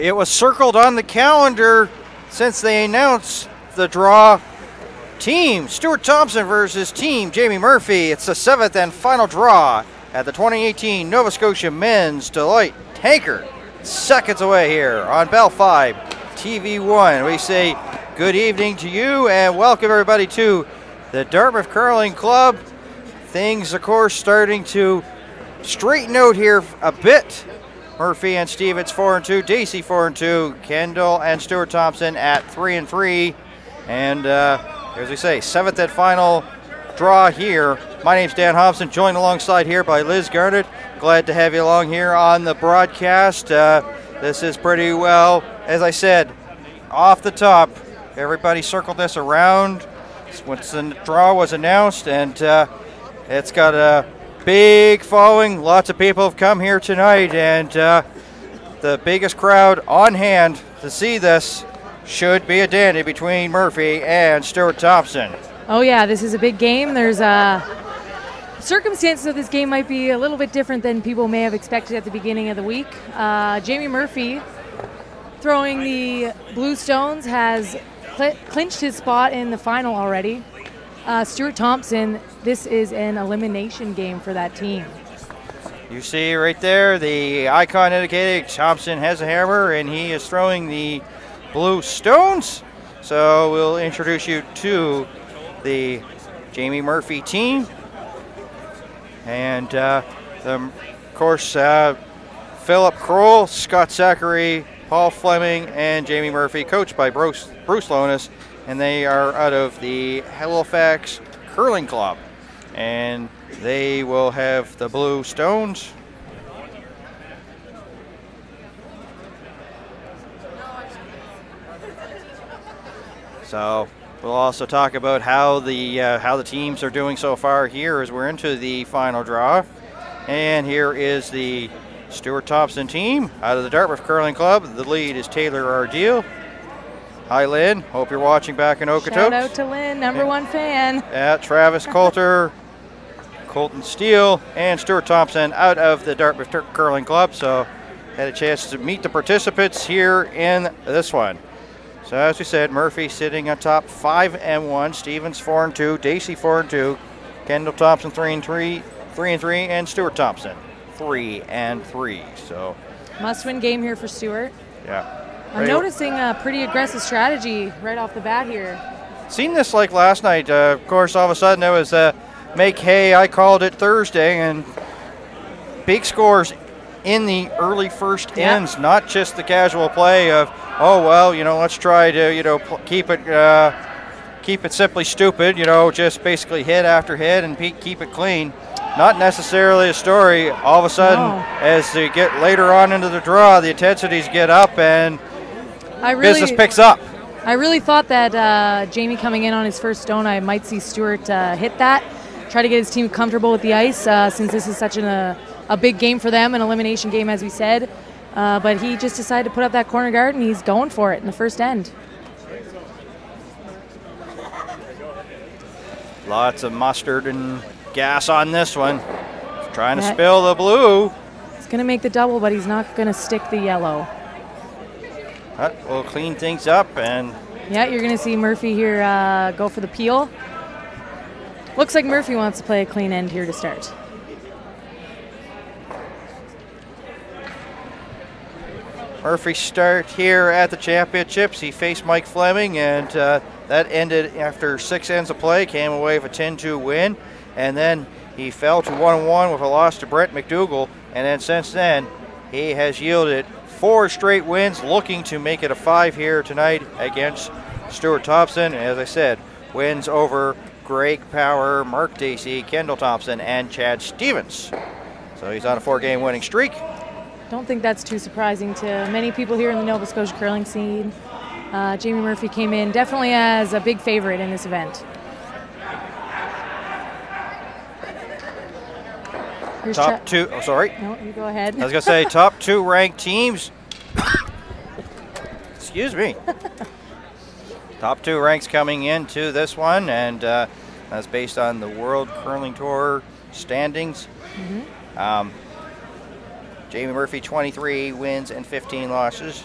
It was circled on the calendar since they announced the draw. Team Stuart Thompson versus Team Jamie Murphy. It's the 7th and final draw at the 2018 Nova Scotia Men's Deloitte Tankard. Seconds away here on Bell 5 TV1. We say good evening to you and welcome everybody to the Dartmouth Curling Club. Things, of course, starting to straighten out here a bit. Murphy and Stevens 4-2, Dacey 4-2, Kendall and Stuart Thompson at 3-3, and as we say, 7th and final draw here. My name's Dan Hobson, joined alongside here by Liz Garnett. Glad to have you along here on the broadcast. This is pretty well, as I said, off the top. Everybody circled this around once the draw was announced, and it's got a big following. Lots of people have come here tonight, and the biggest crowd on hand to see this should be a dandy between Murphy and Stuart Thompson. Oh yeah, this is a big game. There's circumstances of this game might be a little bit different than people may have expected at the beginning of the week. Jamie Murphy, throwing the Blue Stones, has clinched his spot in the final already. Stuart Thompson, this is an elimination game for that team. You see right there the icon indicating Thompson has a hammer and he is throwing the Blue Stones. So we'll introduce you to the Jamie Murphy team. And of course, Philip Kroll, Scott Zachary, Paul Fleming, and Jamie Murphy, coached by Bruce Lonis. And they are out of the Halifax Curling Club. And they will have the Blue Stones. So we'll also talk about how the teams are doing so far here as we're into the final draw. And here is the Stuart Thompson team out of the Dartmouth Curling Club. The lead is Taylor Ardeel. Hi, Lynn. Hope you're watching back in Okotoks. Shout out to Lynn, number one fan. Travis Coulter, Colton Steele, and Stuart Thompson out of the Dartmouth Curling Club. So had a chance to meet the participants here in this one. So as we said, Murphy sitting on top 5-1, Stevens 4-2, Dacey 4-2, Kendall Thompson 3-3, and Stuart Thompson 3-3. So must-win game here for Stuart. Yeah. I'm noticing a pretty aggressive strategy right off the bat here. Seen this like last night. Of course, all of a sudden it was make hay. I called it Thursday, and big scores in the early first ends, not just the casual play of, oh well, let's try to keep it simply stupid. Just basically hit after hit and keep it clean. Not necessarily a story. All of a sudden, as they get later on into the draw, the intensities get up and business picks up. I really thought that Jamie coming in on his first stone, I might see Stuart hit that, try to get his team comfortable with the ice since this is such a big game for them, an elimination game as we said. But he just decided to put up that corner guard and he's going for it in the first end. Lots of mustard and gas on this one. He's trying to spill the blue. He's going to make the double, but he's not going to stick the yellow. We'll clean things up, and yeah, you're going to see Murphy here go for the peel. Looks like Murphy wants to play a clean end here to start. Murphy start here at the championships. He faced Mike Fleming, and that ended after 6 ends of play, came away with a 10-2 win, and then he fell to 1-1 with a loss to Brent McDougall, and then since then he has yielded 4 straight wins, looking to make it a 5 here tonight against Stuart Thompson. As I said, wins over Greg Power, Mark Dacey, Kendall Thompson, and Chad Stevens. So he's on a 4-game winning streak. Don't think that's too surprising to many people here in the Nova Scotia curling scene. Jamie Murphy came in definitely as a big favorite in this event. Here's top 2, oh sorry. No, you go ahead. I was going to say top 2 ranked teams. Excuse me. Top 2 ranks coming into this one, and that's based on the World Curling Tour standings. Jamie Murphy 23 wins and 15 losses.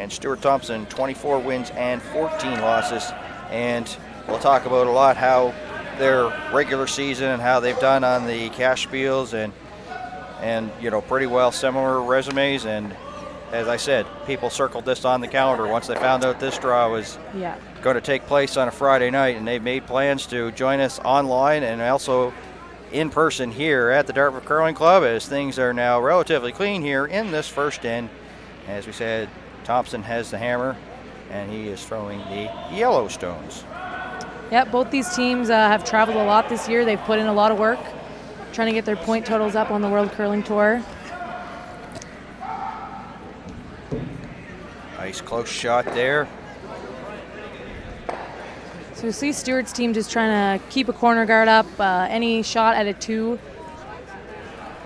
and Stuart Thompson 24 wins and 14 losses. And we'll talk about a lot how their regular season and how they've done on the cash spiels and you know, pretty well similar resumes. And as I said, people circled this on the calendar once they found out this draw was going to take place on a Friday night, and they've made plans to join us online and also in person here at the Dartmouth Curling Club, as things are now relatively clean here in this first end. As we said, Thompson has the hammer, and he is throwing the Yellowstones. Yep, both these teams have traveled a lot this year. They've put in a lot of work trying to get their point totals up on the World Curling Tour. Nice close shot there. So you see Stewart's team just trying to keep a corner guard up. Any shot at a 2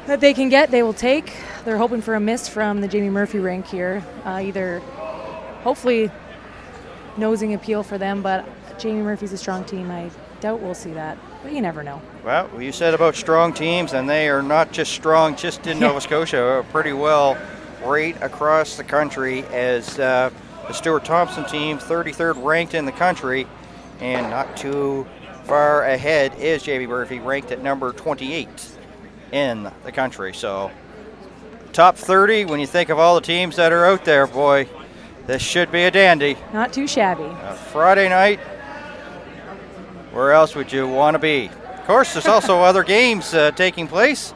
that they can get, they will take. They're hoping for a miss from the Jamie Murphy rink here. Either hopefully nosing appeal for them, but Jamie Murphy's a strong team. I doubt we'll see that, but you never know. Well, you said about strong teams, and they are not just strong just in Nova Scotia, pretty well right across the country, as the Stuart Thompson team, 33rd ranked in the country, and not too far ahead is Jamie Murphy, ranked at number 28 in the country. So top 30, when you think of all the teams that are out there, boy, this should be a dandy. Not too shabby. Friday night, where else would you want to be? Of course, there's also other games taking place.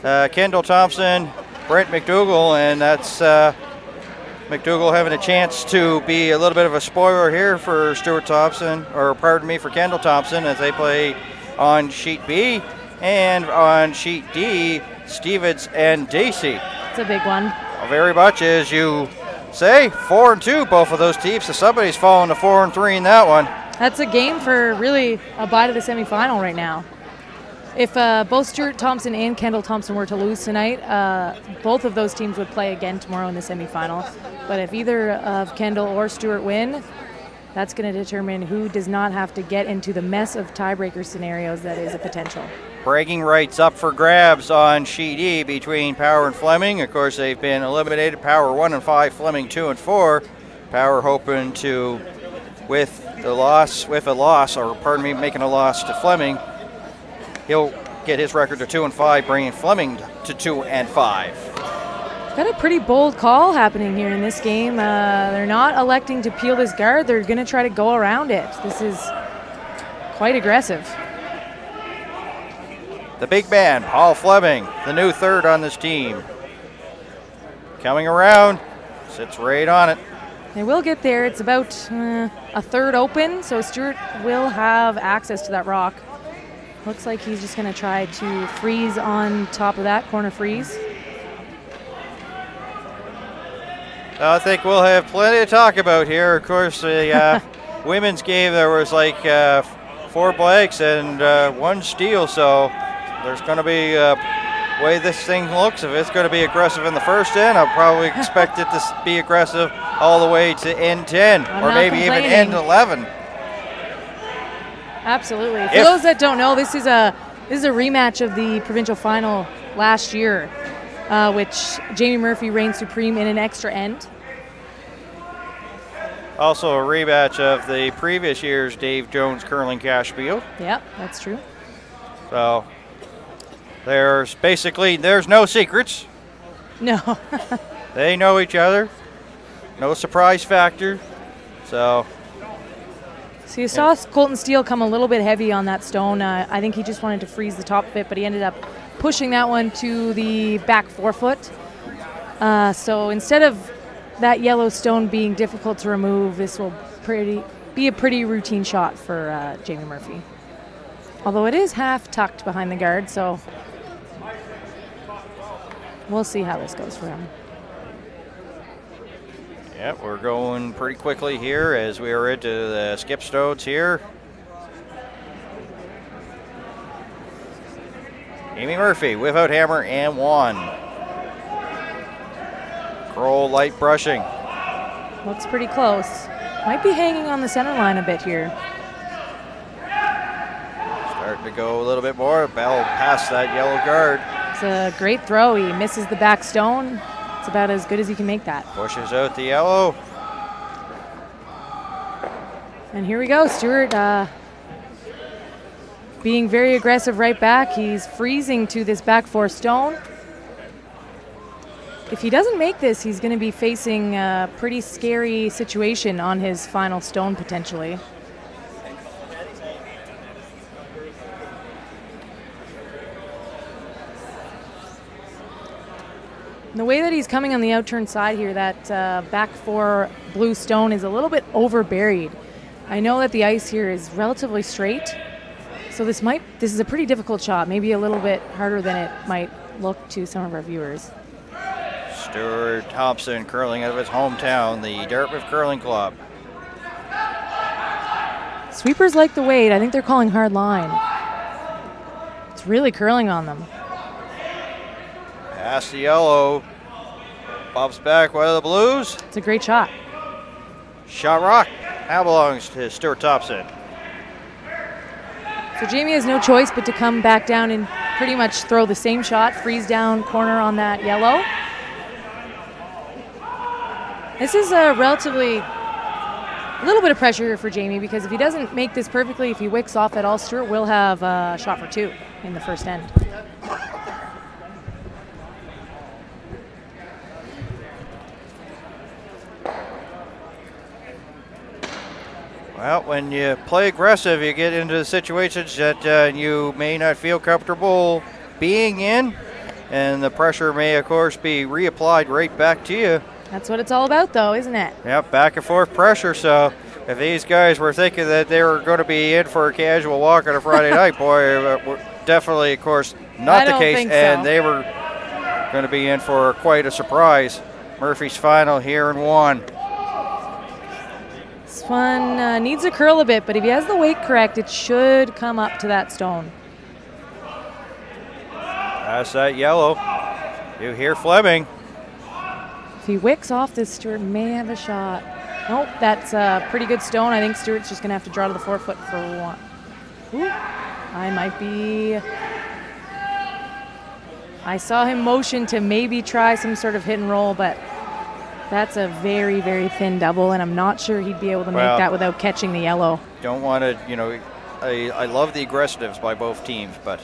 Kendall Thompson, Brent McDougall, and that's McDougall having a chance to be a little bit of a spoiler here for Stuart Thompson, or pardon me, for Kendall Thompson, as they play on sheet B, and on sheet D, Stevens and Dacey. It's a big one. Very much, as you say, 4-2, both of those teams, so somebody's falling to 4-3 in that one. That's a game for really a bye to the semifinal right now. If both Stuart Thompson and Kendall Thompson were to lose tonight, both of those teams would play again tomorrow in the semifinal. But if either of Kendall or Stuart win, that's going to determine who does not have to get into the mess of tiebreaker scenarios that is a potential. Bragging rights up for grabs on sheet E between Power and Fleming. Of course, they've been eliminated. Power 1-5, Fleming 2-4. Power hoping to, with a loss, or pardon me, making a loss to Fleming, he'll get his record to 2-5, bringing Fleming to 2-5. Got a pretty bold call happening here in this game. They're not electing to peel this guard. They're going to try to go around it. This is quite aggressive. The big man, Paul Fleming, the new third on this team. Coming around, sits right on it. They will get there. It's about a third open, so Stewart will have access to that rock. Looks like he's just going to try to freeze on top of that, corner freeze. I think we'll have plenty to talk about here. Of course, the women's game, there was like 4 blanks and 1 steal, so there's going to be way this thing looks. If it's going to be aggressive in the first end, I'll probably expect it to be aggressive all the way to end 10, or maybe even end 11. Absolutely. For those that don't know, this is a rematch of the provincial final last year, which Jamie Murphy reigned supreme in an extra end. Also a rematch of the previous year's Dave Jones curling cash wheel. Yep, that's true. So there's no secrets. No. They know each other. No surprise factor. So you saw Colton Steele come a little bit heavy on that stone. I think he just wanted to freeze the top of it, but he ended up pushing that one to the back forefoot. So instead of that yellow stone being difficult to remove, this will be a pretty routine shot for Jamie Murphy. Although it is half tucked behind the guard, so we'll see how this goes for him. Yep, we're going pretty quickly here as we are into the skip stones here. Jamie Murphy without hammer and 1. Kroll light brushing. Looks pretty close. Might be hanging on the center line a bit here. Starting to go a little bit more. Bell past that yellow guard. It's a great throw. He misses the back stone. It's about as good as you can make that. Pushes out the yellow. And here we go, Stewart being very aggressive right back. He's freezing to this back 4 stone. If he doesn't make this, he's going to be facing a pretty scary situation on his final stone potentially. And the way that he's coming on the outturn side here, that back 4 blue stone is a little bit overburied. I know that the ice here is relatively straight, so this is a pretty difficult shot, maybe a little bit harder than it might look to some of our viewers. Stuart Thompson curling out of his hometown, the Dartmouth Curling Club. Sweepers like the weight. I think they're calling hard line. It's really curling on them. Past the yellow. Bobs back, one of the blues. It's a great shot. Shot rock. Now belongs to Stuart Thompson. So Jamie has no choice but to come back down and pretty much throw the same shot, freeze down corner on that yellow. This is a little bit of pressure here for Jamie, because if he doesn't make this perfectly, if he wicks off at all, Stuart will have a shot for 2 in the first end. Well, when you play aggressive, you get into situations that you may not feel comfortable being in, and the pressure may, of course, be reapplied right back to you. That's what it's all about, though, isn't it? Yep, back and forth pressure. So if these guys were thinking that they were going to be in for a casual walk on a Friday night, boy, definitely, of course, not the case. And they were going to be in for quite a surprise. Murphy's final here in 1. This one needs to curl a bit, but if he has the weight correct, it should come up to that stone. That's that yellow. You hear Fleming. If he wicks off this, Stuart may have a shot. Nope, that's a pretty good stone. I think Stuart's just going to have to draw to the 4-foot for 1. Ooh, I saw him motion to maybe try some sort of hit and roll, but that's a very, very thin double, and I'm not sure he'd be able to make that without catching the yellow. Don't want to, I love the aggressiveness by both teams, but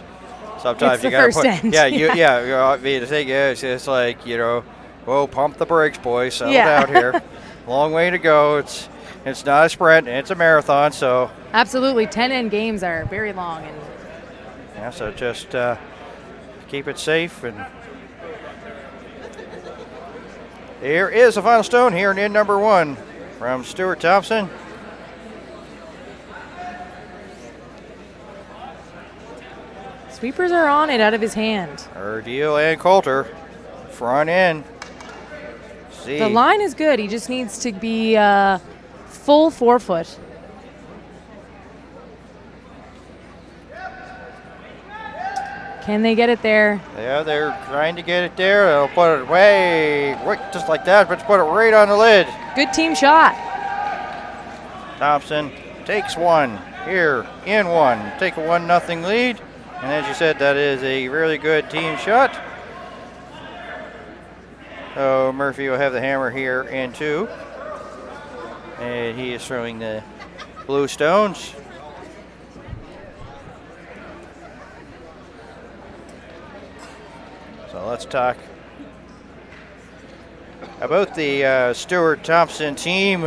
sometimes it's you got to put. End. The thing is, it's like, whoa, pump the brakes, boys. Settle down here. Long way to go. It's not a sprint. It's a marathon. So absolutely, 10-end games are very long, and so just keep it safe. And here is the final stone here in end number 1 from Stuart Thompson. Sweepers are on it out of his hand. Erdeel and Coulter, front end. The line is good. He just needs to be full 4-foot. Can they get it there? Yeah, they're trying to get it there. They'll put it way, just like that, but put it right on the lid. Good team shot. Thompson takes 1 here in 1. Take a 1-0 lead. And as you said, that is a really good team shot. So Murphy will have the hammer here in 2. And he is throwing the blue stones. So let's talk about the Stuart Thompson team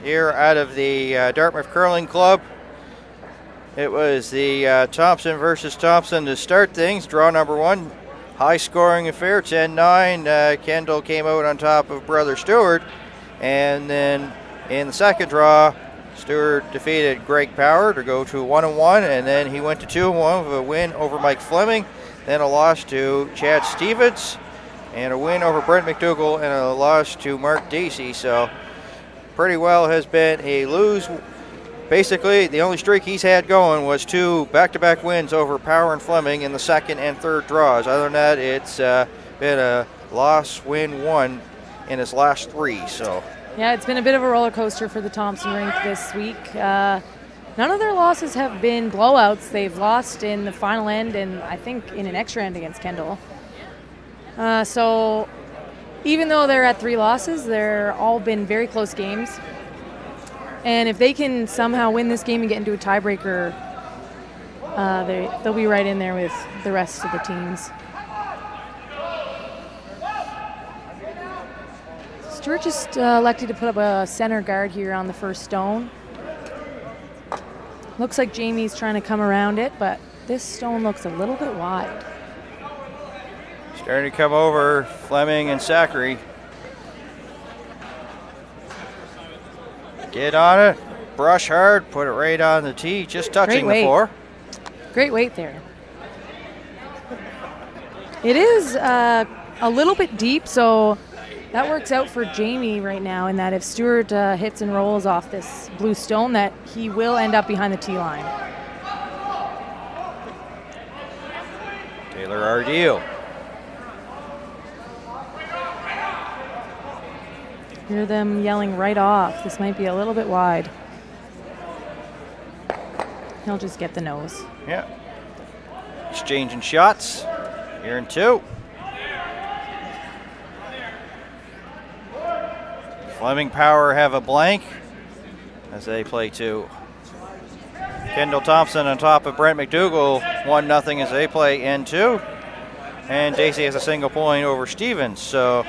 here out of the Dartmouth Curling Club. It was the Thompson versus Thompson to start things. Draw number 1, high scoring affair, 10-9. Kendall came out on top of brother Stewart. And then in the second draw, Stewart defeated Greg Power to go to 1-1, and then he went to 2-1 with a win over Mike Fleming, then a loss to Chad Stevens, and a win over Brent McDougall, and a loss to Mark Dacey. So pretty well has been a lose. Basically, the only streak he's had going was 2 back-to-back wins over Power and Fleming in the second and third draws. Other than that, it's been a loss, win, 1 in his last 3. So yeah, it's been a bit of a roller coaster for the Thompson rink this week. None of their losses have been blowouts. They've lost in the final end and I think in an extra end against Kendall. So even though they're at 3 losses, they're all been very close games. And if they can somehow win this game and get into a tiebreaker, they'll be right in there with the rest of the teams. Stuart just elected to put up a center guard here on the first stone. Looks like Jamie's trying to come around it, but this stone looks a little bit wide. Starting to come over, Fleming and Zachary. Get on it, brush hard, put it right on the tee, just touching the floor. Great weight there. It is a little bit deep, so that works out for Jamie right now in that if Stuart hits and rolls off this blue stone, that he will end up behind the tee line. Taylor Ardeel. Hear them yelling right off. This might be a little bit wide. He'll just get the nose. Yeah. Exchanging shots. Here in 2. Fleming Power have a blank as they play 2. Kendall Thompson on top of Brent McDougall, 1-0 as they play N2. And Dacey has a single point over Stevens. So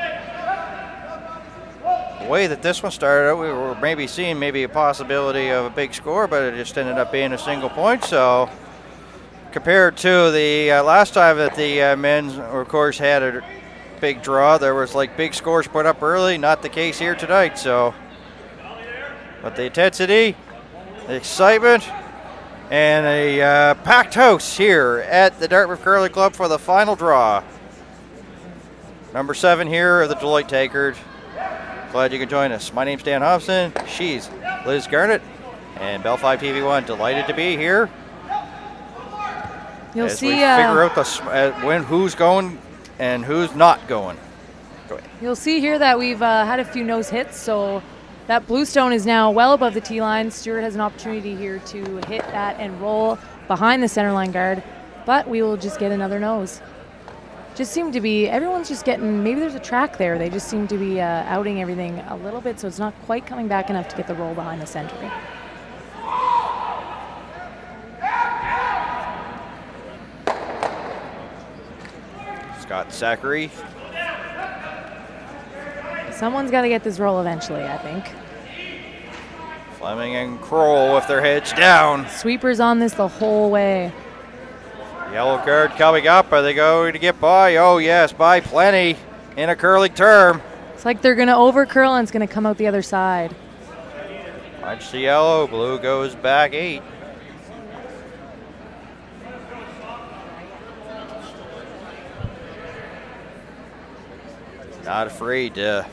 the way that this one started out, we were maybe seeing a possibility of a big score, but it just ended up being a single point. So compared to the last time that the men's, of course, had a big draw, there was like big scores put up early. Not the case here tonight. So, but the intensity, the excitement, and a packed house here at the Dartmouth Curling Club for the final draw. Number 7 here of the Deloitte Tankard. Glad you could join us. My name's Dan Hobson. She's Liz Garnett. And Bell 5 TV1, delighted to be here. You'll as see. We figure out who's going and who's not going. Go ahead. You'll see here that we've had a few nose hits, so that blue stone is now well above the tee line. Stuart has an opportunity here to hit that and roll behind the centerline guard, but we will just get another nose. Just seem to be, everyone's just getting, maybe there's a track there. They just seem to be outing everything a little bit, so it's not quite coming back enough to get the roll behind the centering. Scott Zachary. Someone's got to get this roll eventually, I think. Fleming and Kroll with their heads down. Sweepers on this the whole way. Yellow card coming up. Are they going to get by? Oh, yes, by plenty in a curling term. It's like they're going to over curl and it's going to come out the other side. Watch the yellow. Blue goes back 8. Not afraid to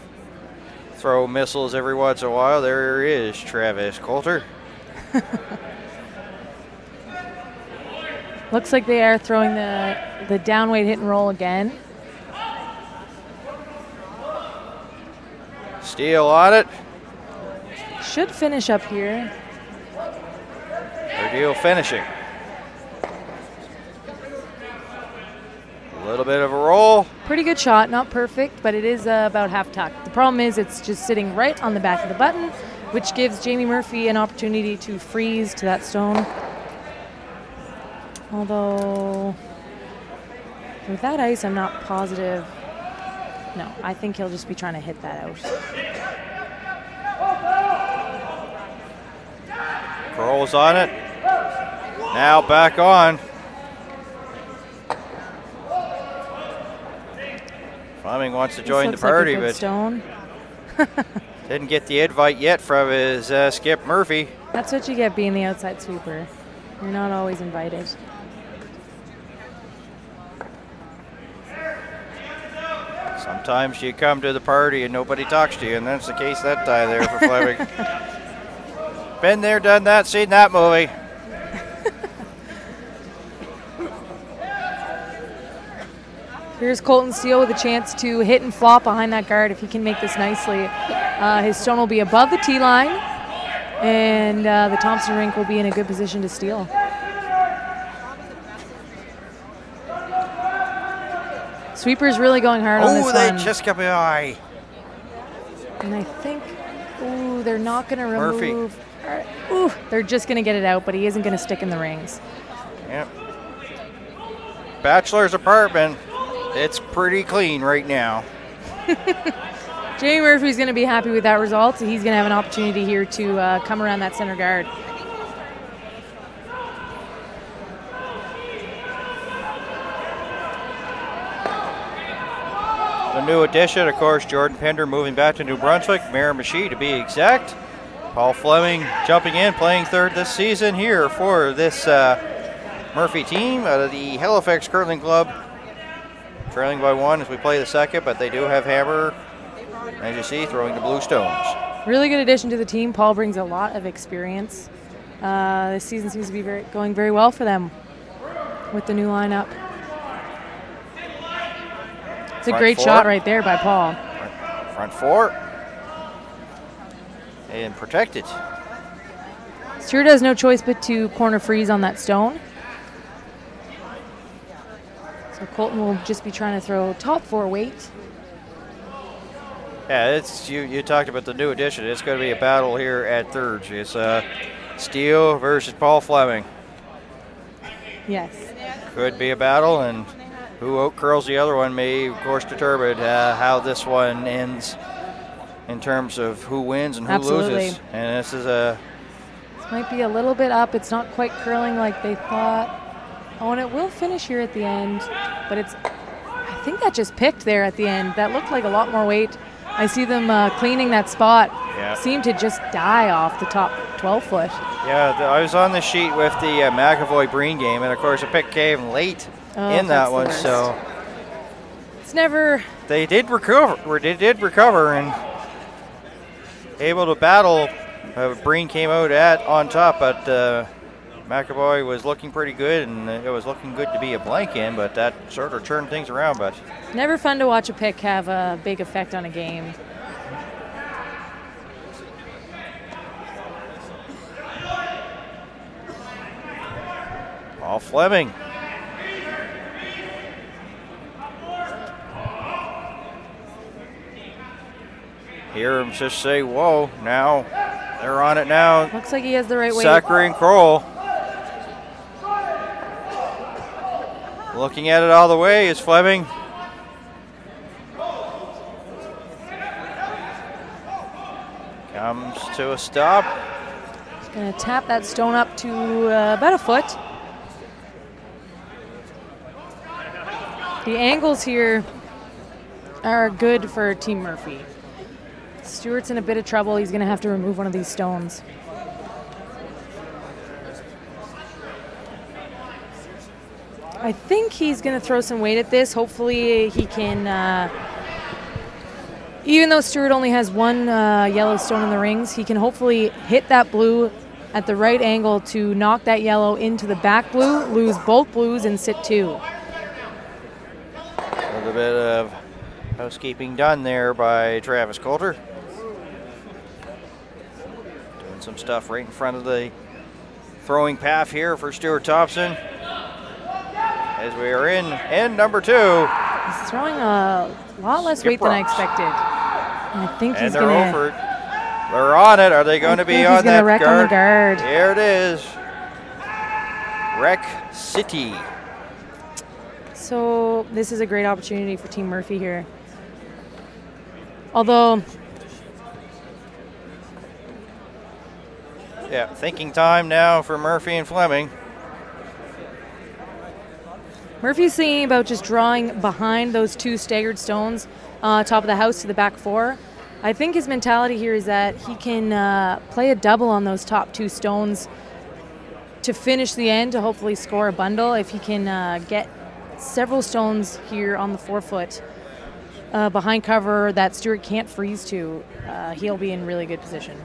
throw missiles every once in a while. There is Travis Coulter. Looks like they are throwing the downweight hit and roll again. Steele on it. Should finish up here. Ardeel finishing. A little bit of a roll. Pretty good shot, not perfect, but it is about half tuck. The problem is it's just sitting right on the back of the button, which gives Jamie Murphy an opportunity to freeze to that stone. Although, with that ice, I'm not positive. No, I think he'll just be trying to hit that out. Kroll's on it. Now back on. Fleming wants to join the party, like but didn't get the invite yet from his skip Murphy. That's what you get being the outside sweeper. You're not always invited. Sometimes you come to the party and nobody talks to you, and that's the case that time there for Fleming. Been there, done that, seen that movie. Here's Colton Steele with a chance to hit and flop behind that guard. If he can make this nicely, his stone will be above the tee line, and the Thompson rink will be in a good position to steal. Sweeper's really going hard on this one. Oh, they just got by. And I think, they're not going to remove. Murphy. They're just going to get it out, but he isn't going to stick in the rings. Yep. Bachelor's apartment. It's pretty clean right now. Jamie Murphy's going to be happy with that result. He's going to have an opportunity here to come around that center guard. The new addition, of course, Jordan Pender moving back to New Brunswick, Miramichi to be exact. Paul Fleming jumping in, playing third this season here for this Murphy team out of the Halifax Curling Club. Trailing by 1 as we play the second, but they do have Hammer, as you see, throwing the blue stones. Really good addition to the team. Paul brings a lot of experience. This season seems to be going very well for them with the new lineup. It's a great shot right there by Paul. Front 4. And protected. Stewart has no choice but to corner freeze on that stone. So Colton will just be trying to throw top 4 weight. Yeah, it's you talked about the new addition. It's going to be a battle here at third. It's Steele versus Paul Fleming. Yes. Could be a battle, and who out curls the other one may, of course, determine how this one ends in terms of who wins and who loses. And this might be a little bit up. It's not quite curling like they thought. Oh, and it will finish here at the end, but I think that just picked there at the end. That looked like a lot more weight. I see them cleaning that spot. Yeah. Seemed to just die off the top 12-foot. Yeah, I was on the sheet with the McAvoy-Breen game, and of course a pick came late in that one. So it's never. They did recover, and able to battle. Breen came out on top, but McAvoy was looking pretty good, and it was looking good to be a blank in, but that sort of turned things around. But never fun to watch a pick have a big effect on a game. Paul Fleming. Hear him just say, whoa, now they're on it now. Looks like he has the right weight. Zachary and Kroll. Looking at it all the way is Fleming. Comes to a stop. He's going to tap that stone up to about a foot. The angles here are good for Team Murphy. Stewart's in a bit of trouble. He's going to have to remove one of these stones. I think he's going to throw some weight at this. Hopefully he can, even though Stewart only has one yellow stone in the rings, he can hopefully hit that blue at the right angle to knock that yellow into the back blue, lose both blues, and sit 2. A little bit of housekeeping done there by Travis Coulter. Doing some stuff right in front of the throwing path here for Stuart Thompson. As we are in end number 2. He's throwing a lot less weight than I expected. And I think he's going to... over it. They're on it. Are they going to be on that wreck guard? On the guard? Here it is. Wreck City. So this is a great opportunity for Team Murphy here. Although... Yeah, thinking time now for Murphy and Fleming. Murphy's thinking about just drawing behind those 2 staggered stones, top of the house to the back 4. I think his mentality here is that he can play a double on those top 2 stones to finish the end, to hopefully score a bundle. If he can get several stones here on the 4-foot behind cover that Stewart can't freeze to, he'll be in really good position.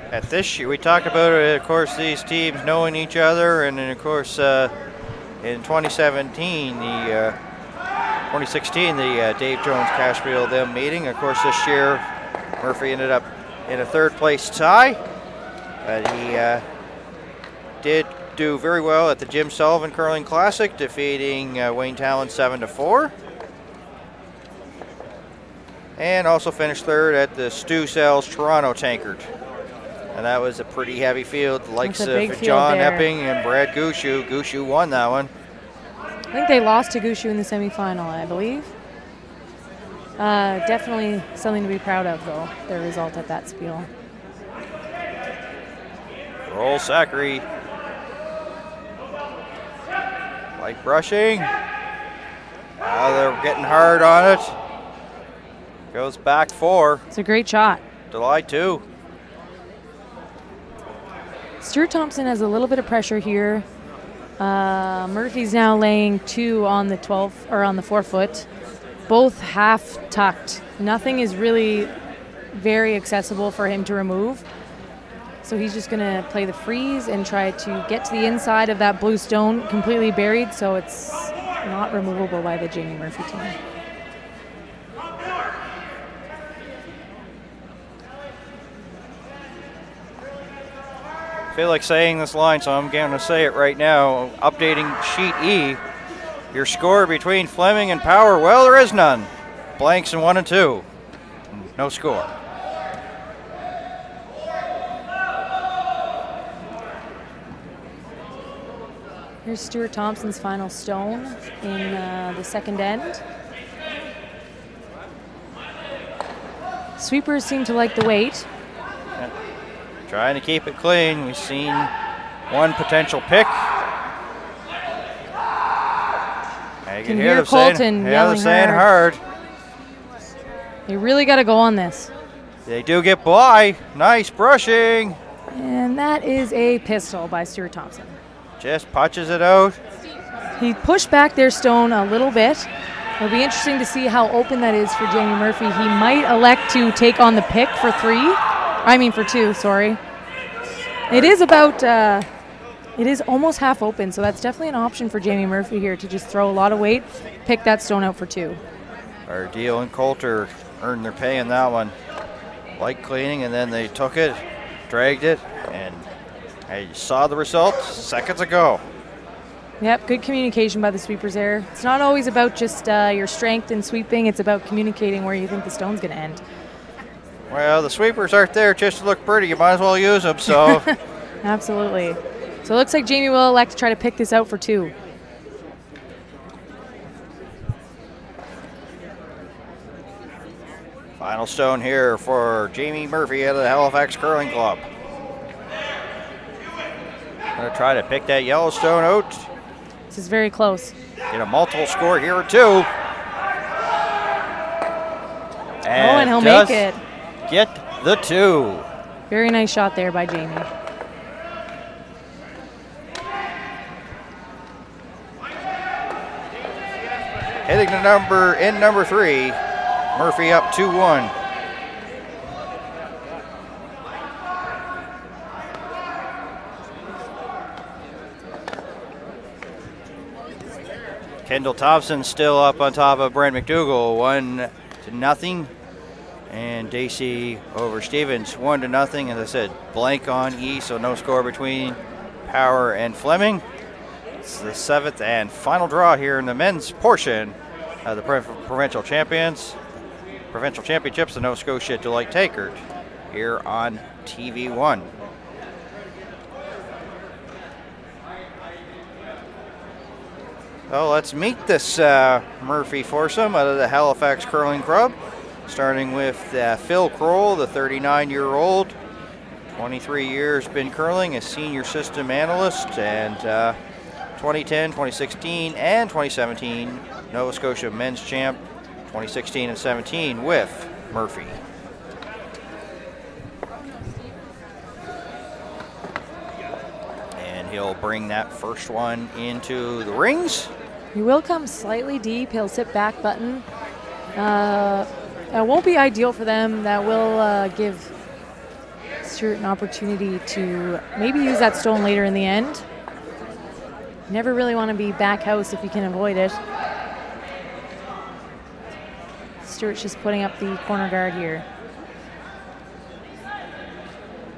At this year, we talked about it, of course, these teams knowing each other, and then, of course, in 2016, the Dave Jones Cashfield them meeting. Of course, this year, Murphy ended up in a 3rd place tie, but he did do very well at the Jim Sullivan Curling Classic, defeating Wayne Talon 7-4. And also finished third at the Stu Sells Toronto Tankard. And that was a pretty heavy field, the likes of John Epping and Brad Gushu. Gushu won that one. I think they lost to Gushu in the semifinal, I believe. Definitely something to be proud of, though, their result at that spiel. Roll Zachary. Light brushing. Now they're getting hard on it. Goes back 4. It's a great shot. Deloitte 2. Stuart Thompson has a little bit of pressure here. Murphy's now laying 2 on the 12 or on the 4-foot, both half tucked. Nothing is really very accessible for him to remove. So he's just going to play the freeze and try to get to the inside of that blue stone completely buried, so it's not removable by the Jamie Murphy team. I feel like saying this line, so I'm going to say it right now. Updating sheet E. Your score between Fleming and Power, well, there is none. Blanks in 1 and 2. No score. Here's Stuart Thompson's final stone in the second end. Sweepers seem to like the weight. Yeah. Trying to keep it clean. We've seen one potential pick. I can hear Colton yelling hard. They really got to go on this. They do get by. Nice brushing. And that is a pistol by Stuart Thompson. Just punches it out. He pushed back their stone a little bit. It'll be interesting to see how open that is for Jamie Murphy. He might elect to take on the pick for 2, sorry. It is about, it is almost half open, so that's definitely an option for Jamie Murphy here to just throw a lot of weight, pick that stone out for 2. Ardeel and Coulter earned their pay in that one. Light cleaning, and then they took it, dragged it, and I saw the result seconds ago. Yep, good communication by the sweepers there. It's not always about just your strength in sweeping, it's about communicating where you think the stone's going to end. Well, the sweepers aren't there just to look pretty. You might as well use them, so. Absolutely. So it looks like Jamie will elect to try to pick this out for 2. Final stone here for Jamie Murphy out of the Halifax Curling Club. Gonna try to pick that yellow stone out. This is very close. Get a multiple score here at 2. And he'll make it. Get the 2. Very nice shot there by Jamie. Hitting the number 3. Murphy up 2-1. Kendall Thompson still up on top of Brent McDougall, 1-0. And Dacey over Stevens, 1-0. As I said, blank on E, so no score between Power and Fleming. It's the 7th and final draw here in the men's portion of the provincial championships, the Nova Scotia Deloitte Tankard, here on TV1. So let's meet this Murphy foursome out of the Halifax Curling Club, starting with Phil Kroll, the 39-year-old, 23 years been curling, a senior system analyst, and 2010, 2016, and 2017 Nova Scotia men's champ, 2016 and 17 with Murphy. And he'll bring that first one into the rings. He will come slightly deep. He'll sit back button. It won't be ideal for them. That will give Stuart an opportunity to maybe use that stone later in the end. Never really want to be back house if you can avoid it. Stuart's just putting up the corner guard here.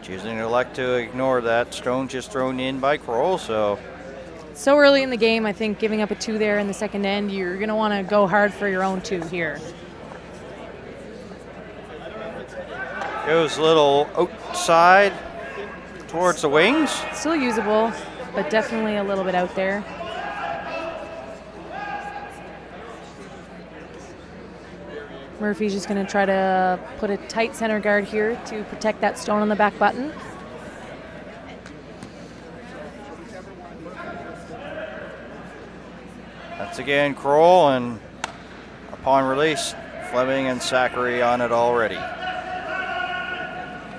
choosing to elect to ignore that. Stone just thrown in by Kroll, so early in the game, I think giving up a 2 there in the second end, you're going to want to go hard for your own 2 here. Goes a little outside towards the wings. Still usable, but definitely a little bit out there. Murphy's just going to try to put a tight center guard here to protect that stone on the back button. That's again Kroll, and upon release, Fleming and Zachary on it already.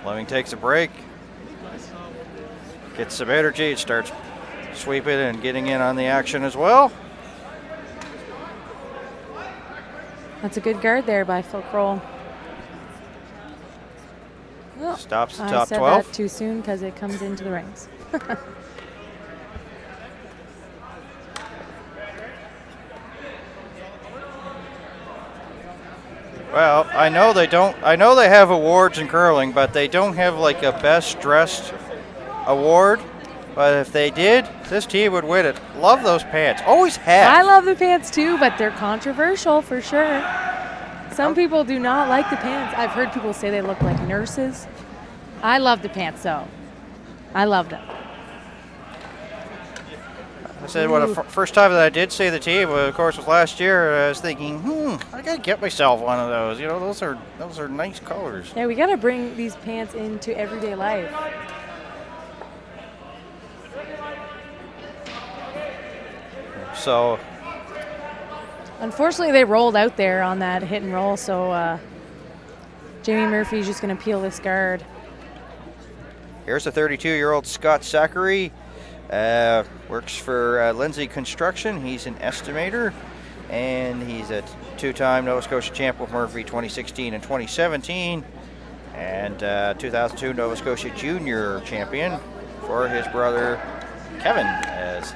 Fleming takes a break, gets some energy, starts sweeping and getting in on the action as well. That's a good guard there by Phil Kroll. Oh, stops the top 12. I said that too soon because it comes into the rings. Well, I know they have awards in curling, but they don't have like a best dressed award. But if they did, this team would win it. Love those pants. Always have. I love the pants too, but they're controversial for sure. Some people do not like the pants. I've heard people say they look like nurses. I love the pants though. I love them. I said, well, the first time that I did see the team, of course, was last year. I was thinking, I gotta get myself one of those. You know, those are nice colors. Yeah, we gotta bring these pants into everyday life. So, unfortunately, they rolled out there on that hit and roll. So, Jamie Murphy's just gonna peel this guard. Here's a 32-year-old Scott Zachary. Works for Lindsay Construction. He's an estimator, and he's a 2-time Nova Scotia champ with Murphy 2016 and 2017, and 2002 Nova Scotia junior champion for his brother Kevin. As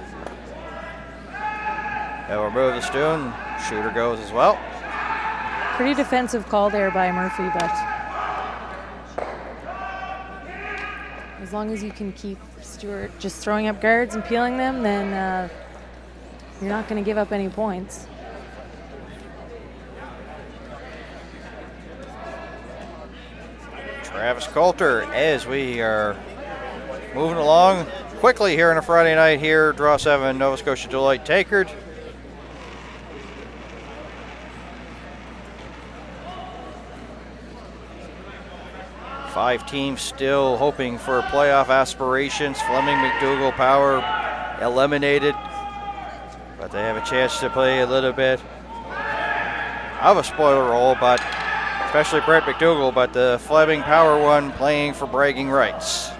they'll remove the stone, shooter goes as well. Pretty defensive call there by Murphy, but as long as you can keep Stewart just throwing up guards and peeling them, then you're not going to give up any points. Travis Coulter, as we are moving along quickly here on a Friday night here, draw 7, Nova Scotia Deloitte Tankard. Five teams still hoping for playoff aspirations. Fleming, McDougall, Power eliminated, but they have a chance to play a little bit of a spoiler role, but especially Brett McDougall, but the Fleming Power one playing for bragging rights.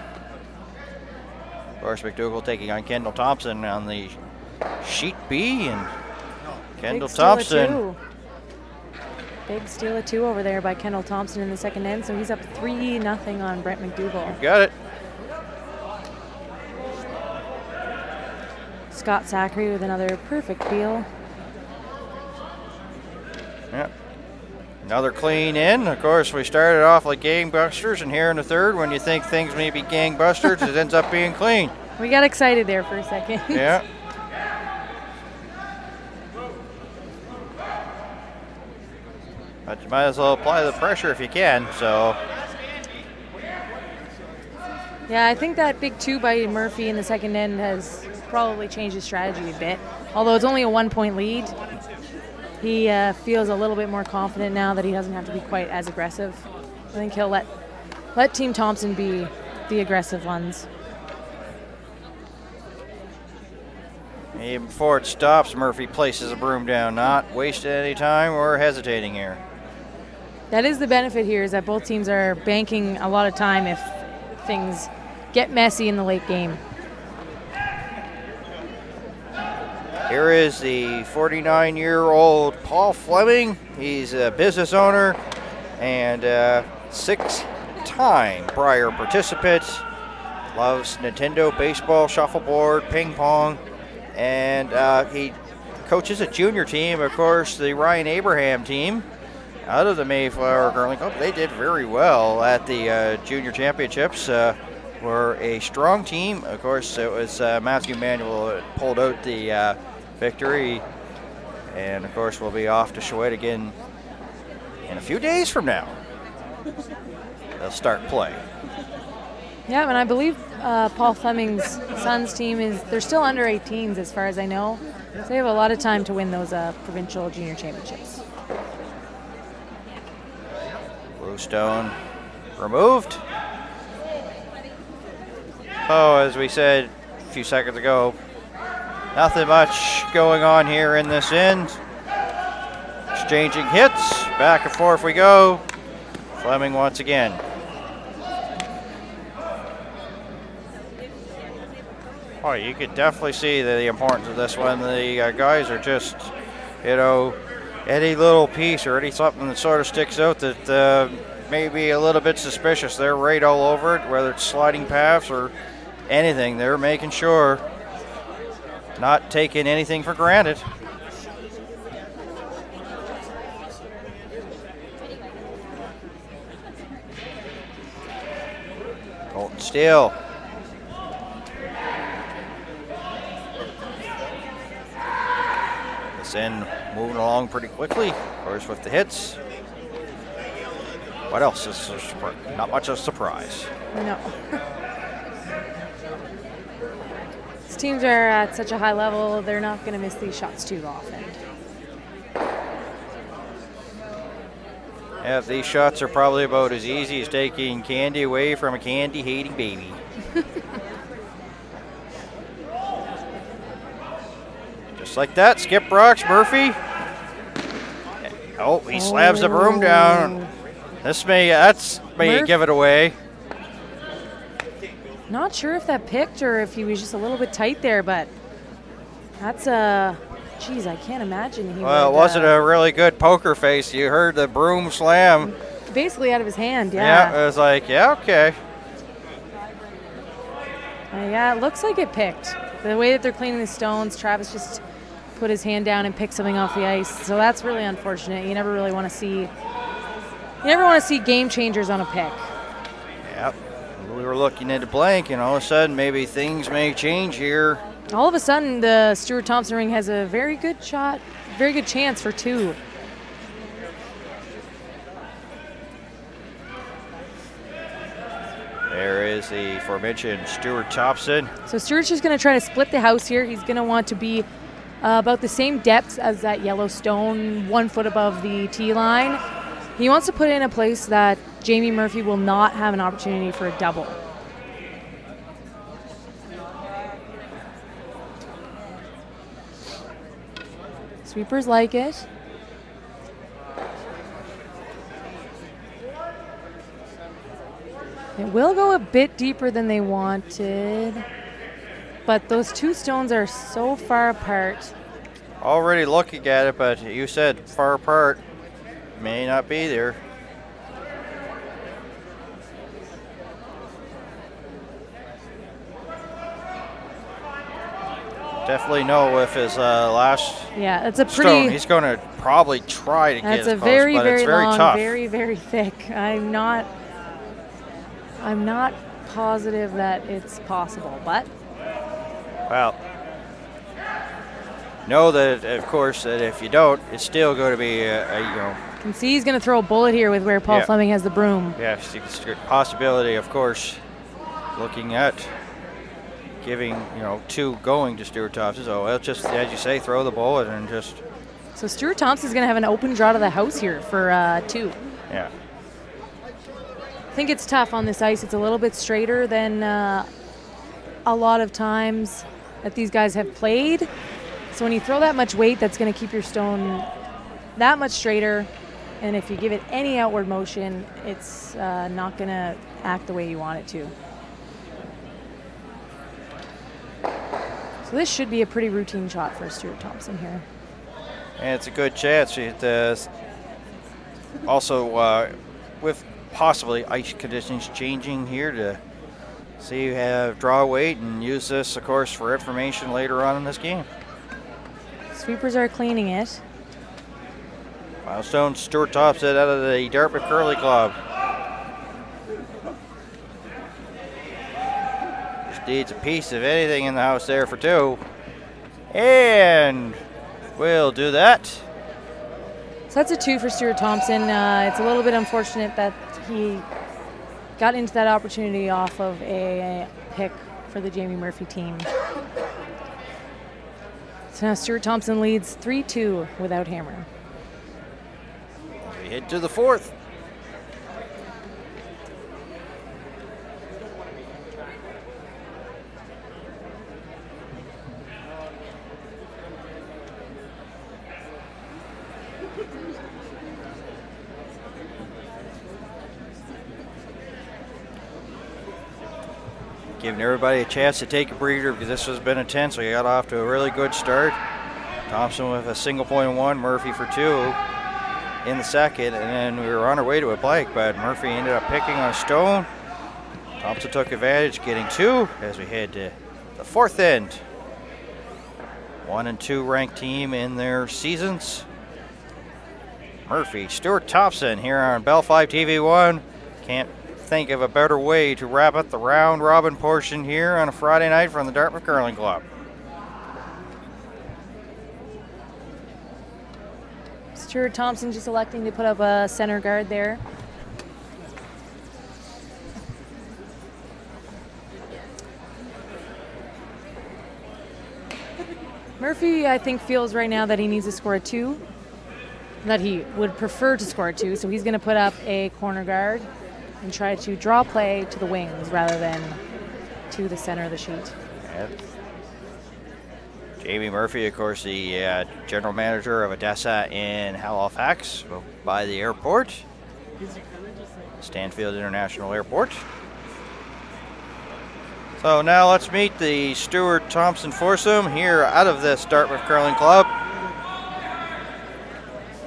Of course, McDougall taking on Kendall Thompson on the sheet B, and Kendall Thompson. Big steal of 2 over there by Kendall Thompson in the second end, so he's up 3-0 on Brent McDougall. Got it. Scott Zachary with another perfect peel. Yep. Another clean in. Of course, we started off like gangbusters, and here in the third, when you think things may be gangbusters, it ends up being clean. We got excited there for a second. Yeah. But you might as well apply the pressure if you can, so. Yeah, I think that big 2 by Murphy in the second end has probably changed his strategy a bit. Although it's only a 1-point lead, he feels a little bit more confident now that he doesn't have to be quite as aggressive. I think he'll let Team Thompson be the aggressive ones. Even before it stops, Murphy places a broom down, not wasting any time or hesitating here. That is the benefit here, is that both teams are banking a lot of time if things get messy in the late game. Here is the 49-year-old Paul Fleming. He's a business owner and 6-time Brier participant. Loves Nintendo, baseball, shuffleboard, ping pong, and he coaches a junior team, of course, the Ryan Abraham team. out of the Mayflower Curling Club. They did very well at the Junior Championships. Were a strong team. Of course, it was Matthew Manuel that pulled out the victory. And, of course, we'll be off to Shawinigan in a few days from now. They'll start play. Yeah, and I believe Paul Fleming's son's team they're still under 18s as far as I know. So they have a lot of time to win those provincial junior championships. Bluestone removed. Oh, as we said a few seconds ago, nothing much going on here in this end. Exchanging hits, back and forth we go. Fleming once again. Oh, you could definitely see the importance of this one. The guys are just, you know, any little piece or any something that sort of sticks out that may be a little bit suspicious. They're right all over it, whether it's sliding paths or anything. They're making sure, not taking anything for granted. Colton Steele. This end moving along pretty quickly, of course, with the hits. What else is not much of a surprise? No. These teams are at such a high level, they're not going to miss these shots too often. Yeah, these shots are probably about as easy as taking candy away from a candy-hating baby. Just like that, skip rocks, Murphy. Oh, he slams the broom down. That's may give it away. Not sure if that picked or if he was just a little bit tight there, but that's geez, I can't imagine. Well, it wasn't a really good poker face. You heard the broom slam. Basically out of his hand, yeah. Yeah, it was like, yeah, okay. Yeah, it looks like it picked. The way that they're cleaning the stones, Travis just put his hand down and picked something off the ice. So that's really unfortunate. You never really want to see. You never want to see game changers on a pick. Yep. We were looking at a blank, and all of a sudden, maybe things may change here. All of a sudden, the Stuart Thompson ring has a very good shot, very good chance for two. There is the aforementioned Stuart Thompson. So Stuart's just going to try to split the house here. He's going to want to be about the same depth as that yellow stone, 1 foot above the tee line. He wants to put it in a place that Jamie Murphy will not have an opportunity for a double. Sweepers like it. It will go a bit deeper than they wanted, but those two stones are so far apart. Already looking at it, but you said far apart. May not be there. Definitely know if his last it's a pretty stone, he's going to probably try to get That's it a close, very, but very it's very long, tough. very, very thick. I'm not positive that it's possible, but Well, know that, of course, that if you don't, it's still going to be you can see he's going to throw a bullet here with where Paul Fleming has the broom. Yes, it's a possibility, of course, looking at giving, two going to Stuart Thompson. So it's just, as you say, throw the bullet and just. So Stuart Thompson's going to have an open draw to the house here for two. Yeah. I think it's tough on this ice. It's a little bit straighter than a lot of times that these guys have played. So when you throw that much weight, that's going to keep your stone that much straighter. And if you give it any outward motion, it's not going to act the way you want it to. So this should be a pretty routine shot for Stuart Thompson here. And it's a good chance. Also, with possibly ice conditions changing here, to see draw weight and use this, of course, for information later on in this game. Sweepers are cleaning it. Milestone Stuart Thompson out of the Dartmouth Curling Club. Just needs a piece of anything in the house there for 2. And we'll do that. So that's a 2 for Stewart Thompson. It's a little bit unfortunate that he got into that opportunity off of a pick for the Jamie Murphy team. So now Stewart Thompson leads 3-2 without hammer. We head to the 4th. Giving everybody a chance to take a breather because this has been intense. We got off to a really good start. Thompson with a single point 1, Murphy for 2 in the second, and then we were on our way to a blank, but Murphy ended up picking on a stone. Thompson took advantage, getting 2 as we head to the 4th end. 1 and 2 ranked team in their seasons. Murphy, Stuart Thompson here on Bell 5 TV1. Can't think of a better way to wrap up the round robin portion here on a Friday night from the Dartmouth Curling Club. Stuart Thompson just electing to put up a center guard there. Murphy, I think, feels right now that he needs to score a 2, that he would prefer to score a 2, so he's going to put up a corner guard and try to draw play to the wings rather than to the center of the sheet. And Jamie Murphy, of course, the general manager of Odessa in Halifax by the airport, Stanfield International Airport. So now let's meet the Stuart Thompson foursome here out of this Dartmouth Curling Club.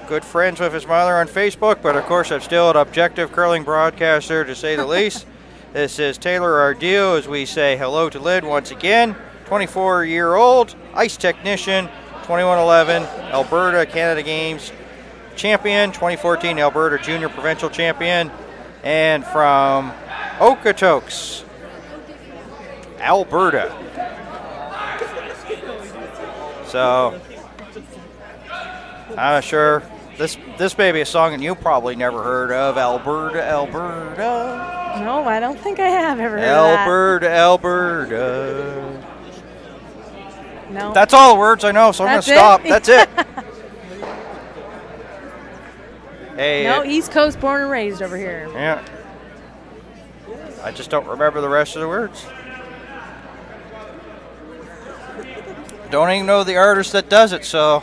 Good friends with his mother on Facebook, but of course I'm still an objective curling broadcaster to say the least. This is Taylor Ardeo as we say hello to Lyd once again. 24-year-old ice technician, 2111 Alberta Canada Games champion, 2014 Alberta Junior Provincial champion, and from Okotoks, Alberta. So I'm sure this may be a song that you probably never heard of. Alberta, Alberta. No, I don't think I have ever heard Alberta, of that. Alberta. No. That's all the words I know, so I'm going to stop. That's it. Hey. No, East Coast born and raised over here. Yeah. I just don't remember the rest of the words. Don't even know the artist that does it, so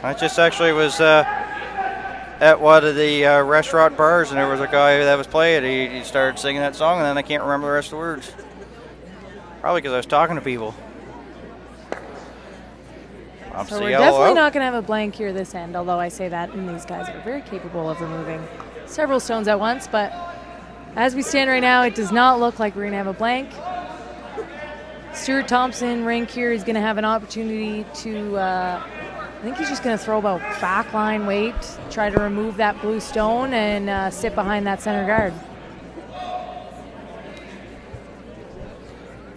I just actually was at one of the restaurant bars, and there was a guy that was playing. He started singing that song, and then I can't remember the rest of the words. Probably because I was talking to people. So we're definitely not going to have a blank here this end, although I say that, and these guys are very capable of removing several stones at once. But as we stand right now, it does not look like we're going to have a blank. Stuart Thompson, rank here, is going to have an opportunity to, I think he's just going to throw about backline weight, try to remove that blue stone, and sit behind that center guard.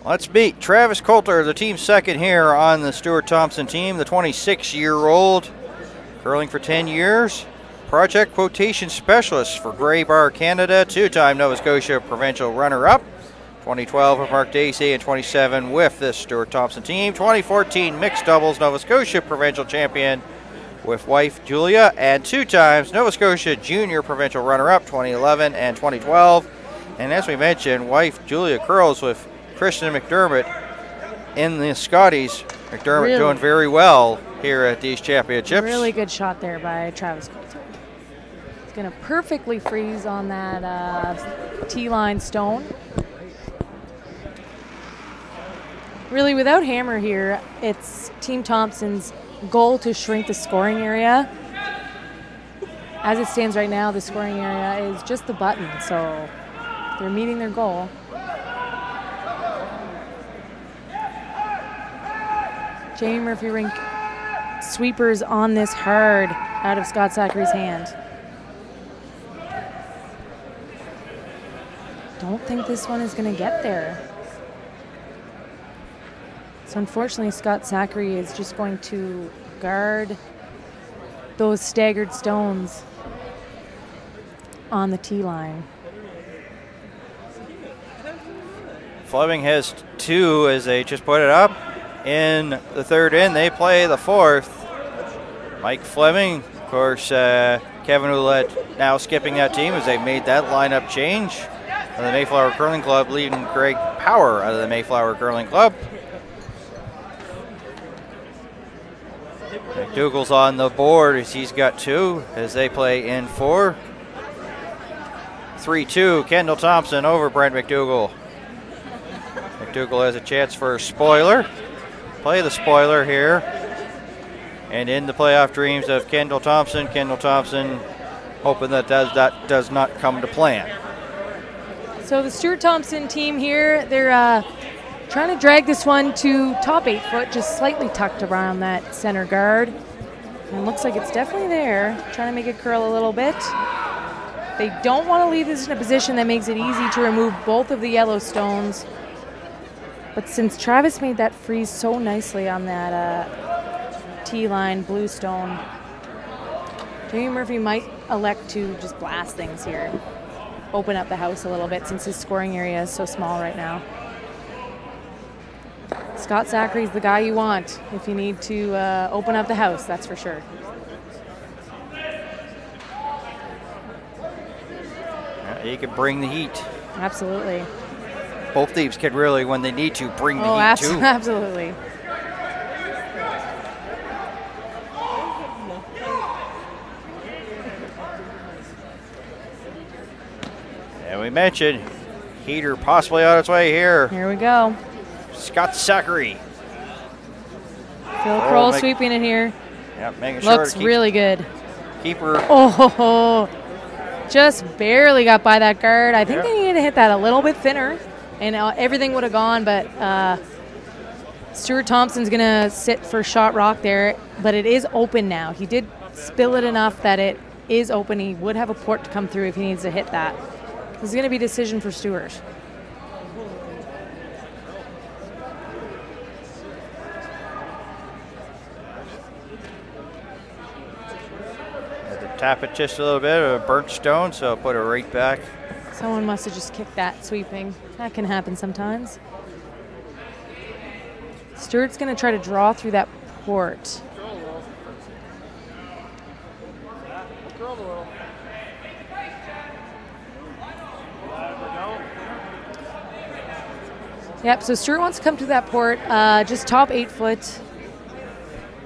Let's meet Travis Coulter, the team second here on the Stuart Thompson team, the 26-year-old, curling for 10 years, project quotation specialist for Grey Bar Canada, two-time Nova Scotia provincial runner-up, 2012 with Mark Dacey and 27 with this Stuart Thompson team, 2014 mixed doubles Nova Scotia provincial champion with wife Julia, and two times Nova Scotia junior provincial runner-up, 2011 and 2012. And as we mentioned, wife Julia curls with Christian McDermott in the Scotties. McDermott really doing very well here at these championships. Really good shot there by Travis Coulter. He's going to perfectly freeze on that T-line stone. Really, without hammer here, it's Team Thompson's goal to shrink the scoring area. As it stands right now, the scoring area is just the button, so they're meeting their goal. Jamie Murphy rink sweepers on this hard out of Scott Zachary's hand. Don't think this one is going to get there. So unfortunately, Scott Zachary is just going to guard those staggered stones on the tee line. Fleming has 2 as they just put it up in the 3rd in. They play the 4th. Mike Fleming, of course, Kevin Ouellette now skipping that team as they made that lineup change. And the Mayflower Curling Club leading Greg Power out of the Mayflower Curling Club. McDougall's on the board as he's got 2 as they play in 4. 3-2, Kendall Thompson over Brent McDougall. McDougall has a chance for a spoiler. Play the spoiler here. And in the playoff dreams of Kendall Thompson hoping that does not come to plan. So the Stuart Thompson team here, they're trying to drag this one to top 8 foot, just slightly tucked around that center guard. And it looks like it's definitely there, trying to make it curl a little bit. They don't want to leave this in a position that makes it easy to remove both of the yellow stones. But since Travis made that freeze so nicely on that T-line blue stone, Jamie Murphy might elect to just blast things here. Open up the house a little bit since his scoring area is so small right now. Scott Zachary's the guy you want if you need to open up the house, that's for sure. He can bring the heat. Absolutely. Both teams can really, when they need to, bring the heat too. Absolutely. And we mentioned heater possibly on its way here. Here we go. Scott Zachary. Phil Kroll sweeping it here. Yep, making sure. Looks really good. Keeper. Oh, just barely got by that guard. I think they needed to hit that a little bit thinner, and everything would have gone, but Stuart Thompson's going to sit for shot rock there, but it is open now. He did spill it enough that it is open. He would have a port to come through if he needs to hit that. This is going to be a decision for Stewart. Tap it just a little bit of a burnt stone, so I'll put it right back. Someone must have just kicked that sweeping. That can happen sometimes. Stewart's going to try to draw through that port. Yep, so Stewart wants to come to that port, just top 8 foot.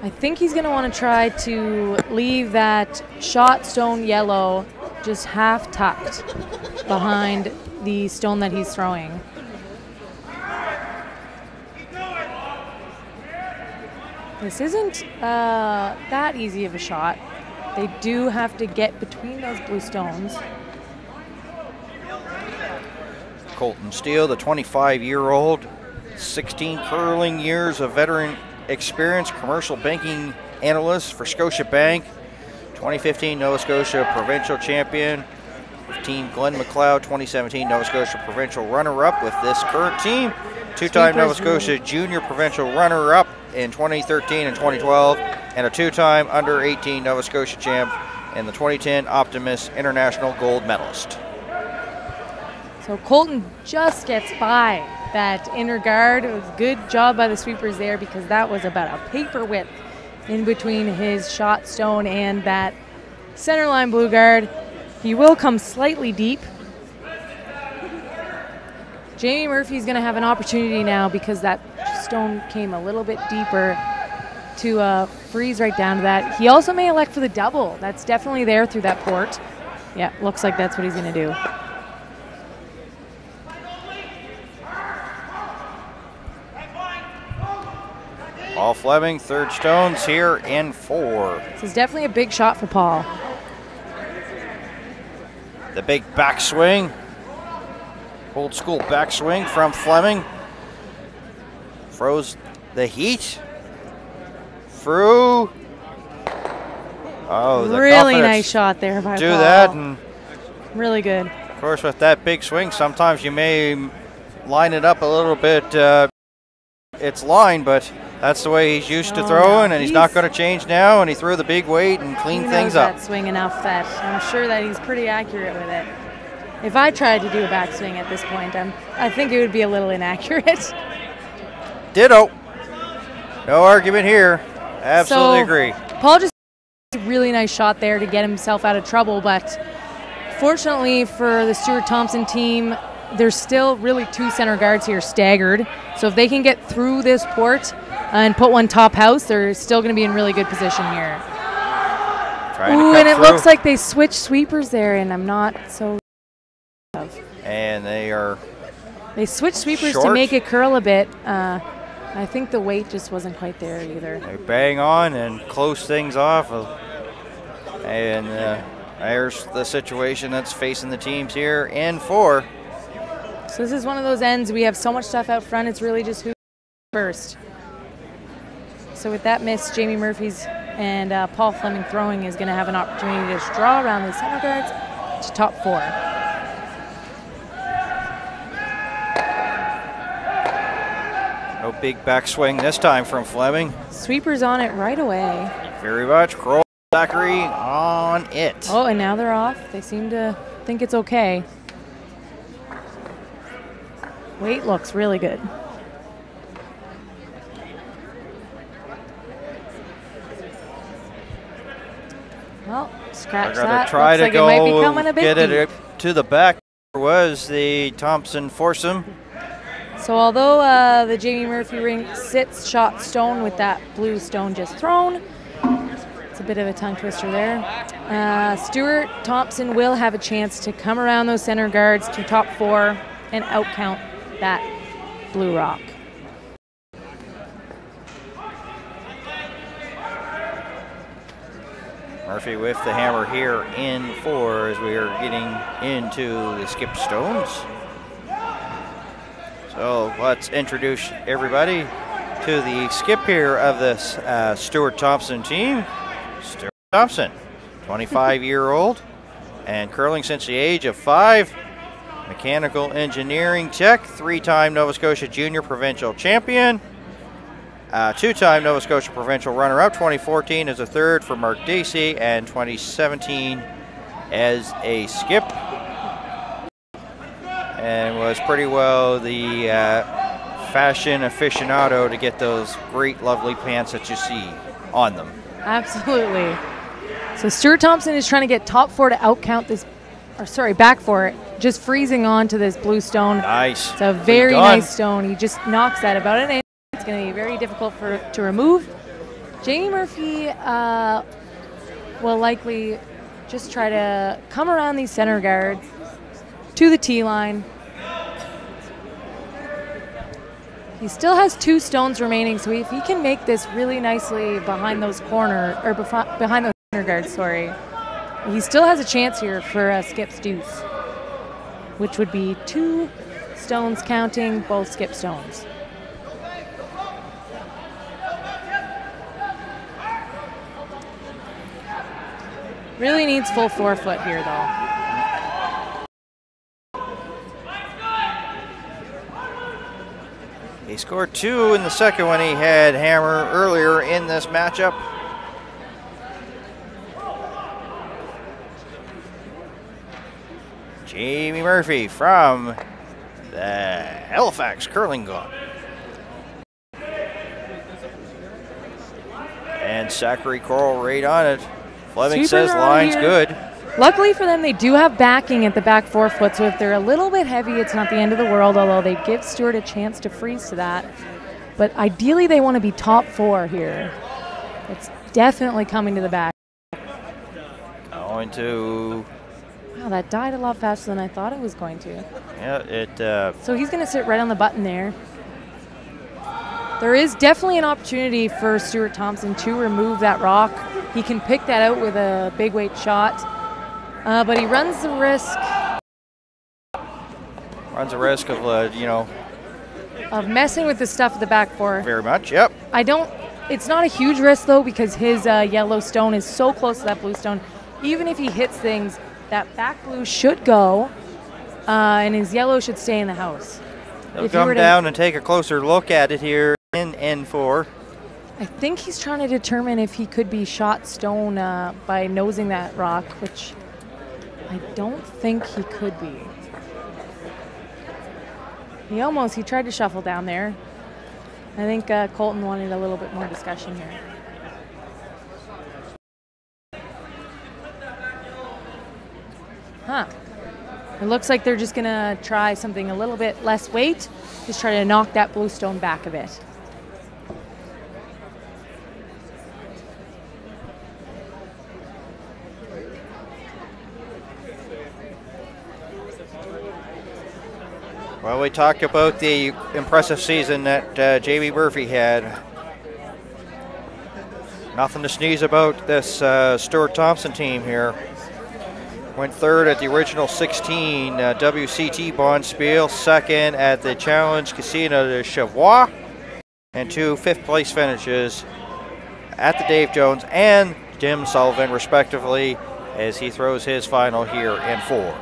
I think he's going to want to try to leave that shot stone yellow just half tucked behind the stone that he's throwing. This isn't that easy of a shot. They do have to get between those blue stones. Colton Steele, the 25-year-old, 16 curling years of veteran experience, commercial banking analyst for Scotia Bank, 2015 Nova Scotia provincial champion with Team Glenn McLeod, 2017 Nova Scotia provincial runner-up with this current team, two-time Nova Scotia junior provincial runner-up in 2013 and 2012, and a two-time under-18 Nova Scotia champ and the 2010 Optimus International gold medalist. So Colton just gets by that inner guard. It was a good job by the sweepers there because that was about a paper width in between his shot stone and that center line blue guard. He will come slightly deep. Jamie Murphy's going to have an opportunity now because that stone came a little bit deeper to freeze right down to that. He also may elect for the double. That's definitely there through that port. Yeah, looks like that's what he's going to do. Paul Fleming, third stones here in 4. This is definitely a big shot for Paul. The big backswing, old school backswing from Fleming. Froze the heat through Oh, the really nice shot there by do Paul. that, and really good. of course with that big swing, sometimes you may line it up a little bit. It's line, but that's the way he's used to throwing, and he's not going to change now. And he threw the big weight and cleaned things up. He knows that swing enough that I'm sure that he's pretty accurate with it. If I tried to do a backswing at this point, I think it would be a little inaccurate. Ditto. No argument here. Absolutely agree. Paul just a really nice shot there to get himself out of trouble, but fortunately for the Stuart Thompson team, there's still really 2 center guards here staggered. So if they can get through this port and put one top house, they're still going to be in really good position here. Ooh, and it looks like they switched sweepers there, and I'm not so. And they switched sweepers to make it curl a bit. I think the weight just wasn't quite there either. They bang on and close things off. And there's the situation that's facing the teams here in 4. So this is one of those ends. We have so much stuff out front. It's really just who first. So with that miss, Jamie Murphy's and Paul Fleming throwing is going to have an opportunity to just draw around the center guards to top 4. No big backswing this time from Fleming. Sweeper's on it right away. Very much. Kroll, Zachary on it. Oh, and now they're off. They seem to think it's okay. Weight looks really good. Well, scratch They're that. Try looks to like go it might be coming a bit get deep. it to the back. Was the Thompson foursome. So although the Jamie Murphy ring sits shot stone with that blue stone just thrown, it's a bit of a tongue twister there. Stuart Thompson will have a chance to come around those center guards to top 4 and outcount that blue rock. Murphy with the hammer here in 4 as we are getting into the skip stones. So let's introduce everybody to the skip here of this Stuart Thompson team. Stuart Thompson, 25-year-old and curling since the age of 5. Mechanical engineering tech, 3-time Nova Scotia Junior Provincial Champion, 2-time Nova Scotia Provincial runner-up, 2014 as a 3rd for Mark Dacey, and 2017 as a skip. And was pretty well the fashion aficionado to get those great, lovely pants that you see on them. Absolutely. So Stuart Thompson is trying to get top 4 to outcount this, or sorry, back 4, just freezing onto this blue stone. Nice. It's a very nice stone. He just knocks that about an inch. It's going to be very difficult to remove. Jamie Murphy will likely just try to come around these center guards to the tee line. He still has 2 stones remaining, so if he can make this really nicely behind those corner, or behind those center guards, sorry, he still has a chance here for a skip's deuce, which would be 2 stones counting both skip stones. Really needs full 4-foot here, though. He scored 2 in the second one. He had hammer earlier in this matchup. Jamie Murphy from the Halifax Curling Club. And Zachary Coral right on it. Fleming says line's good. Luckily for them, they do have backing at the back 4-foot, so if they're a little bit heavy, it's not the end of the world, although they give Stuart a chance to freeze to that. But ideally, they want to be top 4 here. It's definitely coming to the back. Going to... Wow, that died a lot faster than I thought it was going to. Yeah, it... So he's going to sit right on the button there. There is definitely an opportunity for Stuart Thompson to remove that rock. He can pick that out with a big weight shot. But he runs the risk. Runs the risk of, of messing with the stuff at the back 4. Very much, yep. It's not a huge risk, though, because his yellow stone is so close to that blue stone. Even if he hits things, that back blue should go, and his yellow should stay in the house. He'll come down and take a closer look at it here in N4. I think he's trying to determine if he could be shot stone by nosing that rock, which I don't think he could be. He tried to shuffle down there. I think Colton wanted a little bit more discussion here. Huh. It looks like they're just gonna try something a little bit less weight. Just try to knock that blue stone back a bit. Well, we talked about the impressive season that Jamie Murphy had. Nothing to sneeze about this Stuart Thompson team here. Went third at the original 16 WCT Bonspiel, second at the Challenge Casino de Chavois, and 2 fifth-place finishes at the Dave Jones and Jim Sullivan, respectively, as he throws his final here in 4.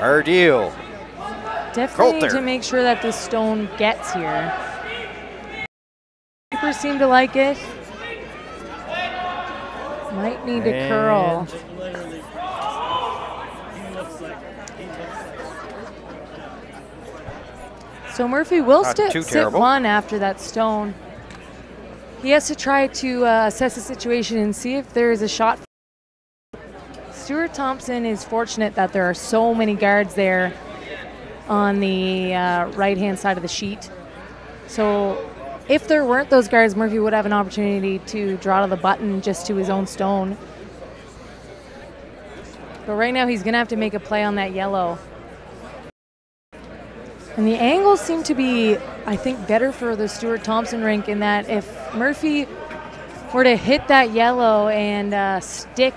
Our deal. Definitely Colter. need to make sure that this stone gets here. Keepers seem to like it. Might need to curl. So Murphy will sit one after that stone. He has to try to assess the situation and see if there is a shot. Stuart Thompson is fortunate that there are so many guards there on the right-hand side of the sheet. So if there weren't those guards, Murphy would have an opportunity to draw to the button just to his own stone. But right now he's going to have to make a play on that yellow. And the angles seem to be, I think, better for the Stuart Thompson rink in that if Murphy were to hit that yellow and stick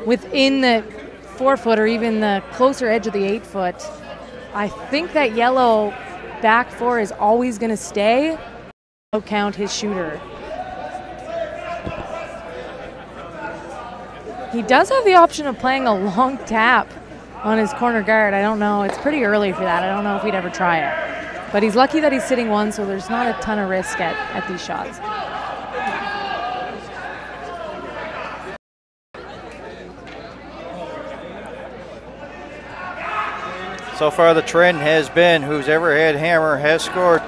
within the 4-foot or even the closer edge of the 8-foot, I think that yellow back 4 is always going to stay. Count his shooter. He does have the option of playing a long tap on his corner guard. I don't know. It's pretty early for that. I don't know if he'd ever try it. But he's lucky that he's sitting one, so there's not a ton of risk at these shots. So far the trend has been who's ever had hammer has scored.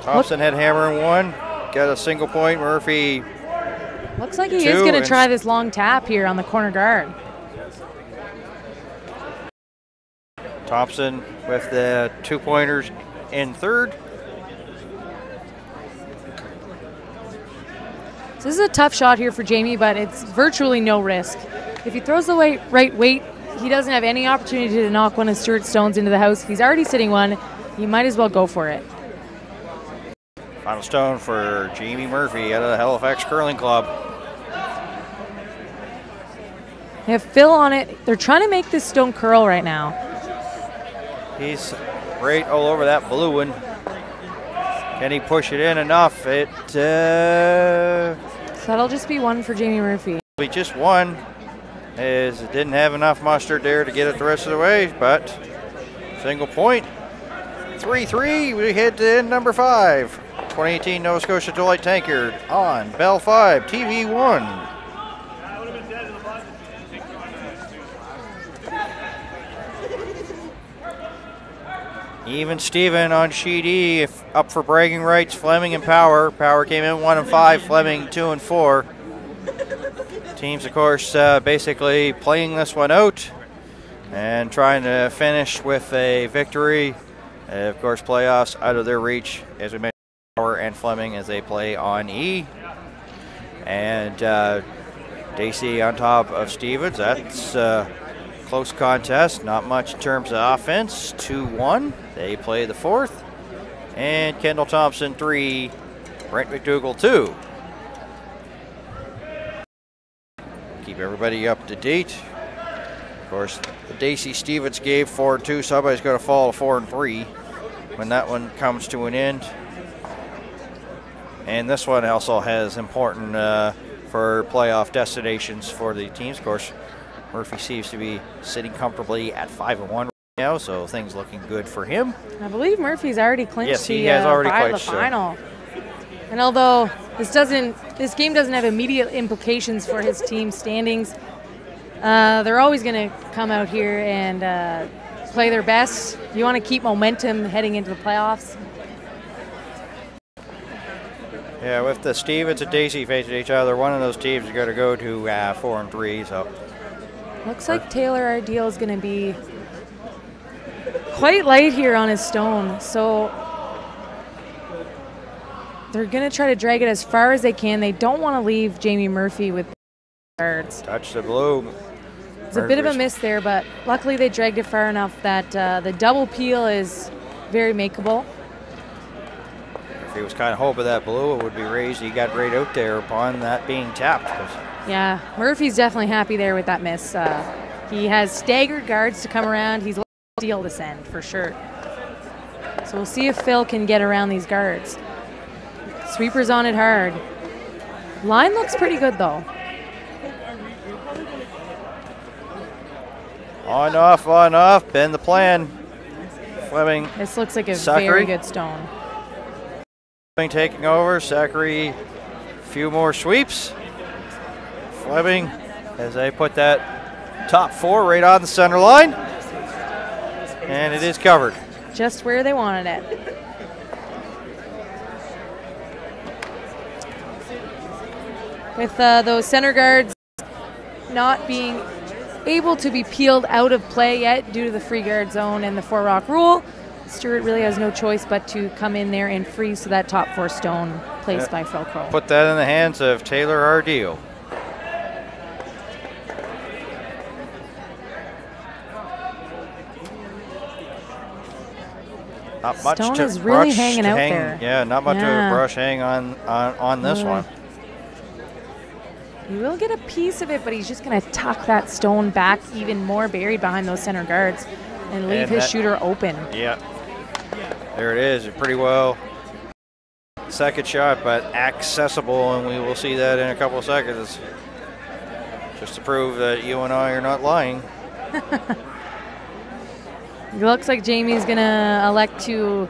Thompson had hammer in 1, got a single point. Murphy looks like he is going to try this long tap here on the corner guard. Thompson with the 2-pointers in 3rd. So this is a tough shot here for Jamie, but it's virtually no risk. If he throws the right weight, he doesn't have any opportunity to knock one of Stuart's stones into the house. If he's already sitting one, you might as well go for it. Final stone for Jamie Murphy out of the Halifax Curling Club. They have Phil on it. They're trying to make this stone curl right now. He's right all over that blue one. Can he push it in enough? So that'll just be 1 for Jamie Murphy. Be just 1. As it didn't have enough mustard there to get it the rest of the way, but single point. 3-3, we head to end number 5. 2018 Nova Scotia Deloitte Tankard on Bell 5, TV 1. Even Steven on sheet E, up for bragging rights. Fleming and Power. Power came in 1 and 5, Fleming 2 and 4. Teams, of course, basically playing this one out and trying to finish with a victory. Of course, playoffs out of their reach, as we mentioned, Power and Fleming as they play on E. And Dacey on top of Stevens. That's a close contest. Not much in terms of offense. 2-1. They play the 4th. And Kendall Thompson 3, Brent McDougall 2. Keep everybody up to date. Of course, the Daisy Stevens gave 4-2. Somebody's going to fall to 4-3 when that one comes to an end. And this one also has important for playoff destinations for the teams. Of course, Murphy seems to be sitting comfortably at 5-1 right now, so things looking good for him. I believe Murphy's already clinched yes, he has already clinched the final. And although this game doesn't have immediate implications for his team standings, they're always going to come out here and play their best. You want to keep momentum heading into the playoffs. Yeah, with the Stevens and Daisy facing each other, one of those teams is going to go to 4-3. So looks like Taylor Ideal is going to be quite light here on his stone. So they're going to try to drag it as far as they can. They don't want to leave Jamie Murphy with cards. Touch the blue. It's a bit of a miss there, but luckily they dragged it far enough that the double peel is very makeable. If he was kind of hoping that blue would be raised, he got right out there upon that being tapped. Yeah, Murphy's definitely happy there with that miss. He has staggered guards to come around. He's let Steele descend for sure. So we'll see if Phil can get around these guards. Sweeper's on it hard. Line looks pretty good though. On, off, bend the plan. Fleming. This looks like a Zachary. Very good stone. Fleming taking over. Zachary, a few more sweeps. Fleming, as they put that top 4 right on the center line. And it is covered. Just where they wanted it. With those center guards not being able to be peeled out of play yet due to the free guard zone and the 4-rock rule, Stewart really has no choice but to come in there and freeze to that top 4 stone placed by Phil Crow. Put that in the hands of Taylor Ardeel. Not much Stone to is really brush hanging out there. Yeah, not much of a brush hang on this one. He will get a piece of it, but he's just going to tuck that stone back even more buried behind those center guards and leave his shooter open. Yeah. There it is. Pretty well. Second shot, but accessible, and we will see that in a couple of seconds. Just to prove that you and I are not lying. It looks like Jamie's going to elect to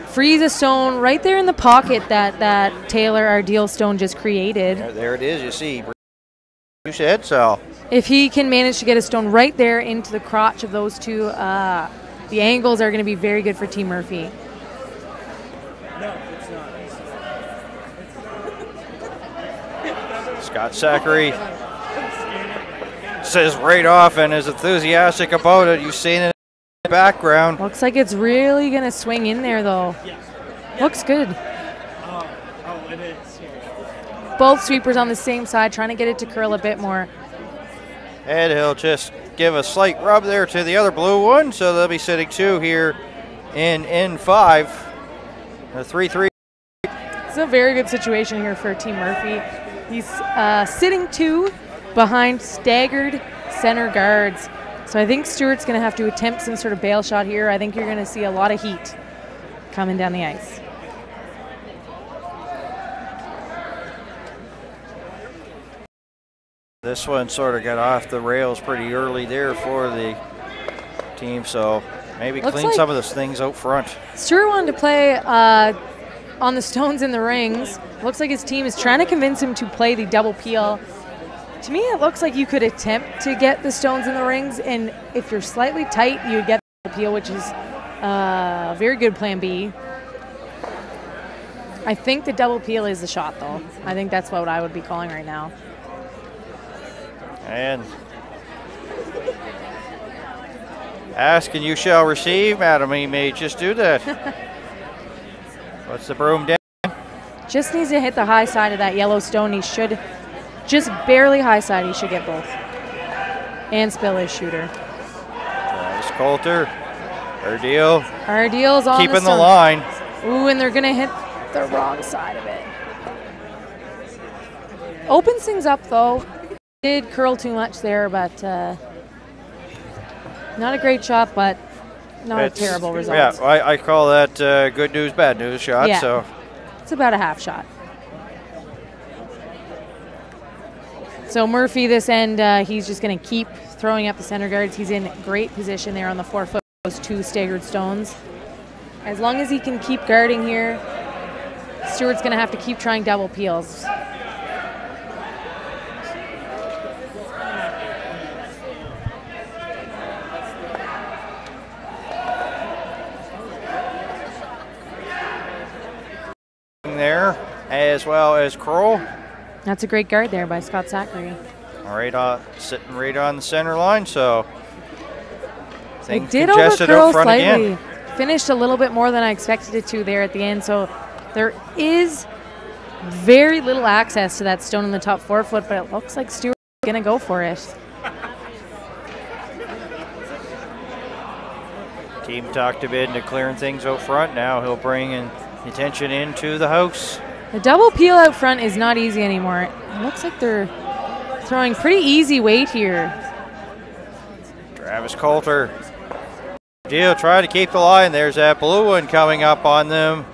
freeze a stone right there in the pocket that Taylor Ardeel stone just created. There it is, you see. You said so. If he can manage to get a stone right there into the crotch of those two, the angles are going to be very good for Team Murphy. No, it's not. Scott Zachary says right off and is enthusiastic about it. You've seen it in the background. Looks like it's really going to swing in there, though. Looks good. Oh, it is. Both sweepers on the same side, trying to get it to curl a bit more. And he'll just give a slight rub there to the other blue one, so they'll be sitting 2 here in N5. A 3-3. It's a very good situation here for Team Murphy. He's sitting 2 behind staggered center guards. So I think Stewart's going to have to attempt some sort of bail shot here. I think you're going to see a lot of heat coming down the ice. This one sort of got off the rails pretty early there for the team, so maybe clean some of those things out front. Stewart wanted to play on the stones in the rings. Looks like his team is trying to convince him to play the double peel. To me, it looks like you could attempt to get the stones in the rings, and if you're slightly tight, you would get the double peel, which is a very good plan B. I think the double peel is the shot, though. I think that's what I would be calling right now. And ask and you shall receive, madam. He may just do that. What's the broom down? Just needs to hit the high side of that yellow stone. He should just barely high side. He should get both. And spill his shooter. Travis Coulter. Ardeal's on keeping the line. Ooh, and they're going to hit the wrong side of it. Opens things up, though. Did curl too much there, but Not a great shot, but not a terrible result. Yeah, I call that good news, bad news shot. Yeah. So it's about a half shot. So Murphy this end, he's just going to keep throwing up the center guards. He's in great position there on the 4 foot, those 2 staggered stones. As long as he can keep guarding here, Stewart's going to have to keep trying double peels. There, as well as Kroll. That's a great guard there by Scott Zachary. All right, sitting right on the center line, so It did congested overcurl out front slightly. again. Finished a little bit more than I expected it to there at the end, so there is very little access to that stone in the top 4 foot, but it looks like Stewart's going to go for it. Team talked a bit into clearing things out front. Now he'll bring in attention into the house. The double peel out front is not easy anymore. It looks like they're throwing pretty easy weight here. Travis Coulter. Deal, try to keep the line. There's that blue one coming up on them.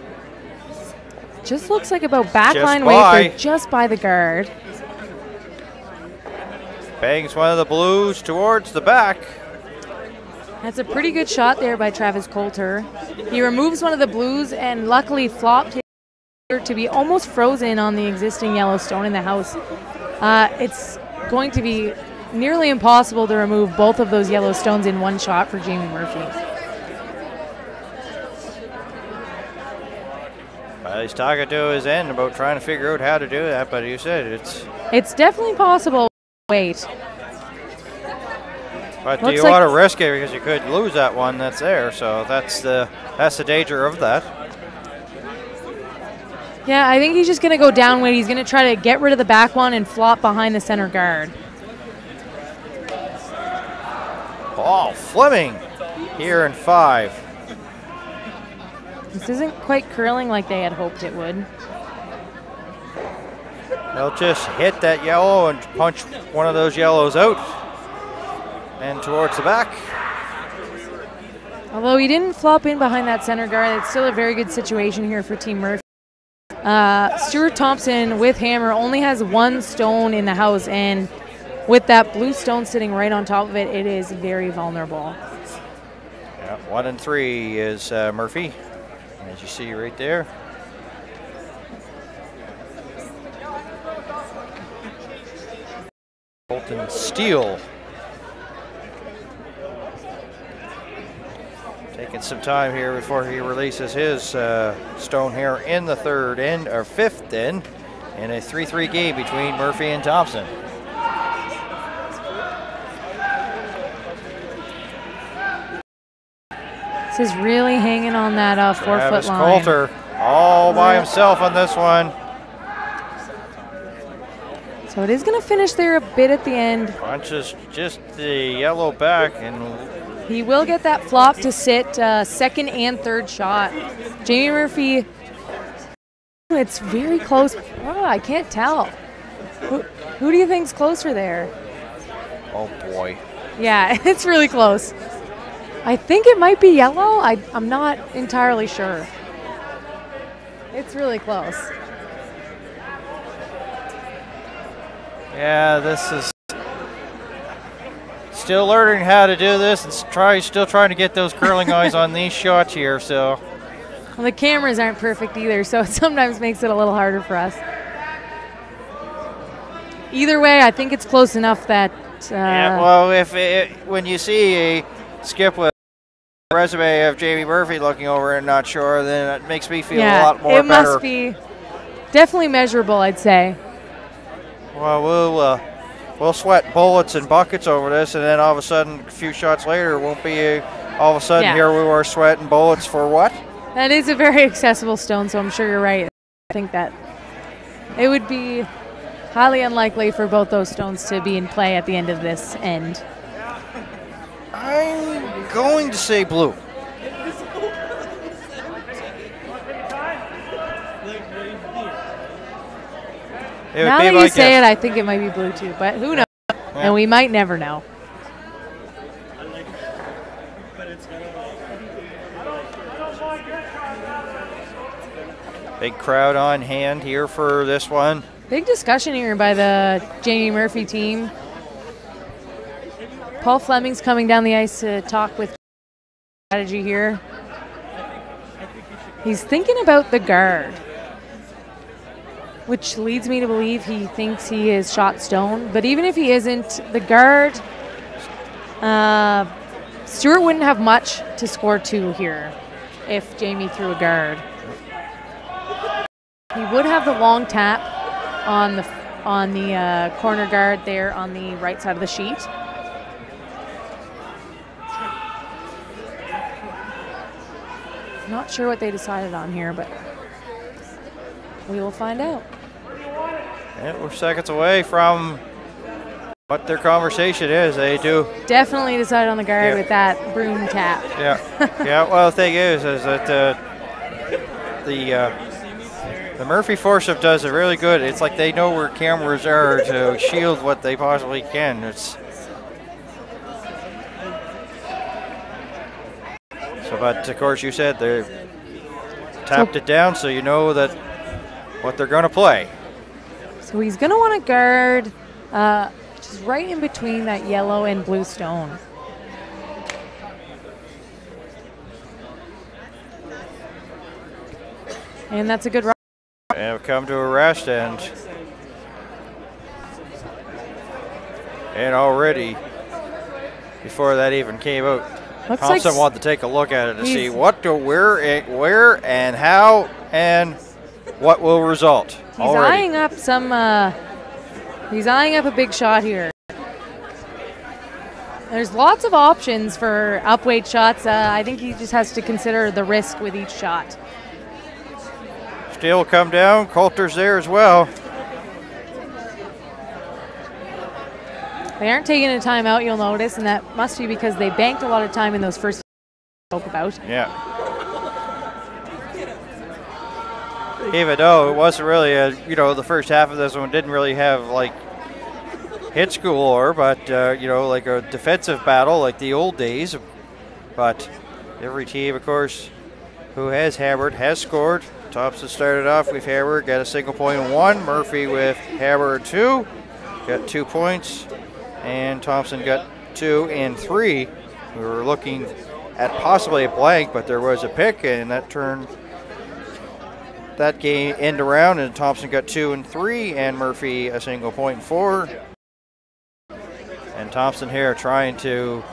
Just looks like about backline Just weight. by. They're just by the guard. Bangs one of the blues towards the back. That's a pretty good shot there by Travis Coulter. He removes one of the blues and luckily flopped his to be almost frozen on the existing yellow stone in the house. It's going to be nearly impossible to remove both of those yellow stones in one shot for Jamie Murphy. Well, he's talking to his end about trying to figure out how to do that, but you said it's definitely possible. Wait. But do you want to risk it because you could lose that one that's there? So that's the danger of that. Yeah, I think he's just going to go down weight. He's going to try to get rid of the back one and flop behind the center guard. Oh, Fleming here in 5. This isn't quite curling like they had hoped it would. They'll just hit that yellow and punch one of those yellows out and towards the back. Although he didn't flop in behind that center guard, it's still a very good situation here for Team Murphy. Stuart Thompson with hammer only has 1 stone in the house, and with that blue stone sitting right on top of it, it is very vulnerable. Yeah, 1 and 3 is Murphy, as you see right there. Colton Steele taking some time here before he releases his stone here in the 3rd end, or 5th end, in a 3-3 game between Murphy and Thompson. This is really hanging on that 4 foot line. Coulter all by himself on this one. So it is going to finish there a bit at the end. Punches just the yellow back, and he will get that flop to sit 2nd and 3rd shot. Jamie Murphy, it's very close. Oh, I can't tell. Who do you think's closer there? oh boy. Yeah, it's really close. I think it might be yellow. I'm not entirely sure. It's really close. Yeah, this is still learning how to do this and still trying to get those curling eyes on these shots here. So well, the cameras aren't perfect either, so it sometimes makes it a little harder for us. Either way, I think it's close enough that. Yeah, well, when you see a skip with a resume of Jamie Murphy looking over and not sure, then it makes me feel a lot more better. It must be definitely measurable, I'd say. Well, we'll sweat bullets and buckets over this, and then all of a sudden, a few shots later, it won't be all of a sudden here we were sweating bullets for what? That is a very accessible stone, so I'm sure you're right. I think that it would be highly unlikely for both those stones to be in play at the end of this end. I'm going to say blue. Now that you say it, I think it might be blue too, but who knows? Yeah. And we might never know. Big crowd on hand here for this one. Big discussion here by the Jamie Murphy team. Paul Fleming's coming down the ice to talk with strategy here. He's thinking about the guard, which leads me to believe he thinks he is shot stone. But even if he isn't, the guard, Stewart wouldn't have much to score 2 here if Jamie threw a guard. He would have the long tap on the corner guard there on the right side of the sheet. Not sure what they decided on here, but we will find out. And we're seconds away from what their conversation is. They do definitely decided on the guard with that broom tap. Yeah, yeah. Well, the thing is that the Murphy forceps does it really good. It's like they know where cameras are to shield what they possibly can. It's so, but of course, you said they tapped it down, so you know that what they're going to play. So he's going to want to guard just right in between that yellow and blue stone. And that's a good run. And come to a rest, and already before that even came out, Thompson wanted to take a look at it to see where and how and what will result. He's eyeing up some. He's eyeing up a big shot here. There's lots of options for upweight shots. I think he just has to consider the risk with each shot. Steele will come down. Coulter's there as well. They aren't taking a timeout, you'll notice, and that must be because they banked a lot of time in those first spoke about. Yeah. Even though it wasn't really the first half of this one didn't really have like hits galore, but like a defensive battle like the old days. But every team, of course, who has hammered has scored. Thompson started off with hammer, got a single point and 1. Murphy with hammer 2, got 2 points. And Thompson got 2 and 3. We were looking at possibly a blank, but there was a pick, and that turned that game end around, and Thompson got 2 and 3, and Murphy a single point and 4. And Thompson here trying to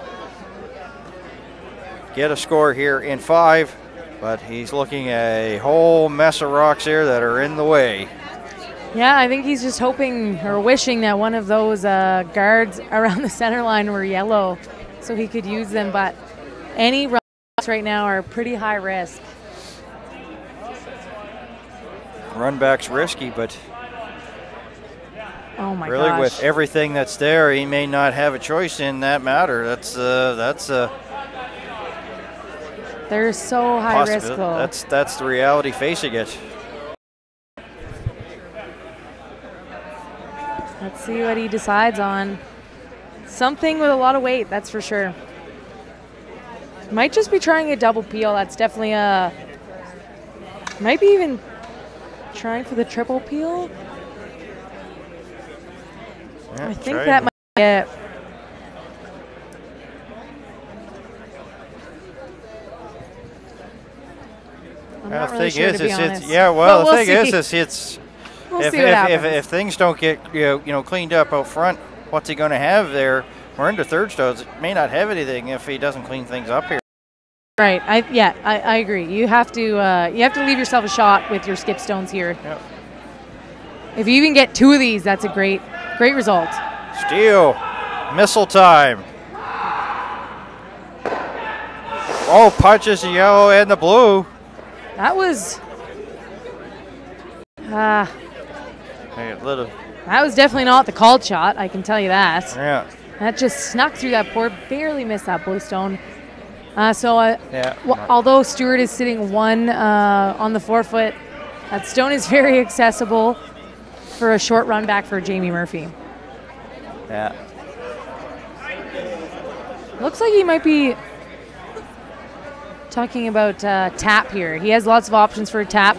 get a score here in 5, but he's looking at a whole mess of rocks here that are in the way. Yeah, I think he's just hoping or wishing that one of those guards around the center line were yellow so he could use them, but any runs right now are pretty high risk. Run back's risky, but oh my really gosh. With everything that's there, he may not have a choice in that matter. They're so high risk though. That's the reality facing it. Let's see what he decides on. Something with a lot of weight, that's for sure. Might just be trying a double peel. That's definitely a. Might be even trying for the triple peel. Yeah, I think that might be it. I'm not really sure, to be honest. Yeah, well, the thing see. is it's. We'll see what happens. If things don't get cleaned up out front, what's he going to have there? We're into third stones. It may not have anything if he doesn't clean things up here. Right. I agree. You have to leave yourself a shot with your skip stones here. Yep. If you even get 2 of these, that's a great result. Steele, missile time. Oh, punches the yellow and the blue. That was. That was definitely not the called shot, I can tell you that. Yeah. That just snuck through that board, barely missed that blue stone. Although Stewart is sitting 1 on the forefoot, that stone is very accessible for a short run back for Jamie Murphy. Yeah. Looks like he might be talking about tap here. He has lots of options for a tap.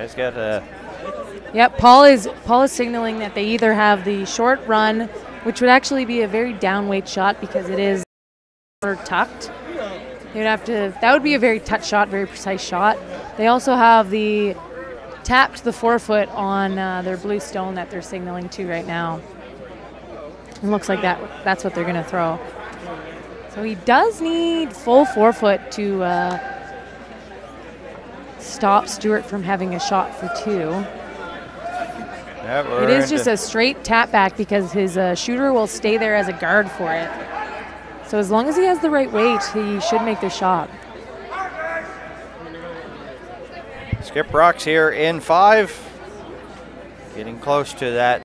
He's got a. Yep, Paul is signaling that they either have the short run, which would actually be a very downweight shot because it is tucked. They would have to. That would be a very touch shot, very precise shot. They also have the tap to the forefoot on their blue stone that they're signaling to right now. It looks like that's what they're going to throw. So he does need full forefoot to stop Stewart from having a shot for 2. Yeah, it is just a straight tap back because his shooter will stay there as a guard for it. So as long as he has the right weight, he should make the shot. Skip Rocks here in 5. Getting close to that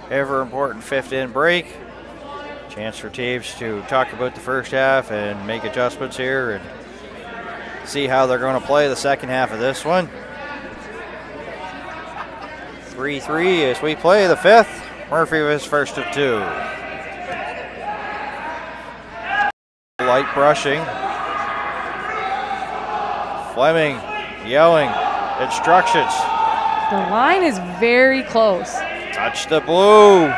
ever important 5th in break. Chance for teams to talk about the first half and make adjustments here and see how they're going to play the second half of this one. 3-3 as we play the 5th. Murphy was first of 2. Light brushing. Fleming yelling instructions. The line is very close. Touch the blue.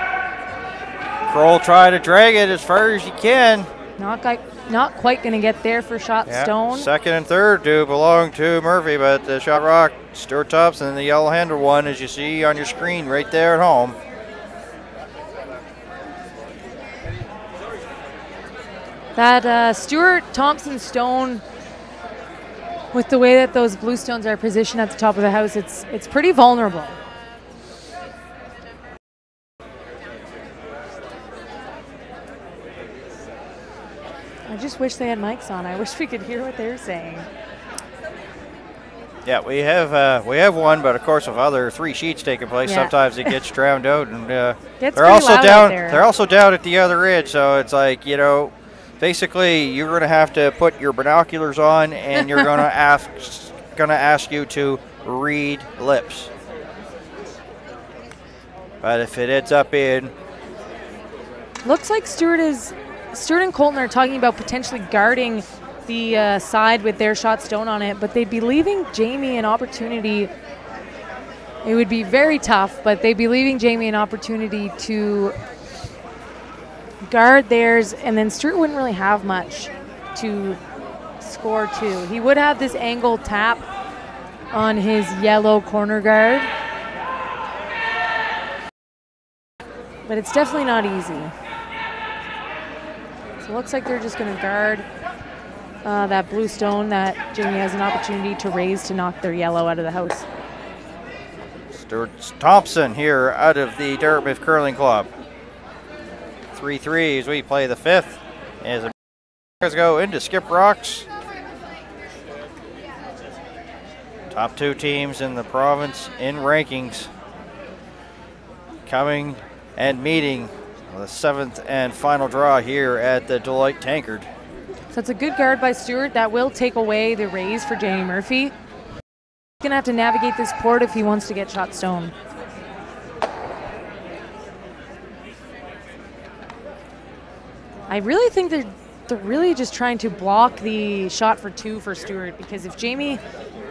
Kroll try to drag it as far as you can. Not quite going to get there for shot stone. Second and third do belong to Murphy, but the shot rock, Stuart Thompson, the yellow handle one, as you see on your screen right there at home. That Stuart Thompson stone, with the way that those blue stones are positioned at the top of the house, it's pretty vulnerable. I just wish they had mics on. I wish we could hear what they're saying. Yeah, we have one, but of course, with other 3 sheets taking place, sometimes it gets drowned out, and they're also down. They're also down at the other end, so it's like, you know, basically you're going to have to put your binoculars on, and you're going to ask you to read lips. But if it ends up in, looks like Stewart and Colton are talking about potentially guarding the side with their shot stone on it, but they'd be leaving Jamie an opportunity. It would be very tough, but they'd be leaving Jamie an opportunity to guard theirs, and then Stewart wouldn't really have much to score to. He would have this angle tap on his yellow corner guard, but it's definitely not easy. So it looks like they're just going to guard that blue stone that Jamie has an opportunity to raise to knock their yellow out of the house. Stuart Thompson here out of the Dartmouth Curling Club. 3-3 as we play the 5th. As the Americans go into Skip Rocks. Top 2 teams in the province in rankings coming and meeting the 7th and final draw here at the Deloitte Tankard. So it's a good guard by Stewart. That will take away the raise for Jamie Murphy. He's going to have to navigate this port if he wants to get shot stone. I really think they're really just trying to block the shot for 2 for Stewart, because if Jamie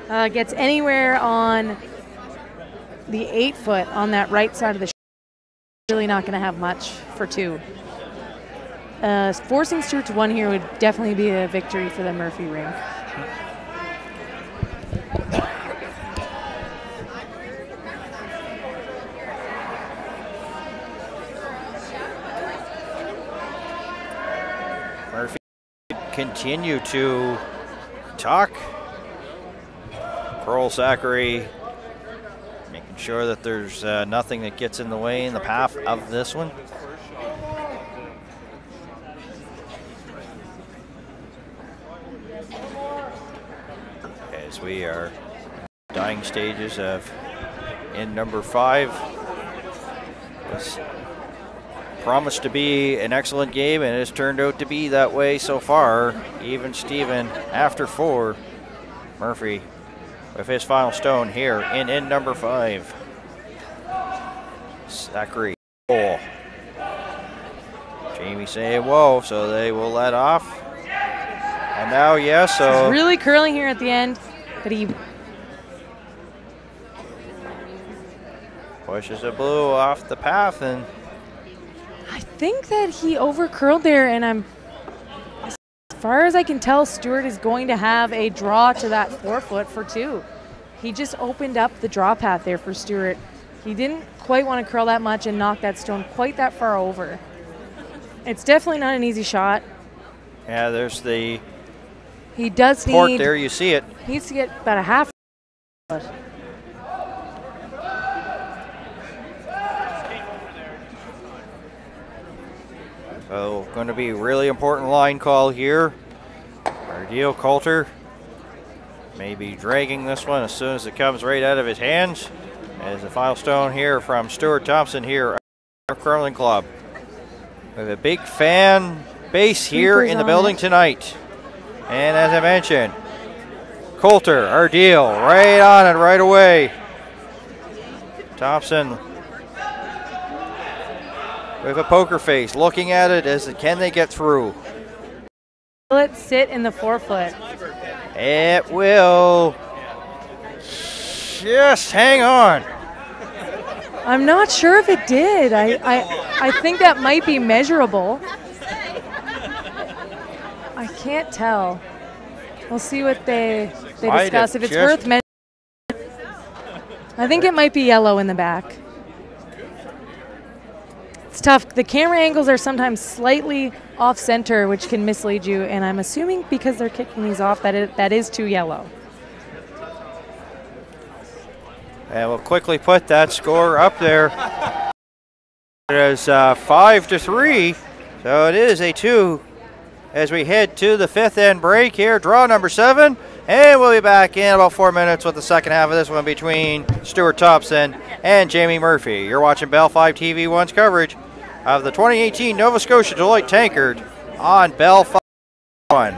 gets anywhere on the 8-foot on that right side of the shot, he's really not going to have much for 2. Forcing Stewart to 1 here would definitely be a victory for the Murphy rink. Murphy continue to talk. Pearl Zachary making sure that there's nothing that gets in the way in the path of this one. As we are dying stages of in number 5. This promised to be an excellent game, and it has turned out to be that way so far. Even Steven after 4. Murphy with his final stone here in number 5. Zachary. Oh. Jamie saying whoa, so they will let off. And now, yes, so he's really curling here at the end, but he Pushes the blue off the path, and I think that he overcurled there, and as far as I can tell, Stewart is going to have a draw to that 4-foot for 2. He just opened up the draw path there for Stewart. He didn't quite want to curl that much and knock that stone quite that far over. It's definitely not an easy shot. yeah, there's the He does port need, there. You see it. he needs to get about a half foot. So going to be a really important line call here. Ardeel Coulter may be dragging this one as soon as it comes right out of his hands. As the final stone here from Stuart Thompson here at our curling club. We have a big fan base here in the building tonight. And as I mentioned, Coulter, Ardeel, right on it right away. Thompson with a poker face, looking at it as can they get through? Will it sit in the 4-foot? It will. Just hang on. I'm not sure if it did. I think that might be measurable. I can't tell. We'll see what they discuss. If it's worth measuring, I think it might be yellow in the back. It's tough. The camera angles are sometimes slightly off center, which can mislead you, and I'm assuming because they're kicking these off that is too yellow. And we'll quickly put that score up there. It is 5-3, so it is a 2 as we head to the 5th end break here. Draw number 7, and we'll be back in about 4 minutes with the second half of this one between Stuart Thompson and Jamie Murphy. You're watching Bell 5 TV1's coverage of the 2018 Nova Scotia Deloitte Tankard on Bell 5 1.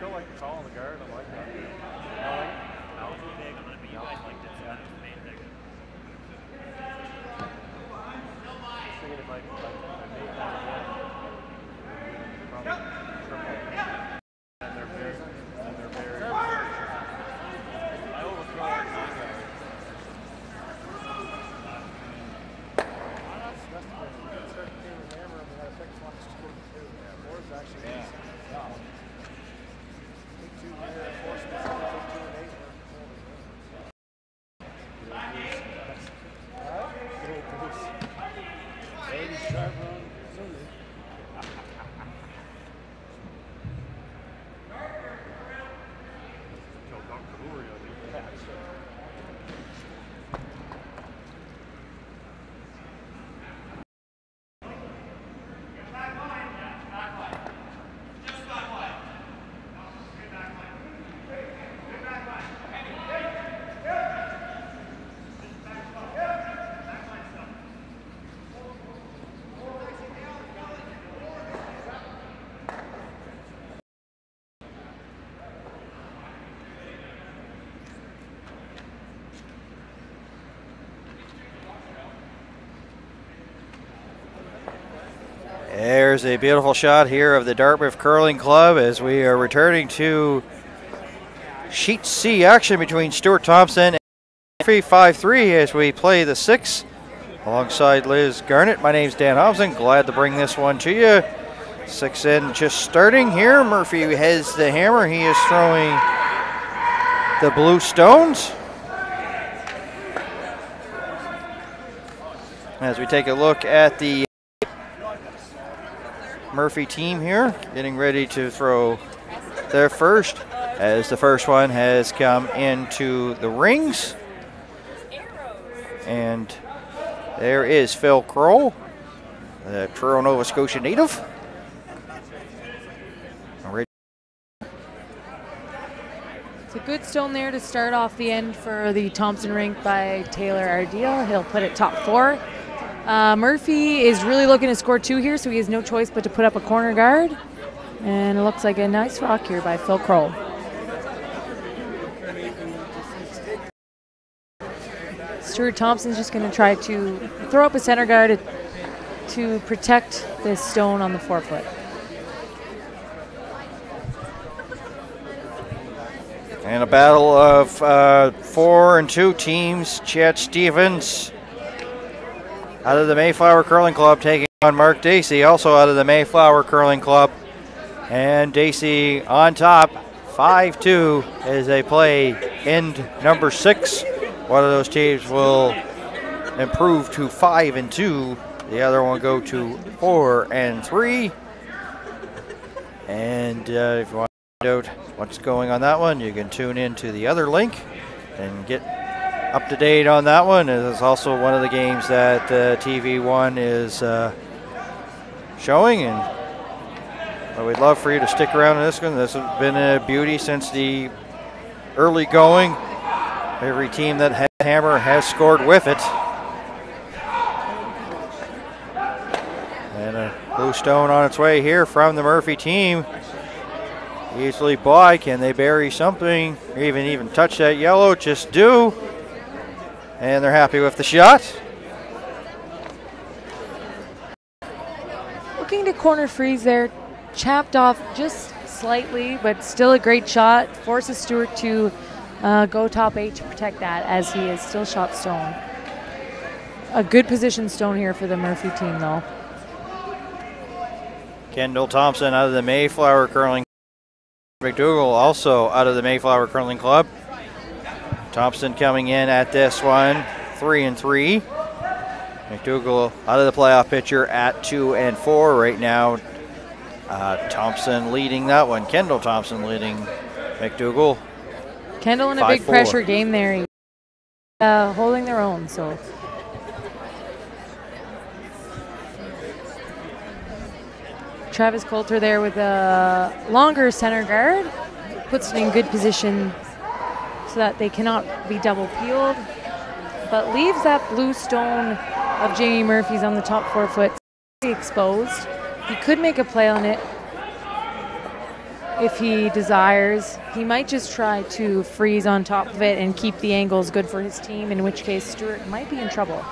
still like the call on the guard. I like that. No, too big. I'm going to be I like this. Yeah. Thinking if I made that again, probably triple. And they're very, I overthrow our Tankard. There's a beautiful shot here of the Dartmouth Curling Club as we are returning to Sheet C action between Stuart Thompson and 5-3 as we play the 6 alongside Liz Garnett. My name's Dan Hobson. Glad to bring this one to you. 6 in just starting here. Murphy has the hammer. He is throwing the blue stones. As we take a look at the Murphy team here, getting ready to throw their first, as the first one has come into the rings. And there is Phil Kroll, the Truro, Nova Scotia native. It's a good stone there to start off the end for the Thompson rink by Taylor Ardeel. He'll put it top 4. Murphy is really looking to score 2 here, so he has no choice but to put up a corner guard. And it looks like a nice rock here by Phil Kroll. Stuart Thompson's just going to try to throw up a center guard to protect this stone on the forefoot. And a battle of 4 and 2 teams. Chet Stevens out of the Mayflower Curling Club taking on Mark Dacey, also out of the Mayflower Curling Club. And Dacey on top, 5-2 as they play end number 6. One of those teams will improve to 5 and 2. The other one will go to 4 and 3. And if you want to find out what's going on that one, you can tune in to the other link and get up to date on that one. It is also one of the games that TV1 is showing, and we'd love for you to stick around in this one. This has been a beauty since the early going. Every team that has a hammer has scored with it. And a blue stone on its way here from the Murphy team. Easily by. Can they bury something? Or even touch that yellow? Just do. And they're happy with the shot. Looking to corner freeze there. Chapped off just slightly, but still a great shot. Forces Stewart to go top 8 to protect that as he is still shot stone. A good position stone here for the Murphy team though. Kendall Thompson out of the Mayflower Curling. McDougall also out of the Mayflower Curling Club. Thompson coming in at this one, 3 and 3. McDougall out of the playoff picture at 2 and 4 right now. Thompson leading that one. Kendall Thompson leading McDougall. Kendall in a big pressure game there. Holding their own, so. Travis Coulter there with a longer center guard. Puts it in good position so that they cannot be double peeled, but leaves that blue stone of Jamie Murphy's on the top forefoot exposed. He could make a play on it. if he desires. He might just try to freeze on top of it and keep the angles good for his team, in which case Stewart might be in trouble.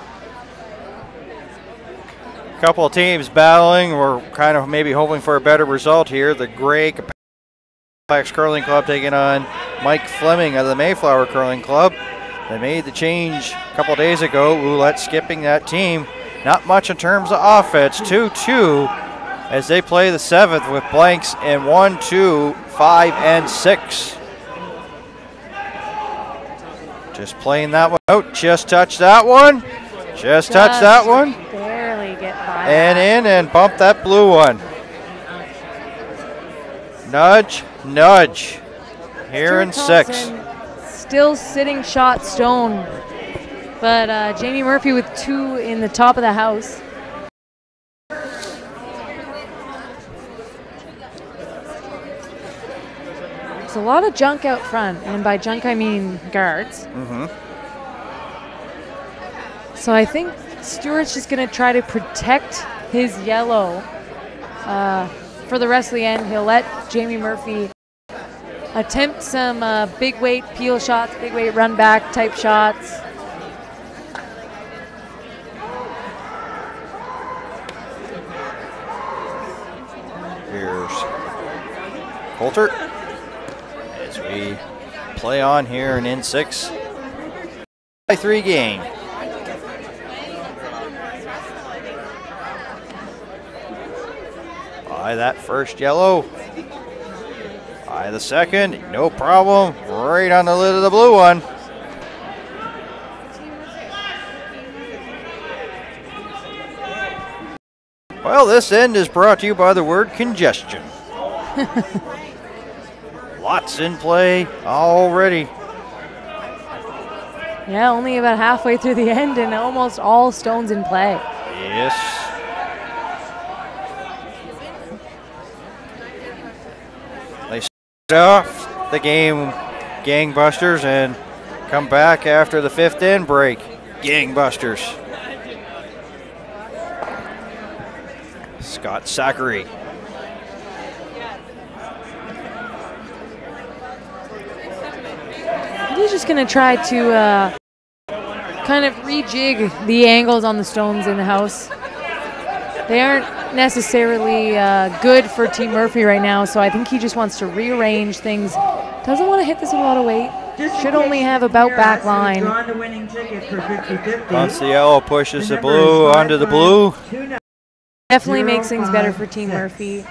A couple of teams battling. We're kind of maybe hoping for a better result here. The Gray Complex Curling Club taking on Mike Fleming of the Mayflower Curling Club. They made the change a couple of days ago. Ouellette skipping that team. Not much in terms of offense. 2-2 as they play the 7th with blanks in 1, 2, 5, and 6. Just playing that one out. Just touch that one. Just touch that one. Barely get by. And in and bump that blue one. Nudge, nudge. Here in 6. Still sitting shot stone. But Jamie Murphy with 2 in the top of the house. There's a lot of junk out front, and by junk I mean guards. So I think Stewart's just going to try to protect his yellow for the rest of the end. He'll let Jamie Murphy attempt some big weight peel shots, big weight run back type shots. Here's Colbert as we play on here in 6 by 3 game. By that first yellow. By the second, no problem. Right on the lid of the blue one. Well, this end is brought to you by the word congestion. Lots in play already. Yeah, only about halfway through the end and almost all stones in play. Yes. They start off the game gangbusters and come back after the 5th end break. Gangbusters. Scott Zachary. He's just going to try to kind of rejig the angles on the stones in the house. They aren't necessarily good for Team Murphy right now, so I think he just wants to rearrange things. Doesn't want to hit this with a lot of weight. Should only have about back line. Once the yellow pushes the blue onto the blue. Definitely makes things better for Team Murphy.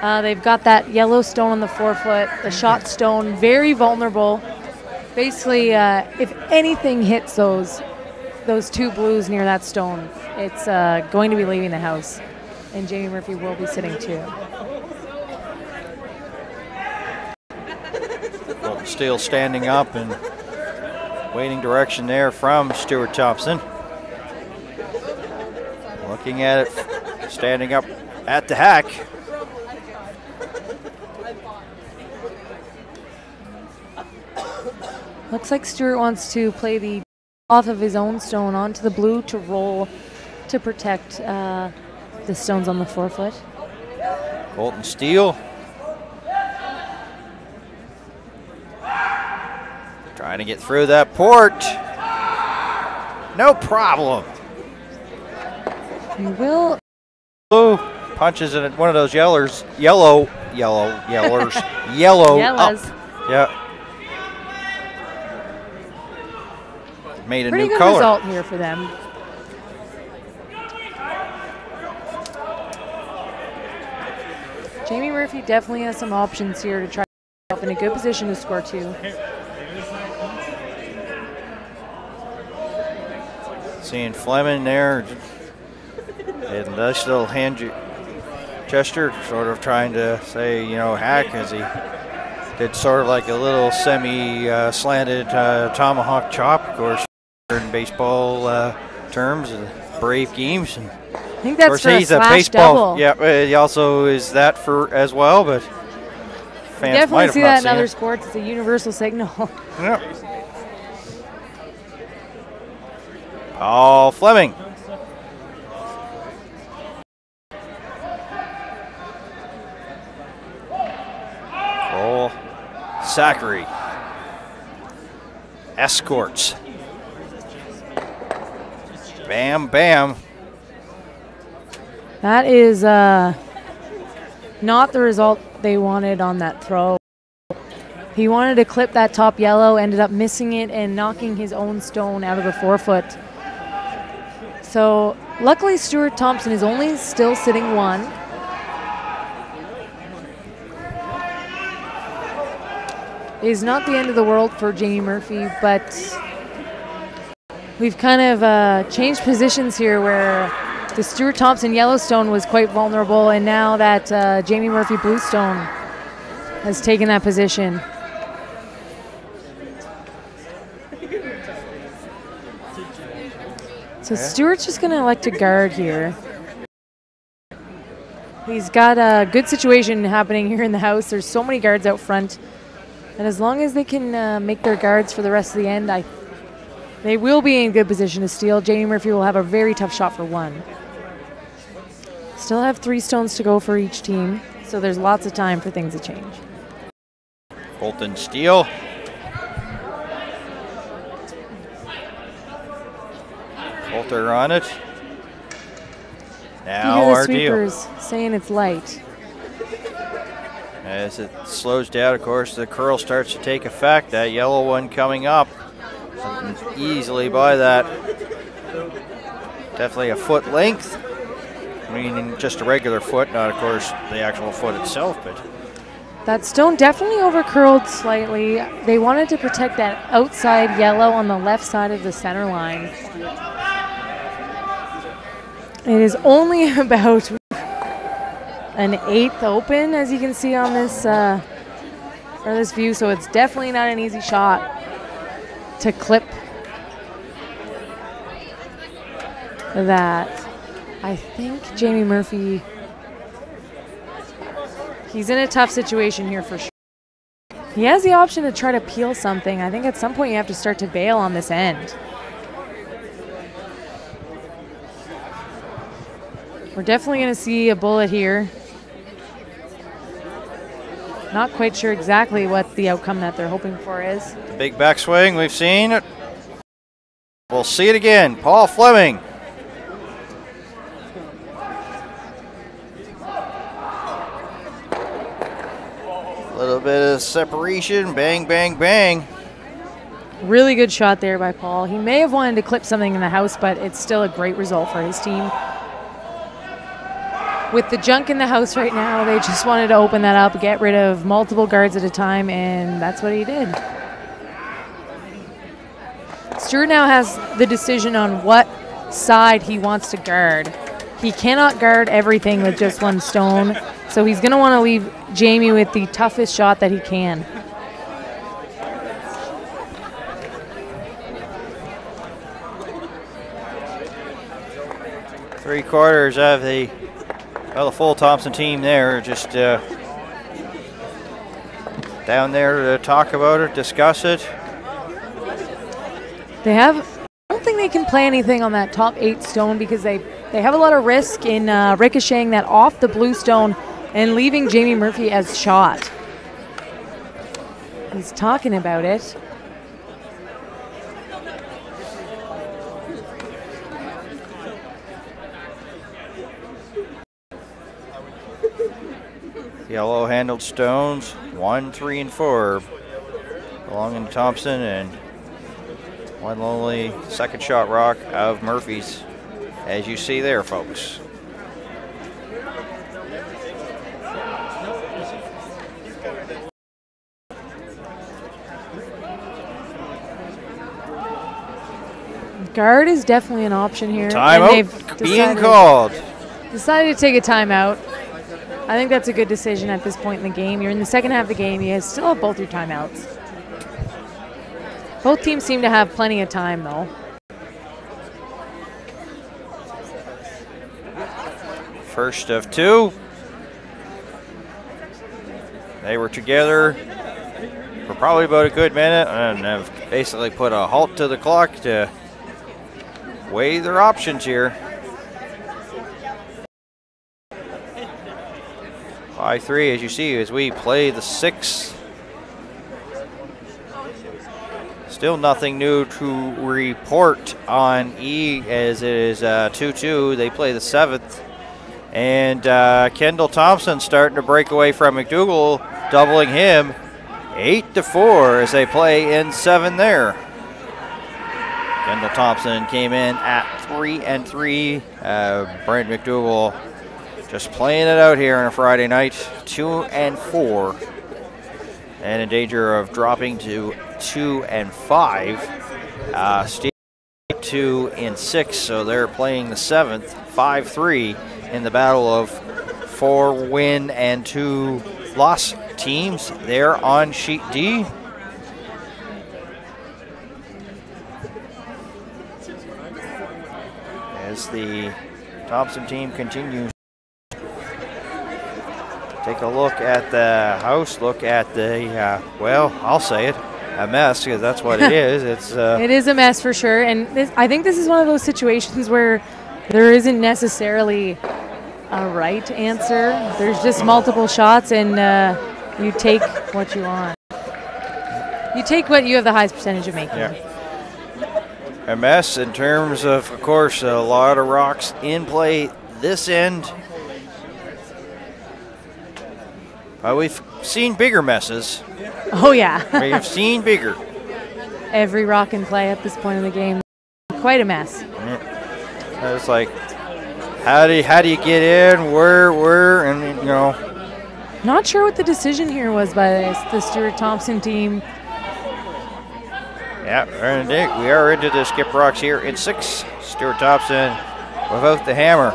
They've got that yellow stone on the forefoot, the shot stone, very vulnerable. Basically, if anything hits those 2 blues near that stone, it's going to be leaving the house, and Jamie Murphy will be sitting 2. Still standing up and waiting direction there from Stuart Thompson. Looking at it. Standing up at the hack. Looks like Stewart wants to play the off of his own stone onto the blue to roll to protect the stones on the forefoot. Colton Steele. Trying to get through that port. No problem. He will. Blue punches in one of those yellers. Yellow Yellows. up. Yeah. Made a Pretty new good color. result here for them. Jamie Murphy definitely has some options here to try himself in a good position to score 2. Seeing Fleming there, and a nice little hand gesture, sort of trying to say, hack, as he did sort of like a little semi-slanted tomahawk chop, of course, in baseball terms, brave games. And I think that's for he's a baseball. double. Yeah, he also is that for as well, but fans definitely might have see not that in seen other it. sports. It's a universal signal. Yep. Paul Fleming. Zachary. Escorts. Bam, bam. That is not the result they wanted on that throw. He wanted to clip that top yellow, ended up missing it and knocking his own stone out of the forefoot. So luckily Stuart Thompson is only still sitting 1. It is not the end of the world for Jamie Murphy, but we've kind of changed positions here where the Stuart Thompson Yellowstone was quite vulnerable, and now that Jamie Murphy Bluestone has taken that position. So Stuart's just going to elect to guard here. He's got a good situation happening here in the house. There's so many guards out front. And as long as they can make their guards for the rest of the end, they will be in good position to steal. Jamie Murphy will have a very tough shot for 1. Still have 3 stones to go for each team, so there's lots of time for things to change. Colton steal. Coulter on it. Now You hear the our sweepers deal. saying it's light. As it slows down, of course, the curl starts to take effect. That yellow one coming up. Easily by that. Definitely a foot length. Meaning just a regular foot, not, of course, the actual foot itself, but That stone definitely overcurled slightly. They wanted to protect that outside yellow on the left side of the center line. It is only about an 1/8 open, as you can see on this this view, so it's definitely not an easy shot to clip that. I think Jamie Murphy, he's in a tough situation here for sure. He has the option to try to peel something. I think at some point you have to start to bail on this end. We're definitely going to see a bullet here. Not quite sure exactly what the outcome that they're hoping for is. the big backswing, we've seen it. We'll see it again. Paul Fleming. A little bit of separation, bang, bang, bang. Really good shot there by Paul. He may have wanted to clip something in the house, but it's still a great result for his team. With the junk in the house right now, they just wanted to open that up, get rid of multiple guards at a time, and that's what he did. Stuart now has the decision on what side he wants to guard. He cannot guard everything with just 1 stone, so he's going to want to leave Jamie with the toughest shot that he can. Three-quarters of the full Thompson team there, just down there to talk about it, discuss it. I don't think they can play anything on that top 8 stone because they have a lot of risk in ricocheting that off the blue stone and leaving Jamie Murphy as shot. He's talking about it. Yellow handled stones, 1, 3, and 4 belonging to Thompson, and one lonely second shot rock of Murphy's, as you see there, folks. Guard is definitely an option here. Timeout being called. Decided to take a timeout. I think that's a good decision at this point in the game. You're in the second half of the game. You still have both your timeouts. Both teams seem to have plenty of time, though. First of 2. They were together for probably about a good minute and have basically put a halt to the clock to weigh their options here. 5-3, as you see, as we play the 6th Still nothing new to report on E, as it is 2-2. They play the 7th. And Kendall Thompson starting to break away from McDougall, doubling him 8-4 as they play in 7 there. Kendall Thompson came in at 3-3. Brent McDougall just playing it out here on a Friday night, 2-4. And in danger of dropping to 2-5. Steve 2-6, so they're playing the 7th, 5-3 in the battle of 4 win and 2 loss teams there on sheet D. As the Thompson team continues. Take a look at the house, look at the, well, I'll say it, a mess, because that's what it is. It is a mess for sure, and I think this is one of those situations where there isn't necessarily a right answer. There's just multiple shots, and you take what you want. You take what you have the highest percentage of making. Yeah. A mess in terms of course, a lot of rocks in play this end. We've seen bigger messes. Oh, yeah. We've seen bigger. Every rock in play at this point in the game. Quite a mess. Yeah. It's like, how do you get in? Where, and you know. Not sure what the decision here was by the Stuart Thompson team. Yeah, we are into the skip rocks here in 6. Stuart Thompson without the hammer.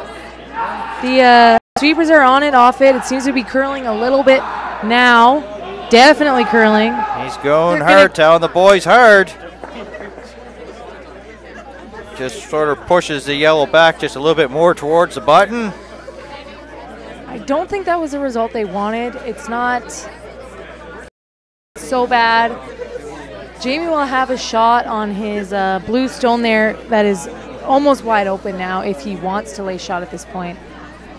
The sweepers are on it, off it. It seems to be curling a little bit now. Definitely curling. He's going hard, telling the boys hard. Just sort of pushes the yellow back just a little bit more towards the button. I don't think that was the result they wanted. It's not so bad. Jamie will have a shot on his blue stone there that is almost wide open now if he wants to lay shot at this point,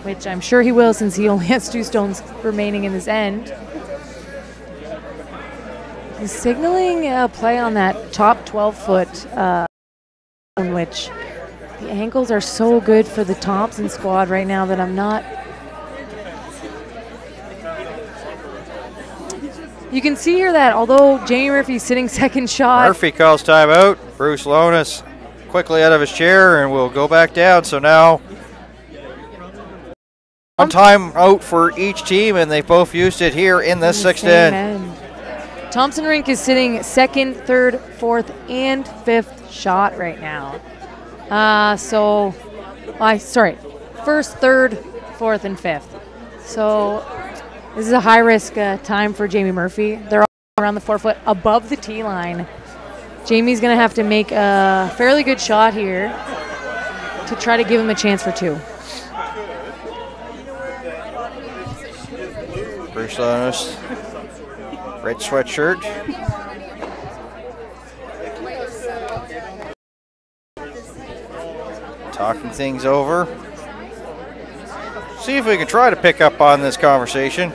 which I'm sure he will since he only has 2 stones remaining in this end. He's signaling a play on that top 12-foot, which the angles are so good for the Thompson squad right now that I'm not. You can see here that although Jamie Murphy's sitting second shot. Murphy calls timeout. Bruce Lonis quickly out of his chair and will go back down. So now one time out for each team, and they both used it here in the 6th end. Thompson Rink is sitting 2nd, 3rd, 4th, and 5th shot right now. Sorry, 1st, 3rd, 4th, and 5th. So this is a high-risk time for Jamie Murphy. They're all around the 4 foot above the tee line. Jamie's going to have to make a fairly good shot here to try to give him a chance for 2. Bruce Lonis, red sweatshirt. Talking things over. See if we can try to pick up on this conversation.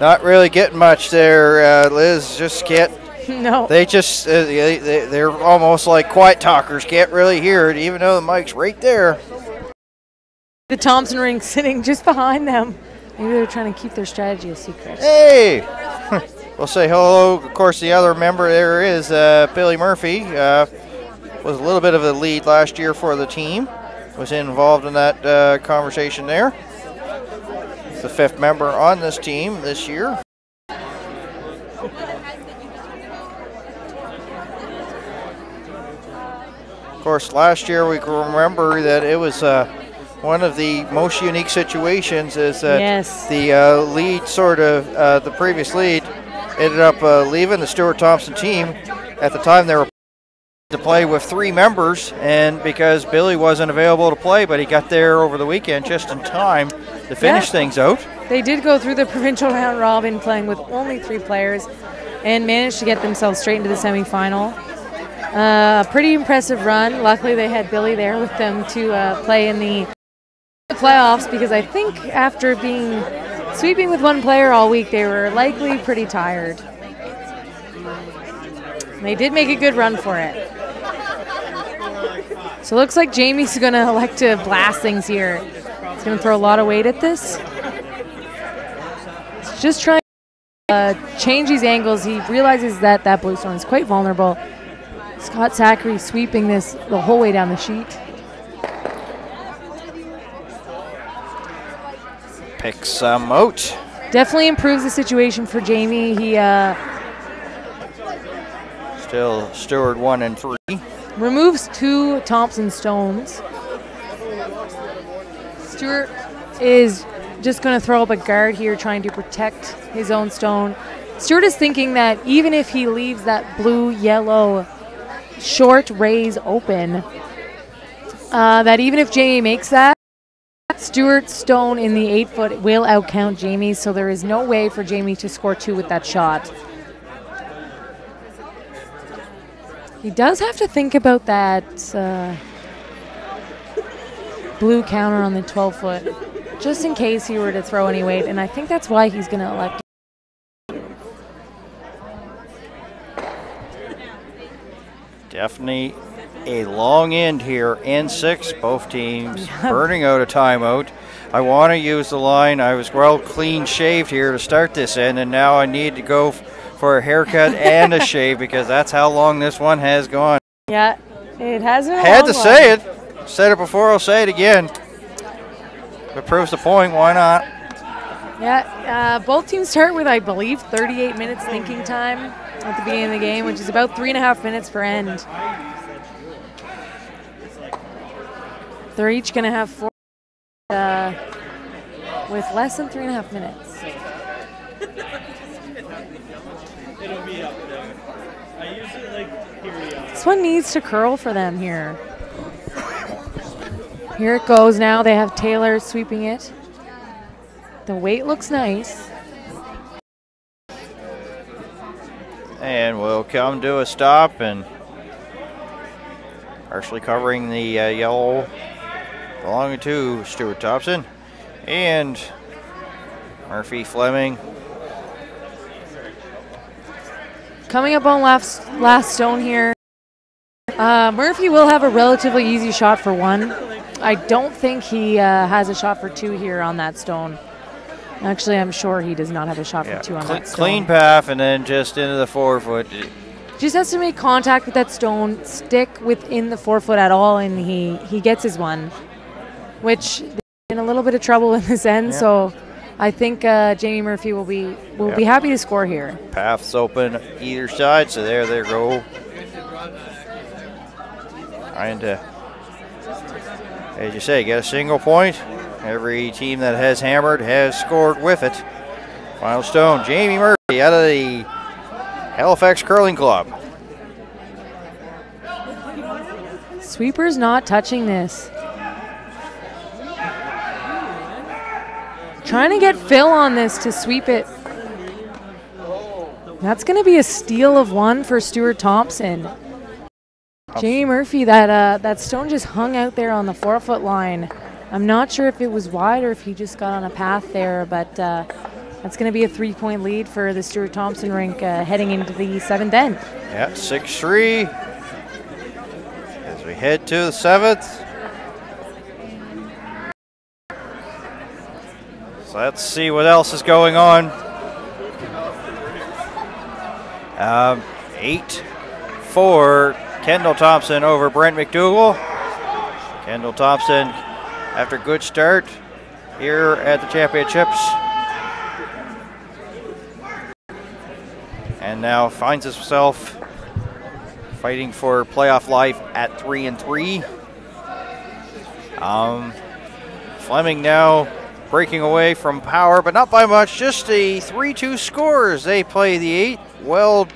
Not really getting much there, Liz. Just can't. No. They just, they're almost like quiet talkers. Can't really hear it, even though the mic's right there. The Thompson Ring sitting just behind them. Maybe they're trying to keep their strategy a secret. Hey! We'll say hello. Of course, the other member there is Billy Murphy. Was a little bit of a lead last year for the team. Was involved in that conversation there. He's the 5th member on this team this year. Of course, last year we can remember that it was one of the most unique situations is that the lead the previous lead ended up leaving the Stuart Thompson team. At the time they were to play with 3 members, and because Billy wasn't available to play, but he got there over the weekend just in time to finish things out. They did go through the provincial round robin playing with only 3 players and managed to get themselves straight into the semifinal. Pretty impressive run. Luckily, they had Billy there with them to play in the playoffs, because I think after sweeping with 1 player all week, they were likely pretty tired. They did make a good run for it. So it looks like Jamie's going to elect to blast things here. He's going to throw a lot of weight at this. He's just trying to change these angles. He realizes that that blue stone is quite vulnerable. Scott Zachary sweeping this the whole way down the sheet. Picks some out. Definitely improves the situation for Jamie. He still Stewart 1 and 3. Removes 2 Thompson stones. Stewart is just going to throw up a guard here, trying to protect his own stone. Stewart is thinking that even if he leaves that blue-yellow short raise open, that even if Jamie makes that, Stewart's stone in the 8-foot will outcount Jamie's, so there is no way for Jamie to score 2 with that shot. He does have to think about that blue counter on the 12-foot, just in case he were to throw any weight, and I think that's why he's going to elect. Definitely a long end here, and 6, both teams burning out a timeout. I want to use the line, I was well clean shaved here to start this end, and now I need to go for a haircut and a shave, because that's how long this one has gone. Yeah, it has been a Had long to one. say it. Said it before, I'll say it again. If it proves the point, why not? Yeah, both teams start with, I believe, 38 minutes thinking time at the beginning of the game, which is about 3.5 minutes per end. They're each going to have 4 with less than 3.5 minutes. It'll be up there. I usually like period. This one needs to curl for them here. Here it goes now. They have Taylor sweeping it. The weight looks nice. And we'll come to a stop, and partially covering the yellow belonging to Stuart Thompson and Murphy Fleming. Coming up on last stone here. Murphy will have a relatively easy shot for 1. I don't think he has a shot for 2 here on that stone. Actually, I'm sure he does not have a shot for 2 on that stone. Clean path, and then just into the 4-foot. Just has to make contact with that stone, stick within the 4-foot at all, and he gets his 1, which they're in a little bit of trouble in this end. Yeah. So I think Jamie Murphy will be happy to score here. Paths open either side, so there they go. Trying to, as you say, get a single point. Every team that has hammered has scored with it. Final stone, Jamie Murphy out of the Halifax Curling Club. Sweeper's not touching this. Trying to get Phil on this to sweep it. That's going to be a steal of 1 for Stuart Thompson. Jamie Murphy, that stone just hung out there on the 4-foot line. I'm not sure if it was wide or if he just got on a path there, but that's going to be a 3-point lead for the Stuart Thompson rink heading into the 7th end. Yeah, 6-3 as we head to the 7th. So let's see what else is going on. 8-4, Kendall Thompson over Brent McDougall. Kendall Thompson, after a good start here at the championships, and now finds himself fighting for playoff life at 3-3. Fleming now breaking away from power, but not by much, just a 3-2 score as they play the 8. Well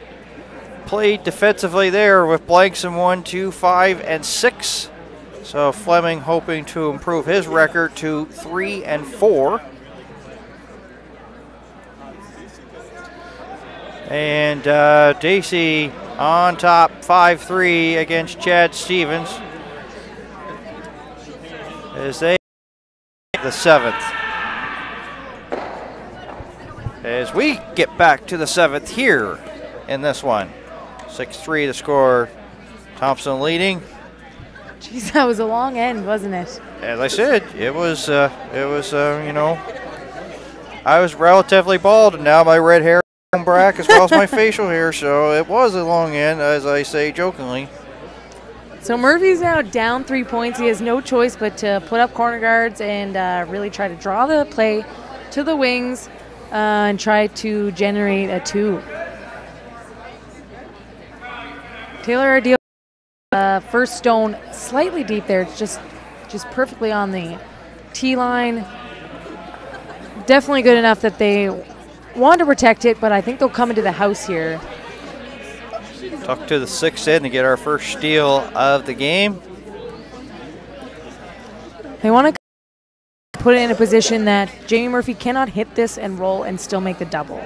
played defensively there with blanks in 1, 2, 5, and 6. So Fleming hoping to improve his record to 3-4. And Dacey on top 5-3 against Chad Stevens as they the 7th. As we get back to the 7th here in this one. 6-3 to score. Thompson leading. Jeez, that was a long end, wasn't it? As I said, it was you know, I was relatively bald, and now my red hair is back as well as my facial hair, so it was a long end, as I say jokingly. So Murphy's now down 3 points. He has no choice but to put up corner guards and really try to draw the play to the wings and try to generate a 2. Taylor Ardeel, first stone slightly deep there. It's just perfectly on the tee line. Definitely good enough that they want to protect it, but I think they'll come into the house here. Tuck to the 6th end to get our first steal of the game. They want to put it in a position that Jamie Murphy cannot hit this and roll and still make the double.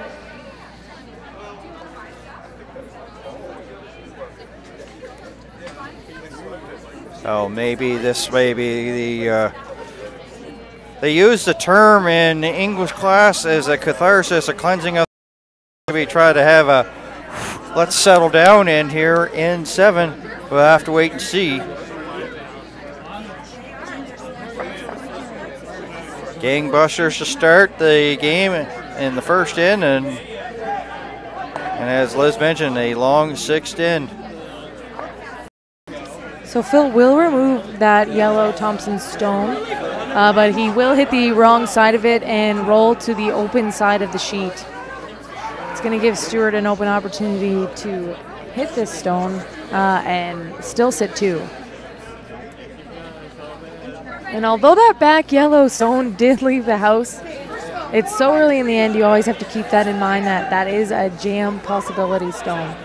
So maybe this may be the, they use the term in English class as a catharsis, a cleansing of, maybe try to have a let's settle down in here in 7. We'll have to wait and see. Gangbusters to start the game in the first end, and as Liz mentioned, a long 6th end. So Phil will remove that yellow Thompson stone, but he will hit the wrong side of it and roll to the open side of the sheet. It's going to give Stewart an open opportunity to hit this stone and still sit 2. And although that back yellow stone did leave the house, it's so early in the end, you always have to keep that in mind that that is a jam possibility stone.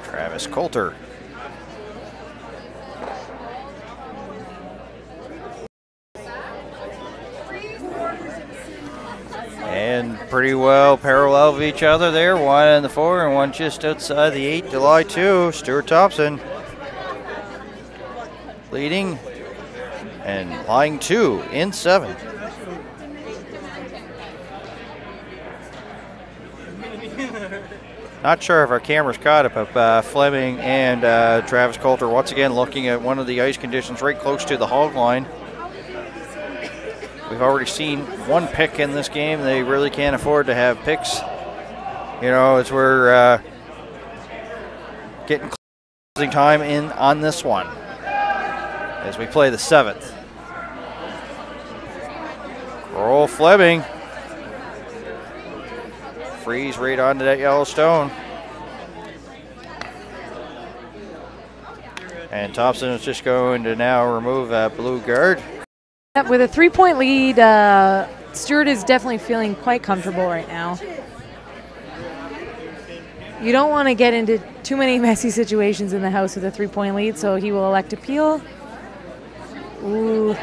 Travis Coulter. And pretty well parallel of each other there. 1 in the 4 and 1 just outside the 8. Deloitte 2. Stuart Thompson leading and lying 2 in 7. Not sure if our camera's caught it, but Fleming and Travis Coulter once again looking at one of the ice conditions right close to the hog line. We've already seen 1 pick in this game. They really can't afford to have picks, you know, as we're getting closing time in on this one as we play the 7th. Roll Fleming. Freeze right onto that yellow stone. And Thompson is just going to now remove that blue guard. With a 3-point lead, Stewart is definitely feeling quite comfortable right now. You don't want to get into too many messy situations in the house with a 3-point lead, so he will elect appeal. Ooh.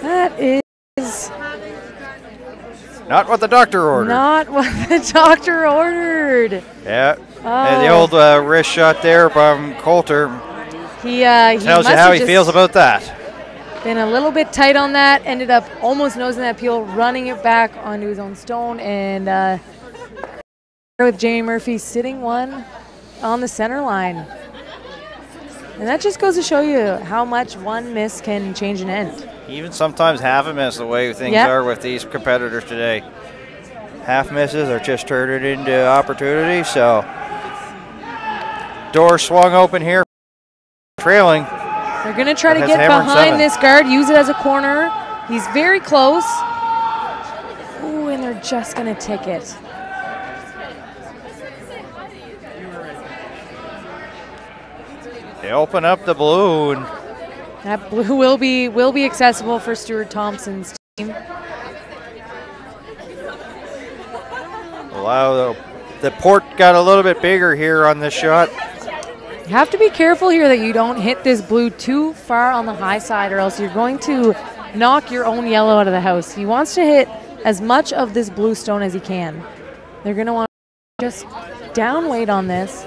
That is not what the doctor ordered. Not what the doctor ordered. Yeah. Oh. And the old wrist shot there from Coulter. He tells you how he feels about that. Been a little bit tight on that. Ended up almost nosing that peel, running it back onto his own stone, and with Jamie Murphy sitting 1 on the center line. And that just goes to show you how much 1 miss can change an end. Even sometimes half a miss, the way things are with these competitors today. Half misses are just turned into opportunities. So door swung open here. Trailing. They're going to try to get behind this guard, use it as a corner. He's very close. Ooh, and they're just going to tick it. They open up the blue. And that blue will be accessible for Stuart Thompson's team. Wow, the port got a little bit bigger here on this shot. You have to be careful here that you don't hit this blue too far on the high side, or else you're going to knock your own yellow out of the house. He wants to hit as much of this blue stone as he can. They're going to want to just down weight on this.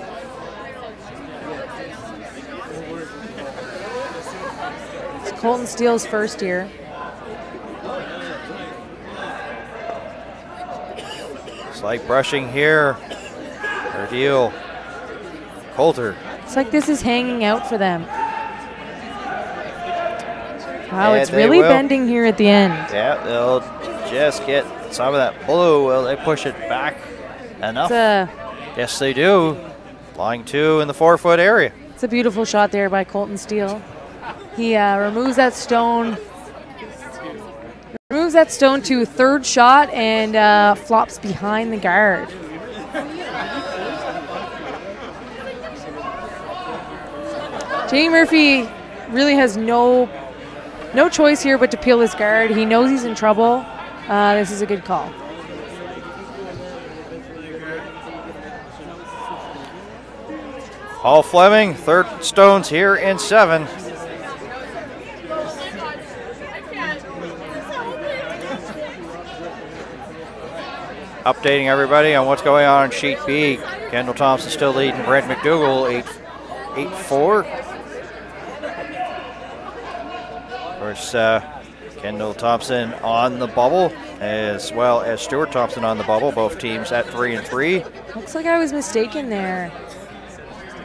It's Colton Steele's first year. Slight brushing here. Ordeal. Coulter. It's like this is hanging out for them. Wow, And it's they really will. bending here at the end. Yeah, they'll just get some of that blue. Will they push it back enough? Yes, they do. Flying 2 in the 4-foot area. It's a beautiful shot there by Colton Steele. He removes that stone. Removes that stone to third shot and flops behind the guard. Jamie Murphy really has no choice here but to peel his guard. He knows he's in trouble. This is a good call. Paul Fleming, third stones here in 7. Updating everybody on what's going on sheet B. Kendall Thompson still leading Brent McDougall 8-4. Of course, Kendall Thompson on the bubble, as well as Stewart Thompson on the bubble. Both teams at 3-3. Looks like I was mistaken there.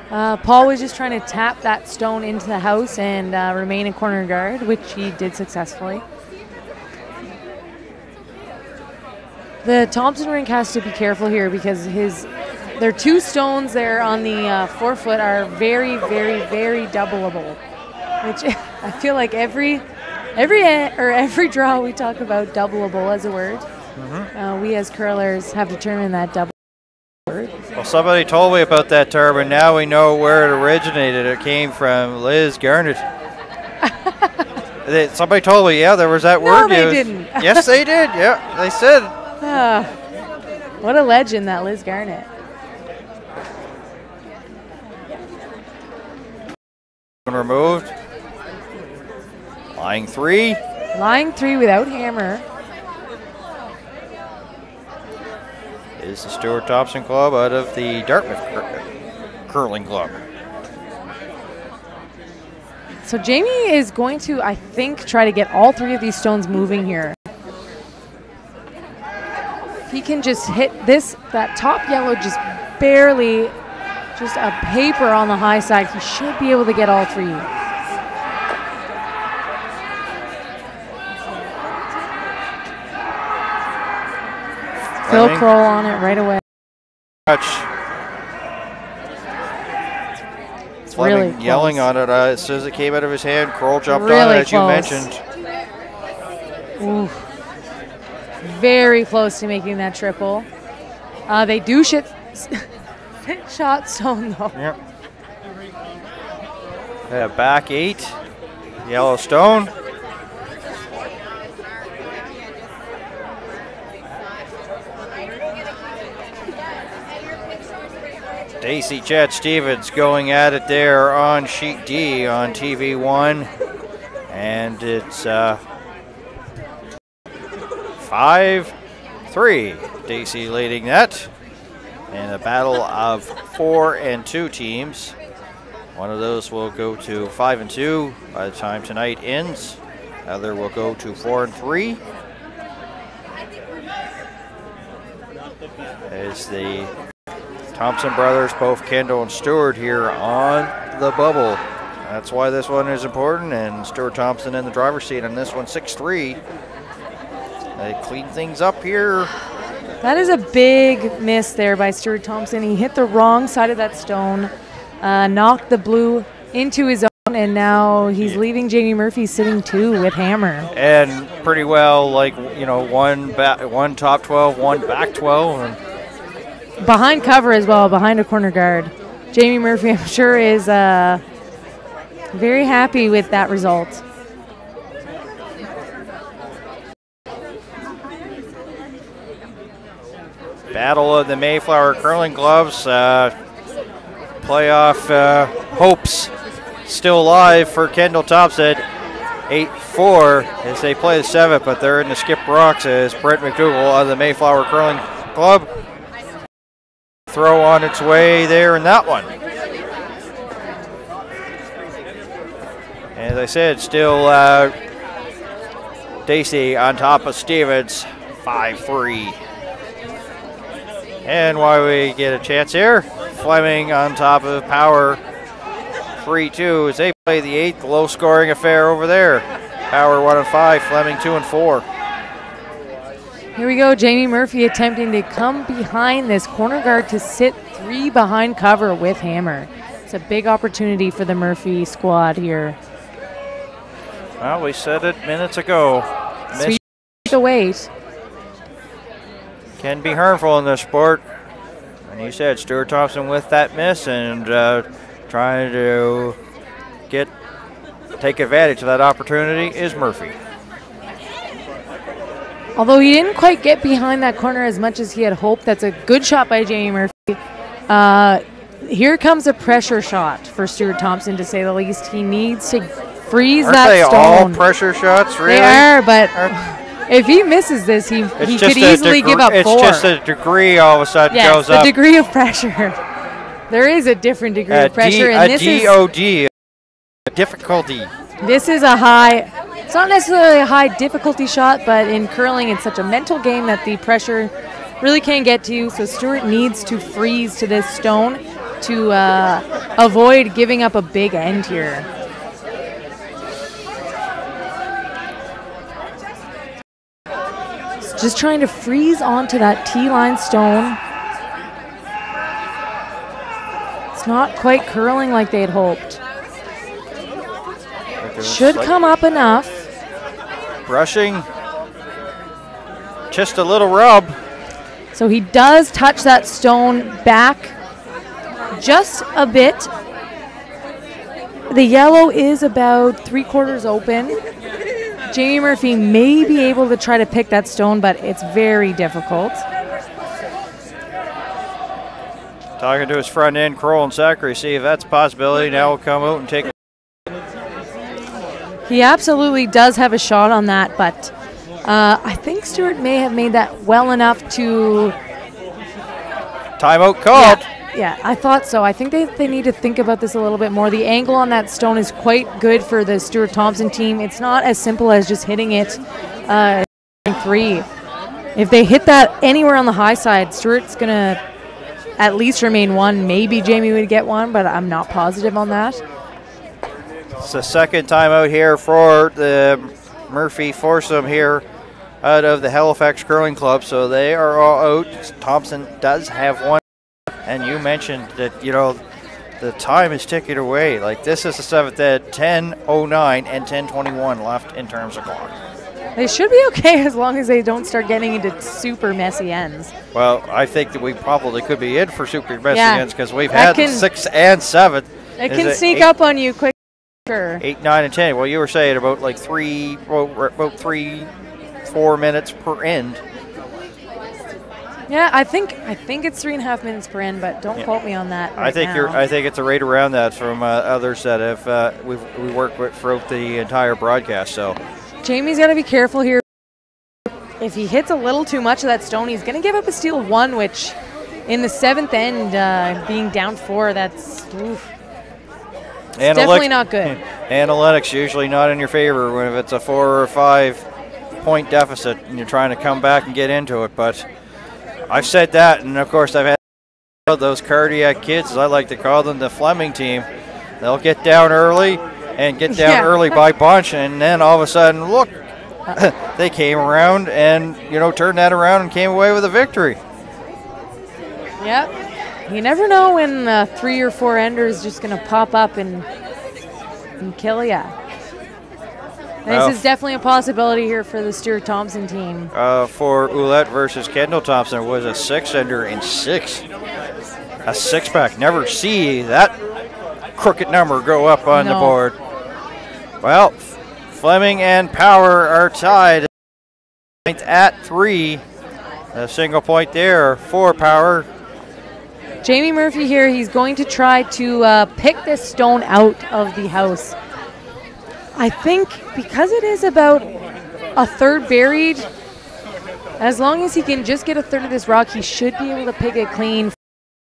Paul was just trying to tap that stone into the house and remain in corner guard, which he did successfully. The Thompson rink has to be careful here because their 2 stones there on the 4-foot are very, very, very doubleable, which I feel like every draw we talk about doubleable as a word. We as curlers have determined that double word. Well, somebody told me about that term, and now we know where it originated. It came from Liz Garnett. Somebody told me, yeah, there was that word No, they used. didn't. Yes, they did. Yeah, they said. What a legend, that Liz Garnett. Removed. Lying 3. Lying 3 without hammer. Is the Stuart Thompson Club out of the Dartmouth Curling Club. So Jamie is going to, I think, try to get all 3 of these stones moving here. If he can just hit that top yellow just barely, just a paper on the high side, he should be able to get all 3. Phil Kroll on it right away. It's really close. Yelling on it as soon as it came out of his hand. Kroll jumped Really on it, as you close. mentioned. Ooh. Very close to making that triple. They do shot stone though. Yep. Back 8. Yellow stone. Daisy Chet Stevens going at it there on sheet D on TV1. And it's 5-3. Daisy leading that. In a battle of 4 and 2 teams. One of those will go to 5 and 2 by the time tonight ends. The other will go to 4 and 3. As the Thompson brothers, both Kendall and Stewart here on the bubble. That's why this one is important, and Stuart Thompson in the driver's seat on this one, 6-3. They clean things up here. That is a big miss there by Stuart Thompson. He hit the wrong side of that stone, knocked the blue into his own, and now he's leaving Jamie Murphy sitting 2 with hammer. And pretty well, like, you know, one top 12, one back 12. And behind cover as well, behind a corner guard. Jamie Murphy, I'm sure, is very happy with that result. Battle of the Mayflower Curling Clubs. Playoff hopes still alive for Kendall Thompson. 8-4 as they play the 7th, but they're in the skip rocks as Brent McDougall of the Mayflower Curling Club. Throw on its way there in that one. As I said, still Dacey on top of Stevens, 5-3. And while we get a chance here, Fleming on top of Power, 3-2 as they play the 8th low-scoring affair over there. Power 1-5, Fleming 2-4. Here we go, Jamie Murphy attempting to come behind this corner guard to sit 3 behind cover with Hammer. It's a big opportunity for the Murphy squad here. Well, we said it minutes ago. Sweet the wait. Can be harmful in this sport. And you said Stuart Thompson with that miss and trying to take advantage of that opportunity is Murphy. Although he didn't quite get behind that corner as much as he had hoped, that's a good shot by Jamie Murphy. Here comes a pressure shot for Stuart Thompson, to say the least. He needs to freeze that stone. Aren't they all pressure shots, really? They are, but if he misses this, he could easily give up 4. It's just a degree all of a sudden goes up. Yes, the degree of pressure. There is a different degree of pressure, and this DOD, difficulty. This is a high. It's not necessarily a high difficulty shot, but in curling, it's such a mental game that the pressure really can't get to you. So Stuart needs to freeze to this stone to avoid giving up a big end here. Just trying to freeze onto that T-line stone. It's not quite curling like they had hoped. Should come up enough. Brushing. Just a little rub. So he does touch that stone back just a bit. The yellow is about 3/4 open. Jamie Murphy may be able to try to pick that stone, but it's very difficult. Talking to his front end, Kroll and Zachary, see if that's a possibility. Now we'll come out and take. He absolutely does have a shot on that, but I think Stuart may have made that well enough to... Timeout called. Yeah, I thought so. I think they need to think about this a little bit more. The angle on that stone is quite good for the Stuart Thompson team. It's not as simple as just hitting it 3. If they hit that anywhere on the high side, Stuart's going to at least remain 1. Maybe Jamie would get 1, but I'm not positive on that. It's the second timeout here for the Murphy foursome here out of the Halifax Curling Club. So they are all out. Thompson does have 1. And you mentioned that, you know, the time is ticking away. Like, this is the 7th at 10:09 and 10:21 left in terms of clock. They should be okay as long as they don't start getting into super messy ends. Well, I think that we probably could be in for super messy ends because we've had 6 and 7. It can sneak up on you quick. 8, 9, and 10. Well, you were saying about like 3-4 minutes per end. Yeah, I think it's 3.5 minutes per end, but don't quote me on that. I think it's a rate around that from others that have we worked with throughout the entire broadcast. So Jamie's got to be careful here. If he hits a little too much of that stone, he's going to give up a steal 1, which in the 7th end, being down 4, that's definitely not good. Analytics usually not in your favor when if it's a 4 or 5 point deficit and you're trying to come back and get into it, but. I've said that, and of course I've had those cardiac kids, as I like to call them, the Fleming team. They'll get down early and get down early by bunch, and then all of a sudden, look, they came around and, you know, turned that around and came away with a victory. Yep. You never know when 3 or 4 ender is just going to pop up and kill you. This is definitely a possibility here for the Stuart Thompson team. For Ouellette versus Kendall Thompson, it was a 6-ender in 6. A 6-pack. Never see that crooked number go up on the board. Well, Fleming and Power are tied at 3. A single point there for Power. Jamie Murphy here, he's going to try to pick this stone out of the house. I think because it is about a third buried, as long as he can just get a third of this rock, he should be able to pick it clean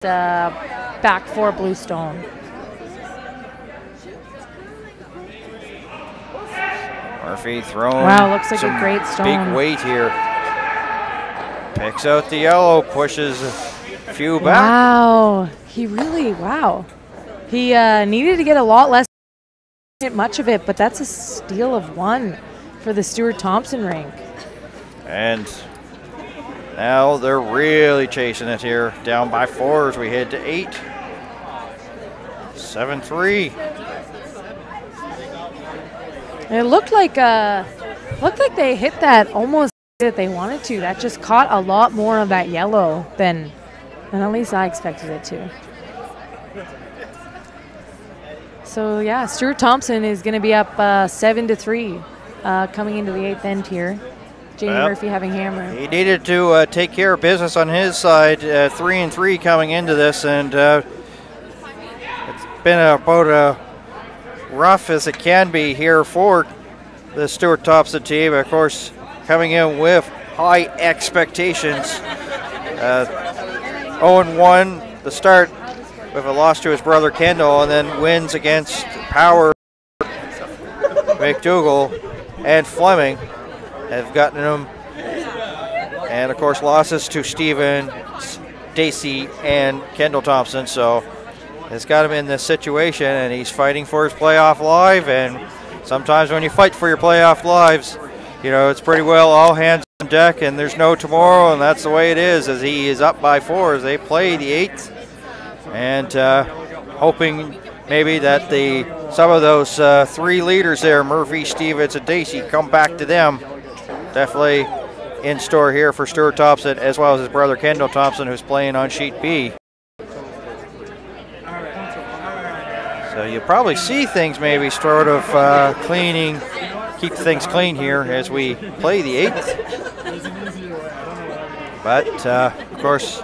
back for blue stone. Murphy throwing wow, looks like some a great stone. big weight here. Picks out the yellow, pushes a few back. Wow, he really, wow. He needed to get a lot less, much of it, but that's a steal of 1 for the Stuart Thompson rink. And now they're really chasing it here. Down by 4 as we head to 8. 7-3. It looked like they hit that almost that they wanted to. That just caught a lot more of that yellow than at least I expected it to. So yeah, Stuart Thompson is going to be up 7-3 coming into the 8th end here. Jamie Murphy having hammer. He needed to take care of business on his side. 3-3 coming into this, and it's been about rough as it can be here for the Stuart Thompson team. Of course, coming in with high expectations. 0-1 the start with a loss to his brother Kendall, and then wins against Power, McDougall, and Fleming have gotten him. And of course, losses to Stephen, Dacey, and Kendall Thompson. So it's got him in this situation, and he's fighting for his playoff life. And sometimes when you fight for your playoff lives, you know, it's pretty well all hands on deck, and there's no tomorrow, and that's the way it is, as he is up by 4 as they play the 8th. And hoping maybe that some of those 3 leaders there, Murphy, Stevens, and Dacey, come back to them. Definitely in store here for Stuart Thompson, as well as his brother Kendall Thompson, who's playing on sheet B. So you'll probably see things maybe sort of cleaning, keep things clean here as we play the 8th. But of course,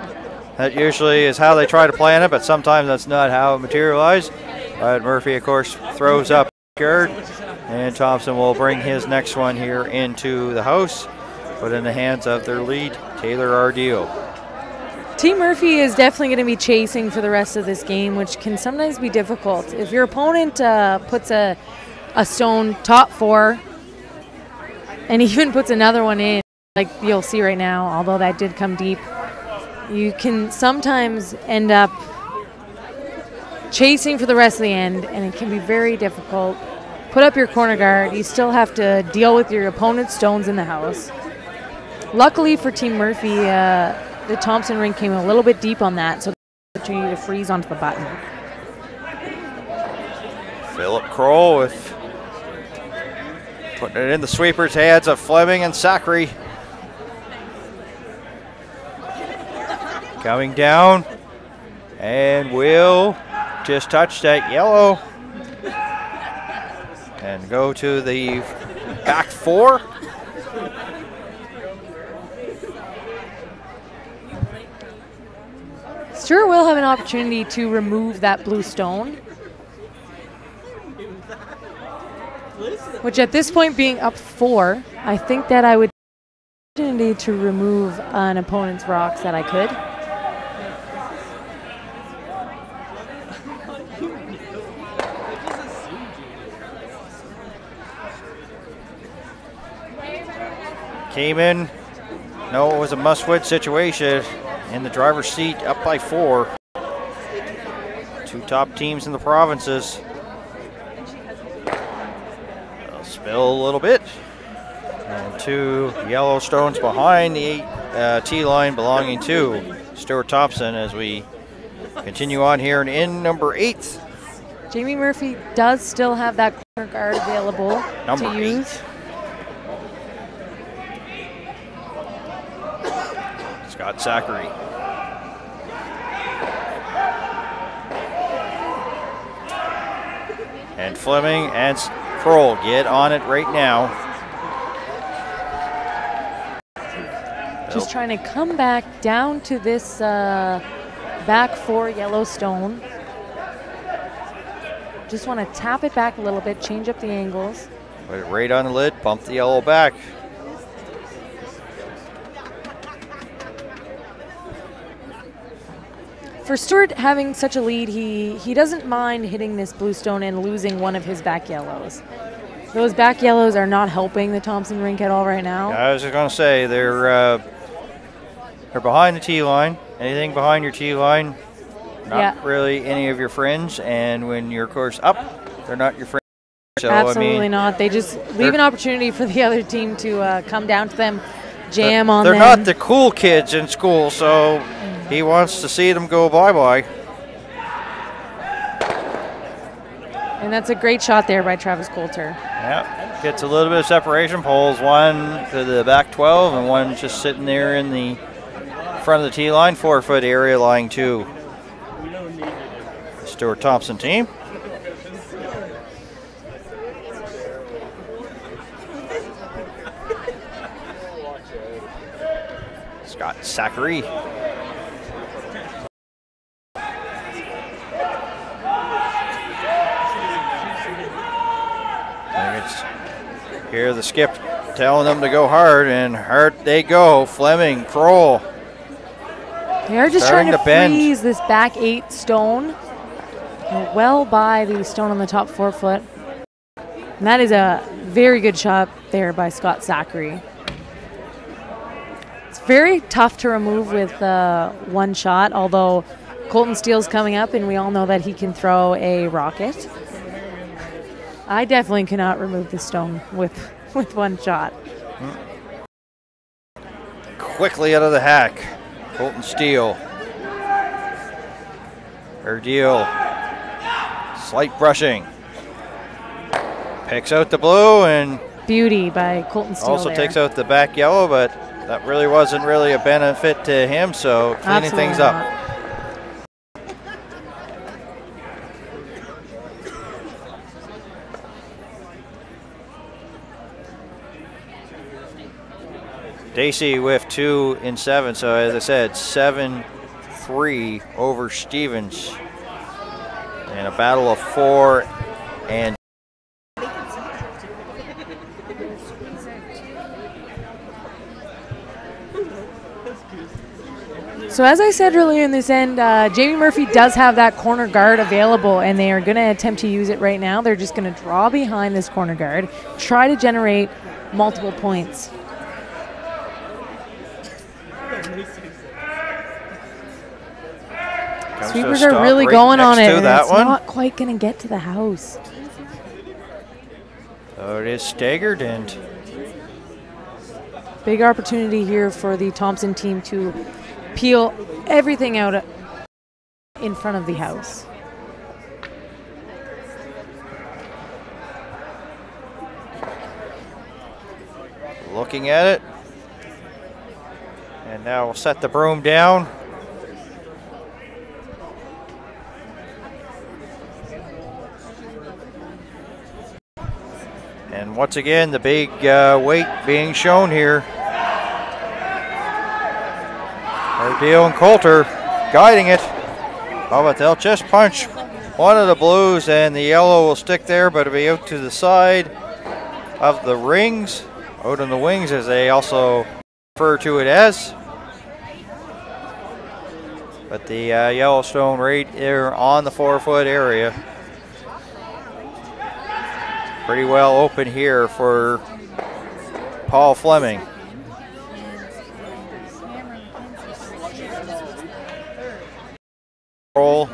that usually is how they try to plan it, but sometimes that's not how it materialized. But Murphy, of course, throws up guard, and Thompson will bring his next one here into the house, put in the hands of their lead, Taylor Ardeo. Team Murphy is definitely going to be chasing for the rest of this game, which can sometimes be difficult. If your opponent puts a stone top 4 and even puts another one in, like you'll see right now, although that did come deep, you can sometimes end up chasing for the rest of the end, and it can be very difficult. Put up your corner guard. You still have to deal with your opponent's stones in the house. Luckily for Team Murphy, the Thompson rink came a little bit deep on that, so opportunity to freeze onto the button. Philip Kroll with putting it in the sweeper's hands of Fleming and Zachary. Coming down, and will just touch that yellow and go to the back 4. Stuart will have an opportunity to remove that blue stone, which at this point being up 4, I think that I would have an opportunity to remove an opponent's rocks that I could. Came in, no, it was a must-win situation. In the driver's seat, up by 4. 2 top teams in the provinces. They'll spill a little bit. And 2 yellow stones behind the T-line belonging to Stuart Thompson as we continue on here in number 8. Jamie Murphy does still have that corner guard available Number to use. 8. Scott Zachary. And Fleming and Kroll get on it right now. Just trying to come back down to this back 4 Yellowstone. Just want to tap it back a little bit, change up the angles. Put it right on the lid, bump the yellow back. For Stewart having such a lead, he doesn't mind hitting this blue stone and losing one of his back yellows. Those back yellows are not helping the Thompson rink at all right now. I was just going to say, they're behind the tee line. Anything behind your tee line, not really any of your friends. And when you're, of course, up, they're not your friends. So, Absolutely I mean, not. They just leave an opportunity for the other team to come down to them, jam on them. They're not the cool kids in school, so he wants to see them go bye-bye. And that's a great shot there by Travis Coulter. Yep, gets a little bit of separation, pulls one to the back 12, and one just sitting there in the front of the tee line, 4-foot area, lying 2. The Stuart Thompson team. Scott Zachary. Hear the skip telling them to go hard, and hard they go. Fleming, Kroll. They are just trying to freeze this back 8 stone. They're well by the stone on the top 4 foot. And that is a very good shot there by Scott Zachary. It's very tough to remove with one shot, although Colton Steele's coming up, and we all know that he can throw a rocket. I definitely cannot remove the stone with one shot. Quickly out of the hack, Colton Steele. Her deal, slight brushing. Picks out the blue and beauty by Colton Steele. Also takes out the back yellow, but that really wasn't really a benefit to him, so cleaning things up. Dacey with 2 in 7, so as I said, 7-3 over Stevens. And a battle of 4 and So as I said earlier in this end, Jamie Murphy does have that corner guard available, and they are going to attempt to use it right now. They're just going to draw behind this corner guard, try to generate multiple points. Sweepers are really going on it, and it's not quite going to get to the house. So it is staggered, and big opportunity here for the Thompson team to peel everything out in front of the house. Looking at it, and now we'll set the broom down. And once again, the big weight being shown here. Ardeel and Coulter guiding it. Oh, but they'll just punch one of the blues, and the yellow will stick there, but it'll be out to the side of the rings, out on the wings, as they also refer to it as. But the Yellowstone right there on the 4-foot area. Pretty well open here for Paul Fleming. Roll.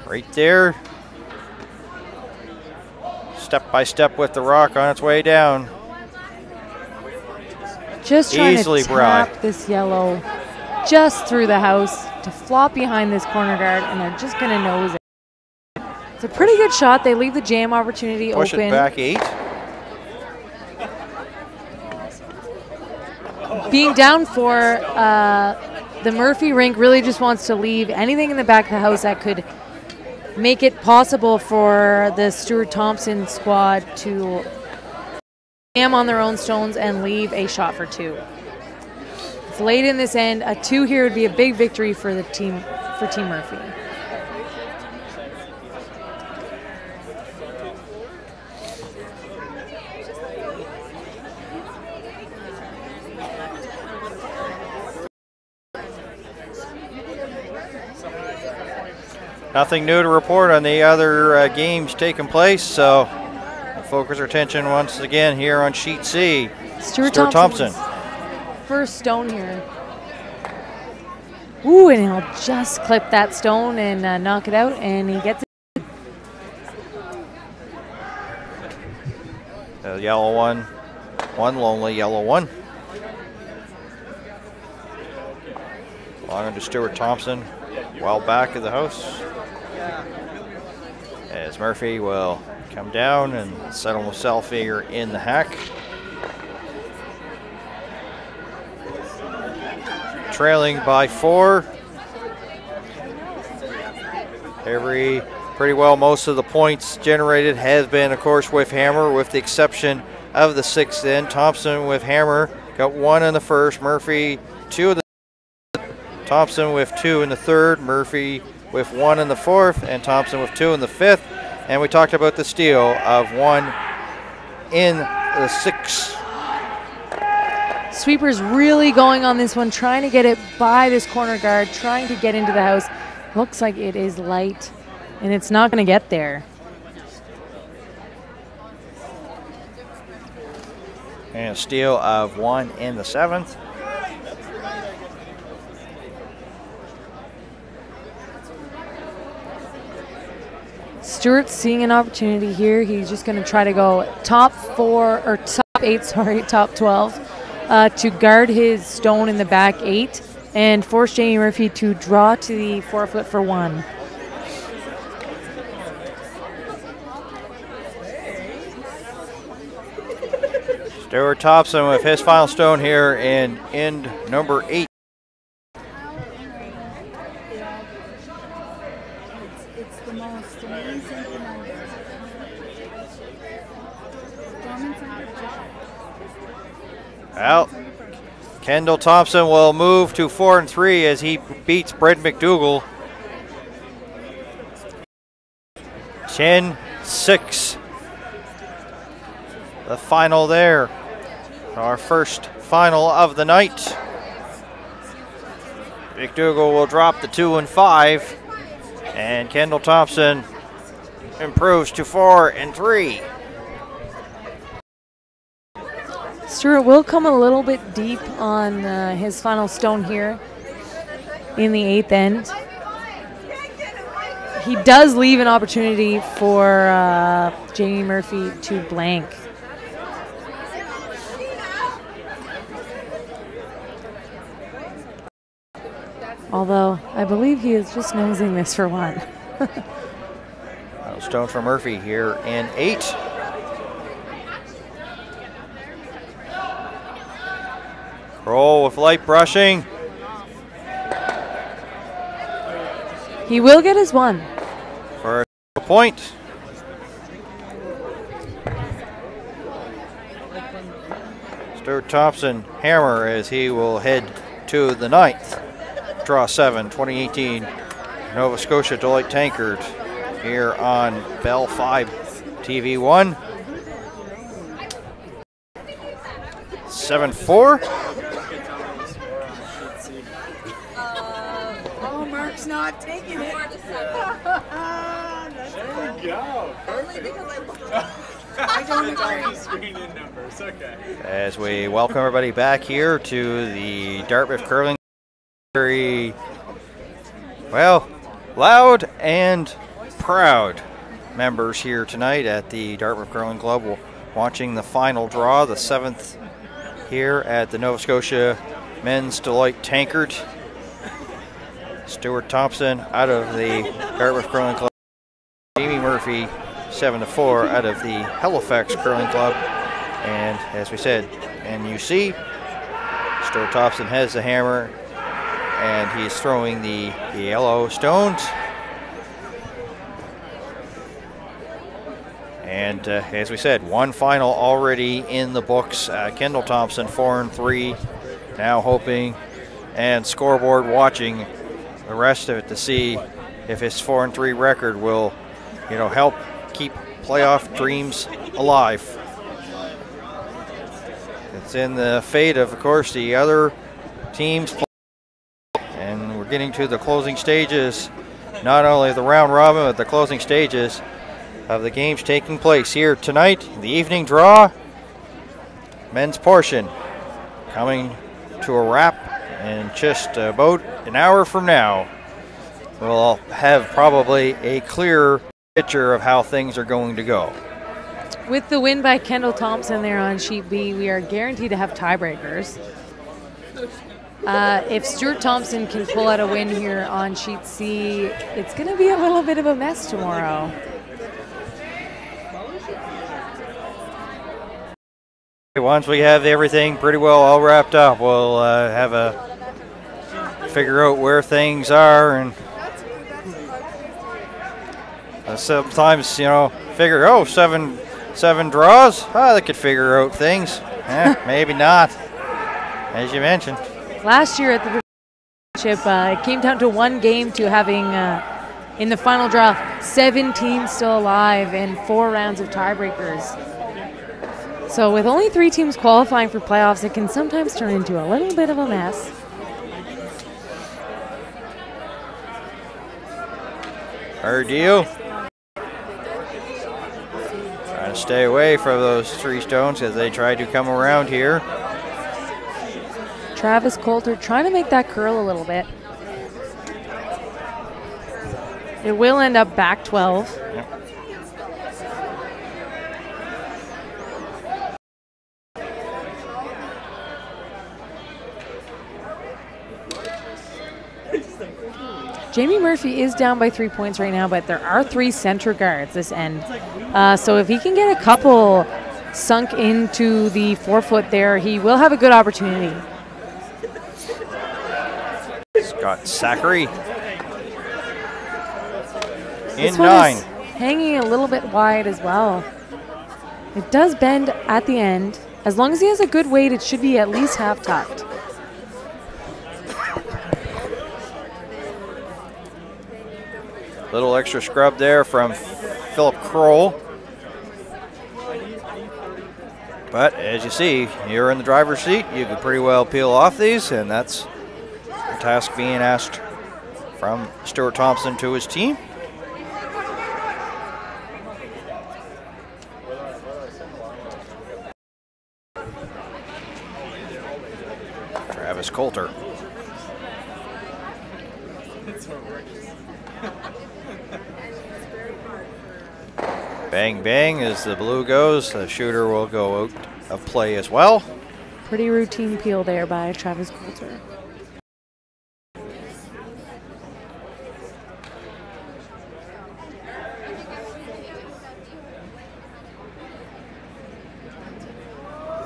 Right there. Step by step with the rock on its way down. Just trying to tap this yellow just through the house to flop behind this corner guard, and they're just going to nose it. It's a pretty good shot. They leave the jam opportunity open. Push it back 8. Being down 4, the Murphy rink really just wants to leave anything in the back of the house that could make it possible for the Stuart Thompson squad to jam on their own stones and leave a shot for 2. It's late in this end. A 2 here would be a big victory for the team, for Team Murphy. Nothing new to report on the other games taking place, so we'll focus our attention once again here on Sheet C. Stuart Thompson. First stone here. Ooh, and he'll just clip that stone and knock it out, and he gets it. The yellow one lonely yellow one. Belonging to Stewart Thompson, well back of the house. As Murphy will come down and settle himself here in the hack. Trailing by 4. Pretty well most of the points generated has been, of course, with hammer, with the exception of the 6th end. Thompson with hammer got 1 in the first, Murphy 2 in the Thompson with 2 in the 3rd, Murphy with 1 in the 4th, and Thompson with 2 in the 5th. And we talked about the steal of 1 in the 6th. Sweeper's really going on this one, trying to get it by this corner guard, trying to get into the house. Looks like it is light, and it's not going to get there. And a steal of 1 in the 7th. Stewart's seeing an opportunity here. He's just going to try to go top 8, top 12 to guard his stone in the back 8 and force Jamie Murphy to draw to the 4-foot for 1. Stuart Thompson with his final stone here in end number 8. It's the most amazing phenomenon. Well, Kendall Thompson will move to 4-3 as he beats Brent McDougall. 10-6. The final there. Our first final of the night. McDougall will drop the 2 and 5. And Kendall Thompson improves to 4-3. Stuart will come a little bit deep on his final stone here in the 8th end. He does leave an opportunity for Jamie Murphy to blank. Although I believe he is just nosing this for 1. Stone for Murphy here in 8. Roll with light brushing. He will get his 1. For a point. Stuart Thompson hammer as he will head to the 9th. Draw 7, 2018 Nova Scotia Deloitte Tankard here on Bell 5 TV 1. 7-4. Oh, Mark's not taking it. There we go. I don't agree. Screen in numbers. Okay. As we welcome everybody back here to the Dartmouth Curling. Very, well, loud and proud members here tonight at the Dartmouth Curling Club watching the final draw, the 7th here at the Nova Scotia Men's Deloitte Tankard. Stuart Thompson out of the Dartmouth Curling Club. Jamie Murphy 7-4 out of the Halifax Curling Club. And as we said, and you see, Stuart Thompson has the hammer and he's throwing the yellow stones. And as we said, one final already in the books. Kendall Thompson 4-3, now hoping and scoreboard watching the rest of it to see if his 4-3 record will, help keep playoff dreams alive. It's in the fate of course, the other teams. And we're getting to the closing stages, not only the round robin, but the closing stages of the games taking place here tonight. The evening draw, men's portion, coming to a wrap in just about an hour from now. We'll have probably a clearer picture of how things are going to go. With the win by Kendall Thompson there on sheet B, we are guaranteed to have tiebreakers. If Stuart Thompson can pull out a win here on sheet C, it's going to be a little bit of a mess tomorrow. Once we have everything pretty well all wrapped up, we'll figure out where things are, and sometimes figure seven draws. They could figure out things. Maybe not, as you mentioned. Last year at the championship, it came down to one game to having in the final draw 7 teams still alive and 4 rounds of tiebreakers. So with only 3 teams qualifying for playoffs, it can sometimes turn into a little bit of a mess. Hard deal. Trying to stay away from those 3 stones as they try to come around here. Travis Coulter trying to make that curl a little bit. It will end up back 12. Yep. Jamie Murphy is down by 3 points right now, but there are 3 center guards this end. So if he can get a couple sunk into the forefoot there, he will have a good opportunity. Scott Zachary in This one 9. is hanging a little bit wide as well. It does bend at the end. As long as he has a good weight, it should be at least half tucked. Little extra scrub there from Philip Kroll. But as you see, you're in the driver's seat. You can pretty well peel off these, and that's the task being asked from Stuart Thompson to his team. Travis Coulter. Bang, bang, as the blue goes, the shooter will go out of play as well. Pretty routine peel there by Travis Coulter.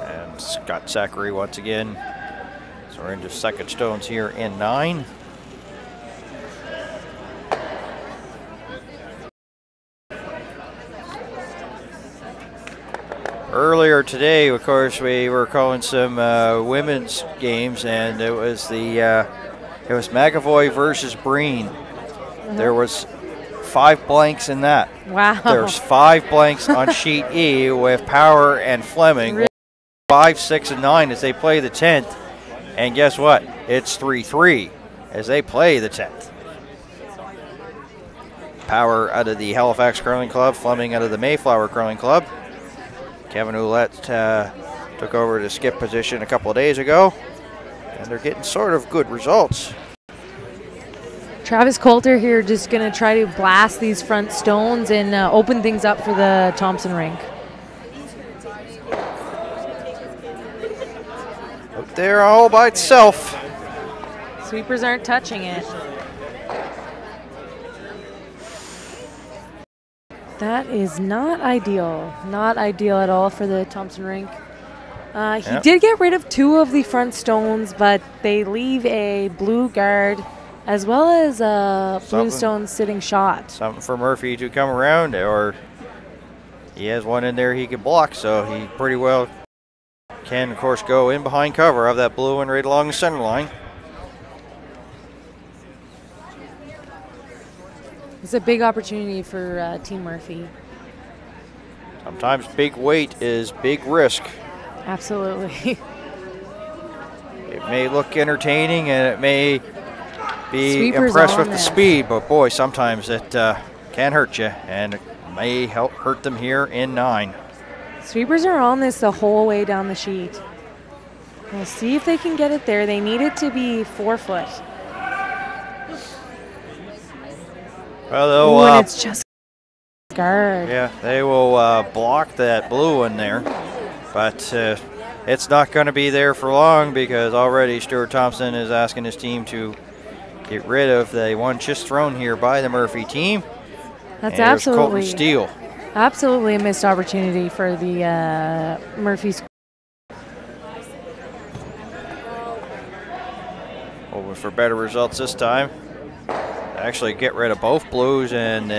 And Scott Zachary once again. So we're into second stones here in 9. Earlier today, of course, we were calling some women's games, and it was McAvoy versus Breen. There was 5 blanks in that. Wow. There's 5 blanks on sheet E with Power and Fleming. Really? 5, 6, and 9 as they play the 10th. And guess what? It's 3-3 as they play the 10th. Power out of the Halifax Curling Club, Fleming out of the Mayflower Curling Club. Kevin Ouellette took over the skip position a couple of days ago, and they're getting sort of good results. Travis Coulter here just going to try to blast these front stones and open things up for the Thompson rink. Up there all by itself. Sweepers aren't touching it. That is not ideal. Not ideal at all for the Thompson rink. He did get rid of 2 of the front stones, but they leave a blue guard as well as a blue stone sitting shot. Something for Murphy to come around, or he has one in there he can block, so he pretty well can, of course, go in behind cover of that blue one right along the center line. It's a big opportunity for Team Murphy. Sometimes big weight is big risk. Absolutely. It may look entertaining and it may be Sweepers impressed with on the there. speed, but boy, sometimes it can hurt you, and it may help hurt them here in 9. Sweepers are on this the whole way down the sheet. We'll see if they can get it there. They need it to be 4 foot. Well, Ooh, and it's just guard. yeah, they will block that blue one there, but it's not going to be there for long because already Stuart Thompson is asking his team to get rid of the one just thrown here by the Murphy team. That's And here's Colton absolutely Steele. absolutely a missed opportunity for the Murphy squad. Hoping for better results this time. Actually get rid of both blues, and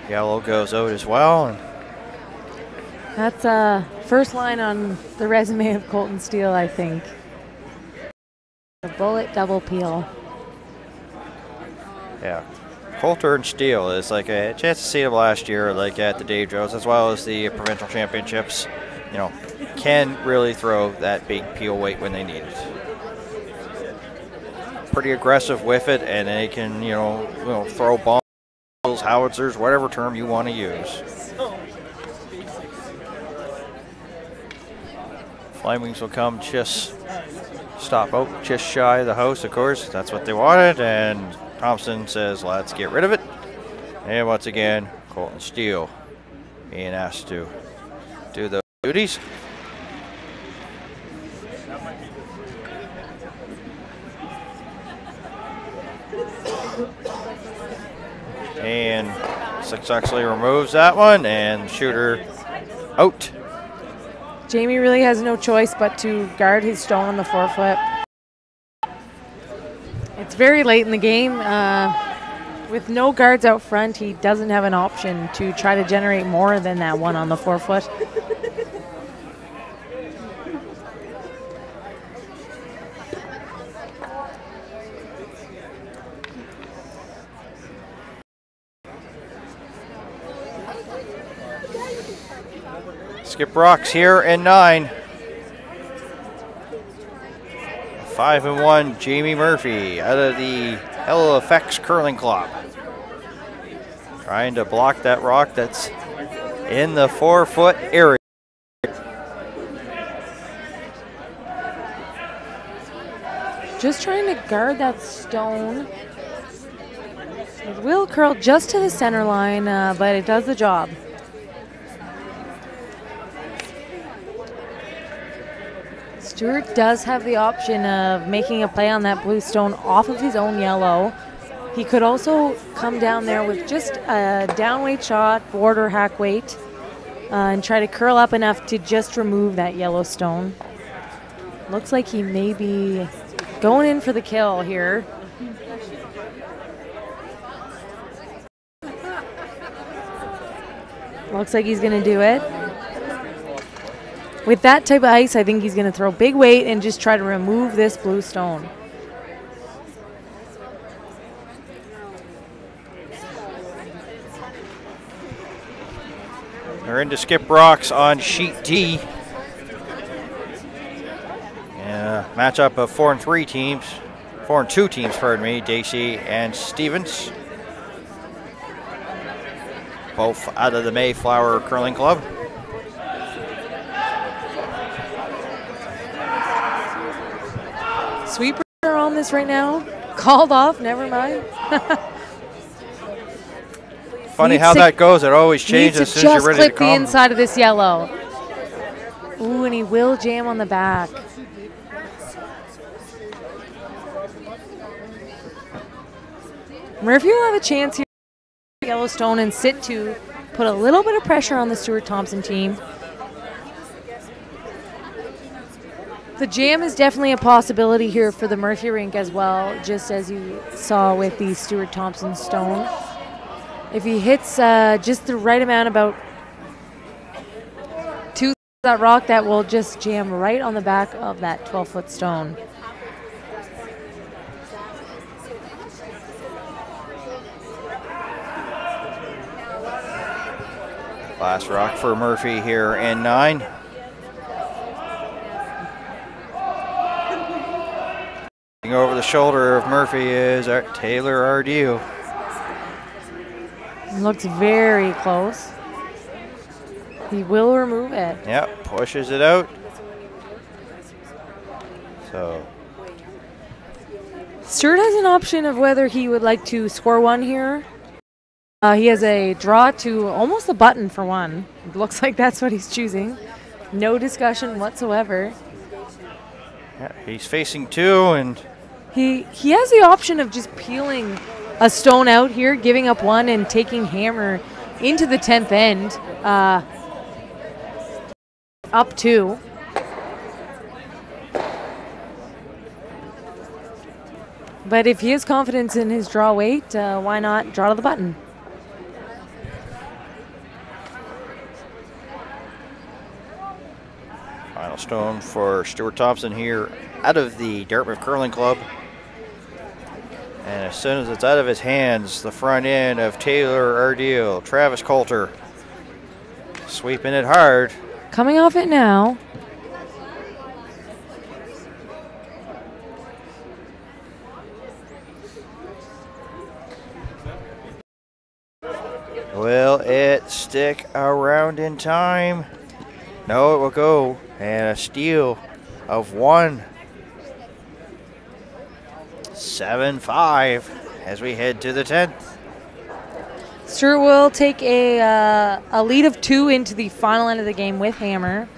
yellow goes out as well. And That's first line on the resume of Colton Steele, I think. A bullet double peel. yeah, Coulter and Steele is like a chance to see them last year, like at the Dave Jones, as well as the provincial championships. You know, can really throw that big peel weight when they need it. Pretty aggressive with it, and they can, you know, throw bombs, howitzers, whatever term you want to use. Flemings will come just shy of the house, of course. That's what they wanted, and Thompson says, let's get rid of it. And once again, Colton Steele being asked to do the duties. And successfully removes that one, and shooter out. Jamie really has no choice but to guard his stone on the 4 foot. It's very late in the game. With no guards out front, he doesn't have an option to try to generate more than that one on the 4 foot. Skip rocks here in 9. 5-1 Jamie Murphy out of the Hello Effects Curling Club. Trying to block that rock that's in the 4 foot area. Just trying to guard that stone. It will curl just to the center line, but it does the job. Stewart does have the option of making a play on that blue stone off of his own yellow. He could also come down there with just a downweight shot, border hack weight, and try to curl up enough to just remove that yellow stone. Looks like he may be going in for the kill here. Looks like he's going to do it. With that type of ice, I think he's going to throw big weight and just try to remove this blue stone. They're into skip rocks on sheet D. Matchup of 4 and 2 teams, pardon me, Dacey and Stevens. Both out of the Mayflower Curling Club. Sweepers are on this right now. Called off, never mind. Funny how that goes. It always changes as Needs to soon as just you're ready to clip the come. inside of this yellow. Ooh, and he will jam on the back. Murphy will have a chance here with Yellowstone and sit to put a little bit of pressure on the Stuart Thompson team. The jam is definitely a possibility here for the Murphy rink as well, just as you saw with the Stuart Thompson stone. If he hits just the right amount, about two that rock, that will just jam right on the back of that 12-foot stone. Last rock for Murphy here in 9. Over the shoulder of Murphy is Taylor Ardeo. Looks very close. He will remove it. Yep, pushes it out. So Stewart has an option of whether he would like to score one here. He has a draw to almost a button for one. It looks like that's what he's choosing. No discussion whatsoever. yeah, he's facing 2, and He has the option of just peeling a stone out here, giving up 1, and taking hammer into the 10th end. Up 2. But if he has confidence in his draw weight, why not draw to the button? final stone for Stuart Thompson here out of the Dartmouth Curling Club. And as soon as it's out of his hands, the front end of Taylor Ardeo, Travis Coulter, sweeping it hard. Coming off it now. Will it stick around in time? No, it will go. And a steal of 1. 7-5 as we head to the 10th. Stewart will take a lead of 2 into the final end of the game with hammer.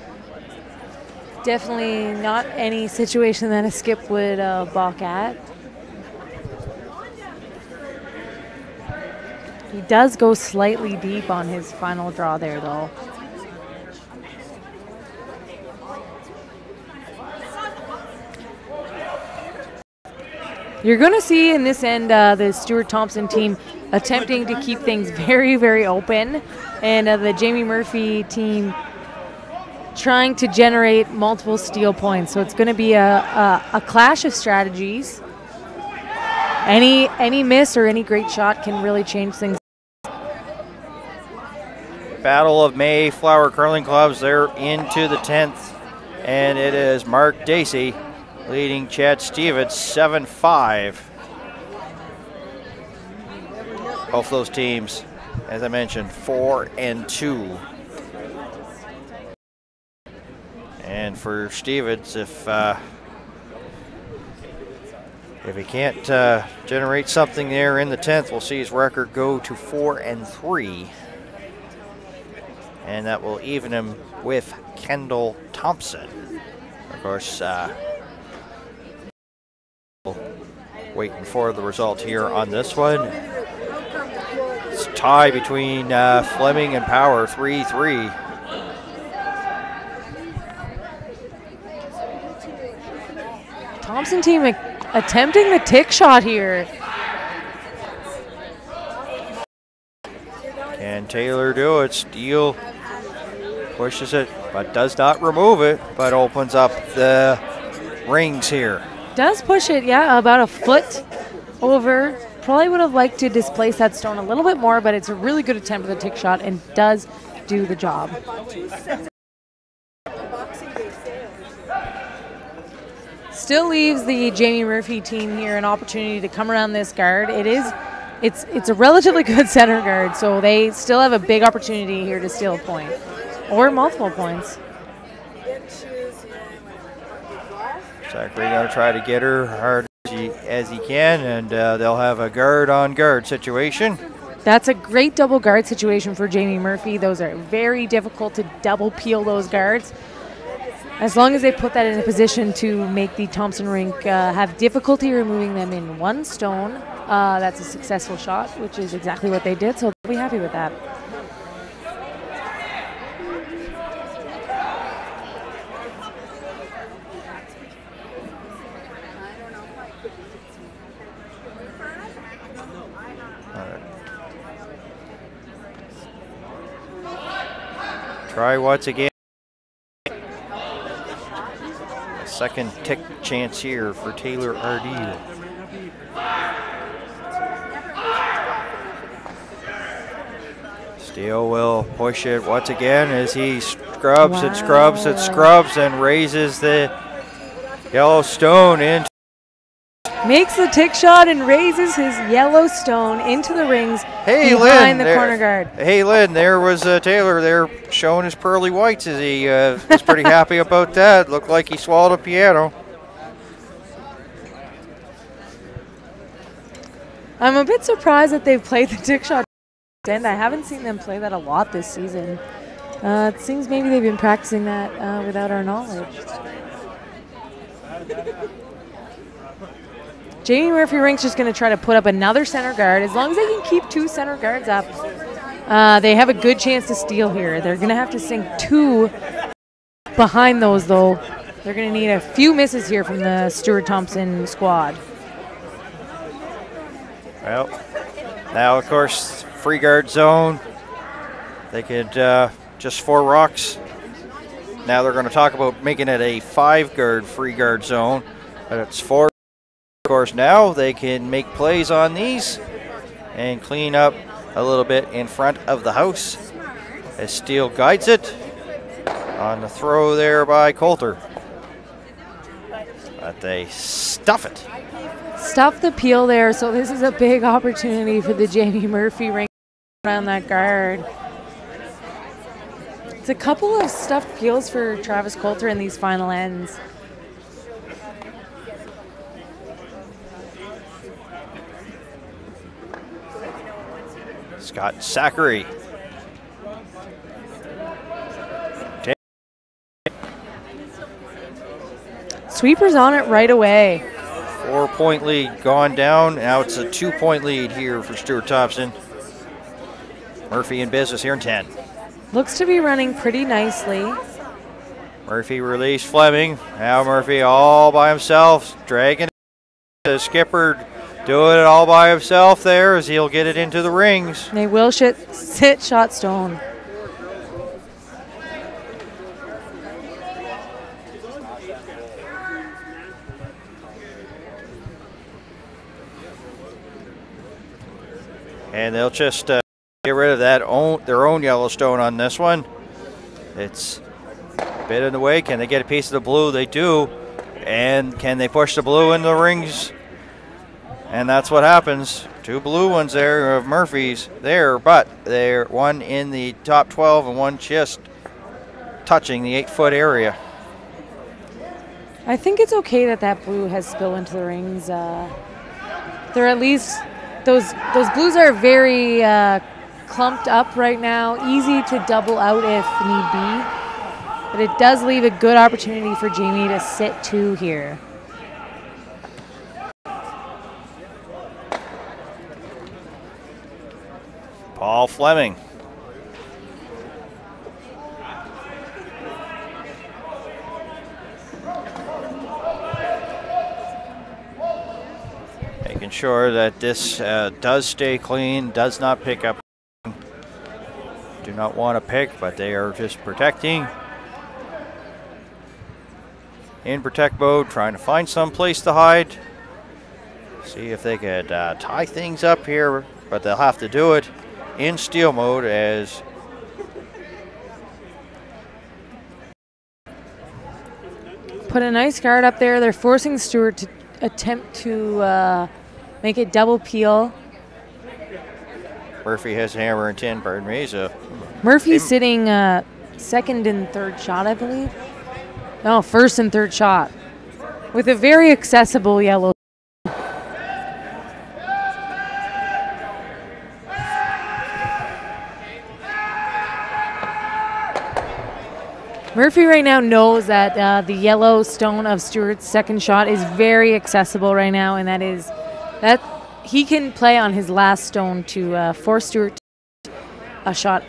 Definitely not any situation that a skip would balk at. He does go slightly deep on his final draw there, though. You're going to see in this end the Stuart Thompson team attempting to keep things very, very open, and the Jamie Murphy team trying to generate multiple steal points. So it's going to be a clash of strategies. Any miss or any great shot can really change things. Battle of Mayflower Curling Clubs, they're into the 10th, and it is Mark Dacey leading Chad Stevens 7-5. Both those teams, as I mentioned, 4-2. And for Stevens, if he can't generate something there in the 10th, we'll see his record go to 4-3. And that will even him with Kendall Thompson. Of course, waiting for the result here on this one. It's a tie between Fleming and Power, 3-3. Thompson team attempting the tick shot here. Can Taylor do it? Steele pushes it, but does not remove it, but opens up the rings here. Does push it, yeah, about a foot over. Probably would have liked to displace that stone a little bit more, but it's a really good attempt at the tick shot and does do the job. Still leaves the Jamie Murphy team here an opportunity to come around this guard. It's a relatively good center guard, so they still have a big opportunity here to steal a point or multiple points. Zachary going to try to get her hard as he can, and they'll have a guard-on-guard situation. That's a great double guard situation for Jamie Murphy. Those are very difficult to double peel those guards. As long as they put that in a position to make the Thompson rink have difficulty removing them in one stone, that's a successful shot, which is exactly what they did, so they'll be happy with that. Try once again. A second tick chance here for Taylor Ardeel. Steele will push it once again as he scrubs and scrubs and scrubs and raises the yellow stone in. Makes the tick shot and raises his yellow stone into the rings behind the corner guard. Hey, Lynn, there was Taylor there showing his pearly whites as he was pretty happy about that. Looked like he swallowed a piano. I'm a bit surprised that they've played the tick shot. And I haven't seen them play that a lot this season. It seems maybe they've been practicing that without our knowledge. Jamie Murphy Rink's just going to try to put up another center guard. As long as they can keep 2 center guards up, they have a good chance to steal here. They're going to have to sink 2 behind those, though. They're going to need a few misses here from the Stuart Thompson squad. Well, now, of course, free guard zone. They could just 4 rocks. Now they're going to talk about making it a 5-guard free guard zone, but it's 4. Of course, now they can make plays on these and clean up a little bit in front of the house as Steele guides it on the throw there by Coulter. But they stuff it. Stuff the peel there, so this is a big opportunity for the Jamie Murphy Rink around that guard. It's a couple of stuffed peels for Travis Coulter in these final ends. Scott Zachary. Sweeper's on it right away. 4-point lead gone down. Now it's a 2-point lead here for Stuart Thompson. Murphy in business here in 10. Looks to be running pretty nicely. Murphy released Fleming. Now Murphy all by himself, dragging it. The skipper doing it all by himself there as he'll get it into the rings. They will sit shot stone. And they'll just get rid of that their own Yellowstone on this one. It's a bit in the way. Can they get a piece of the blue? They do. And can they push the blue into the rings? And that's what happens. 2 blue ones there of Murphy's there, but they're one in the top 12 and one just touching the 8-foot area. I think it's okay that that blue has spilled into the rings. They're at least, those blues are very clumped up right now, easy to double out if need be. But it does leave a good opportunity for Jamie to sit 2 here. Paul Fleming. Making sure that this does stay clean, does not pick up. Do not want to pick, but they are just protecting. In protect mode, trying to find some place to hide. See if they could tie things up here, but they'll have to do it in steal mode as put a nice guard up there. They're forcing Stewart to attempt to make it double peel. Murphy has a hammer and tin, pardon me. So Murphy's sitting second and third shot, I believe. No, first and third shot with a very accessible yellow. Murphy right now knows that the yellow stone of Stewart's second shot is very accessible right now, and that he can play on his last stone to force Stewart to a shot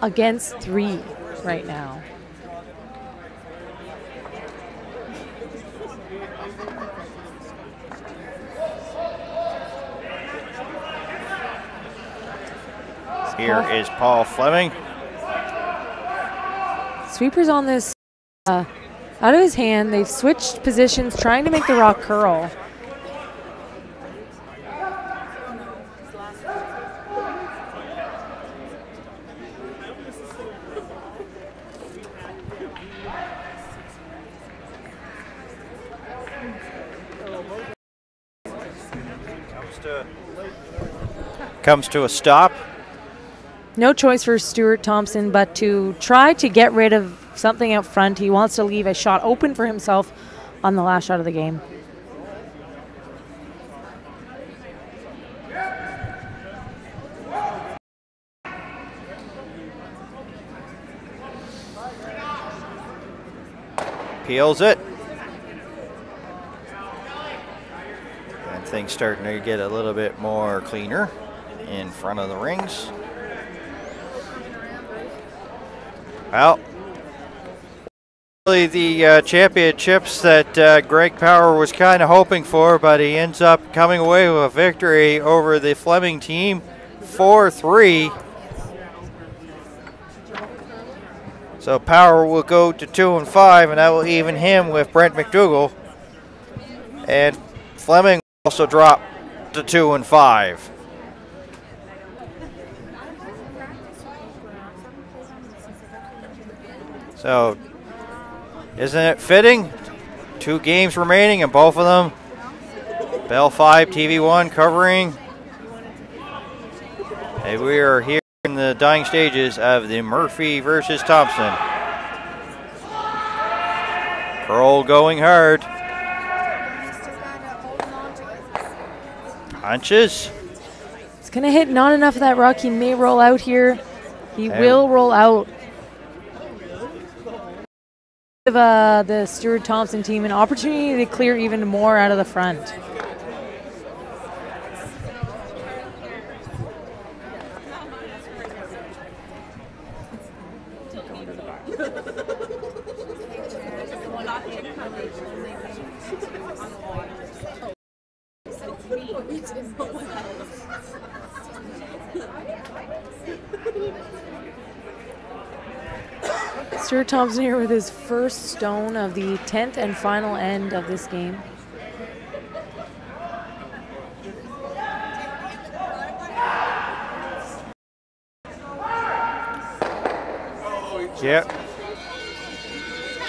against 3 right now. Here is Paul Fleming. Sweeper's on this out of his hand. They've switched positions, trying to make the rock curl. Comes to a stop. No choice for Stuart Thompson but to try to get rid of something out front. He wants to leave a shot open for himself on the last shot of the game. Peels it. And things starting to get a little bit more cleaner in front of the rings. Well, really the championships that Greg Power was kind of hoping for, but he ends up coming away with a victory over the Fleming team, 4-3. So Power will go to 2-5, and that will even him with Brent McDougall. And Fleming will also drop to 2-5. So, isn't it fitting? 2 games remaining, and both of them, Bell 5, TV1 covering. And we are here in the dying stages of the Murphy versus Thompson. Curl going hard. Punches. It's going to hit not enough of that rock. He may roll out here. He will roll out. Give the Stuart Thompson team an opportunity to clear even more out of the front. Stuart Thompson here with his first stone of the 10th and final end of this game. Yep.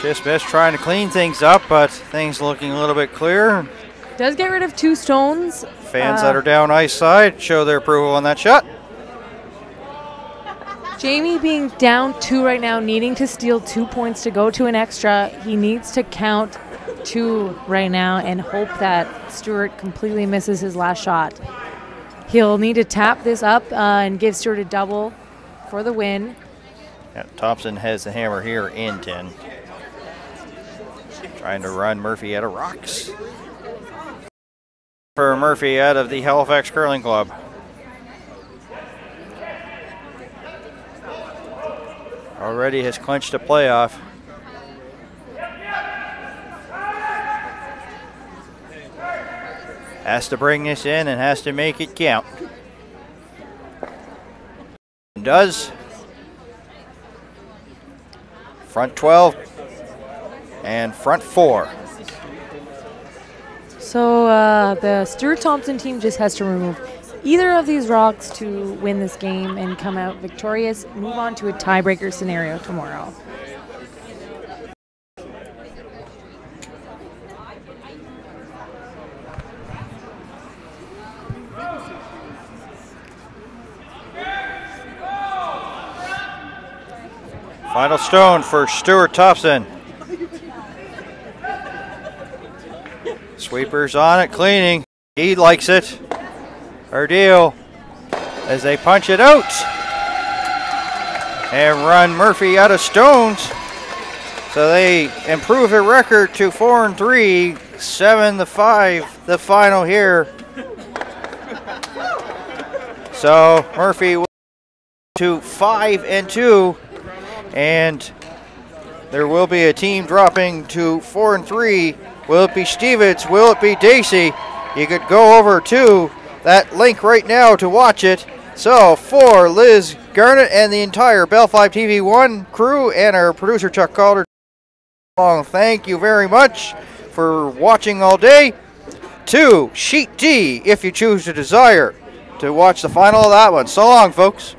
Just best trying to clean things up, but things looking a little bit clearer. Does get rid of 2 stones. Fans that are down ice side show their approval on that shot. Jamie being down 2 right now, needing to steal 2 points to go to an extra. He needs to count 2 right now and hope that Stuart completely misses his last shot. He'll need to tap this up and give Stuart a double for the win. Yeah, Thompson has the hammer here in 10. Trying to run Murphy out of rocks. For Murphy out of the Halifax Curling Club. Already has clinched a playoff. Has to bring this in and has to make it count. Does. Front 12 and front 4. So the Stuart Thompson team just has to remove either of these rocks to win this game and come out victorious, move on to a tiebreaker scenario tomorrow. Final stone for Stuart Thompson. Sweepers on it, cleaning. He likes it. Deal as they punch it out and run Murphy out of stones. So they improve their record to 4-3, 7-5, the final here. So Murphy to 5-2, and there will be a team dropping to 4-3. Will it be Stevens? Will it be Dacey? You could go over to that link right now to watch it So for Liz Garnett and the entire Bell 5 TV1 crew and our producer Chuck Calder, thank you very much for watching all day. To Sheet D, if you choose to desire to watch the final of that one. So long, folks.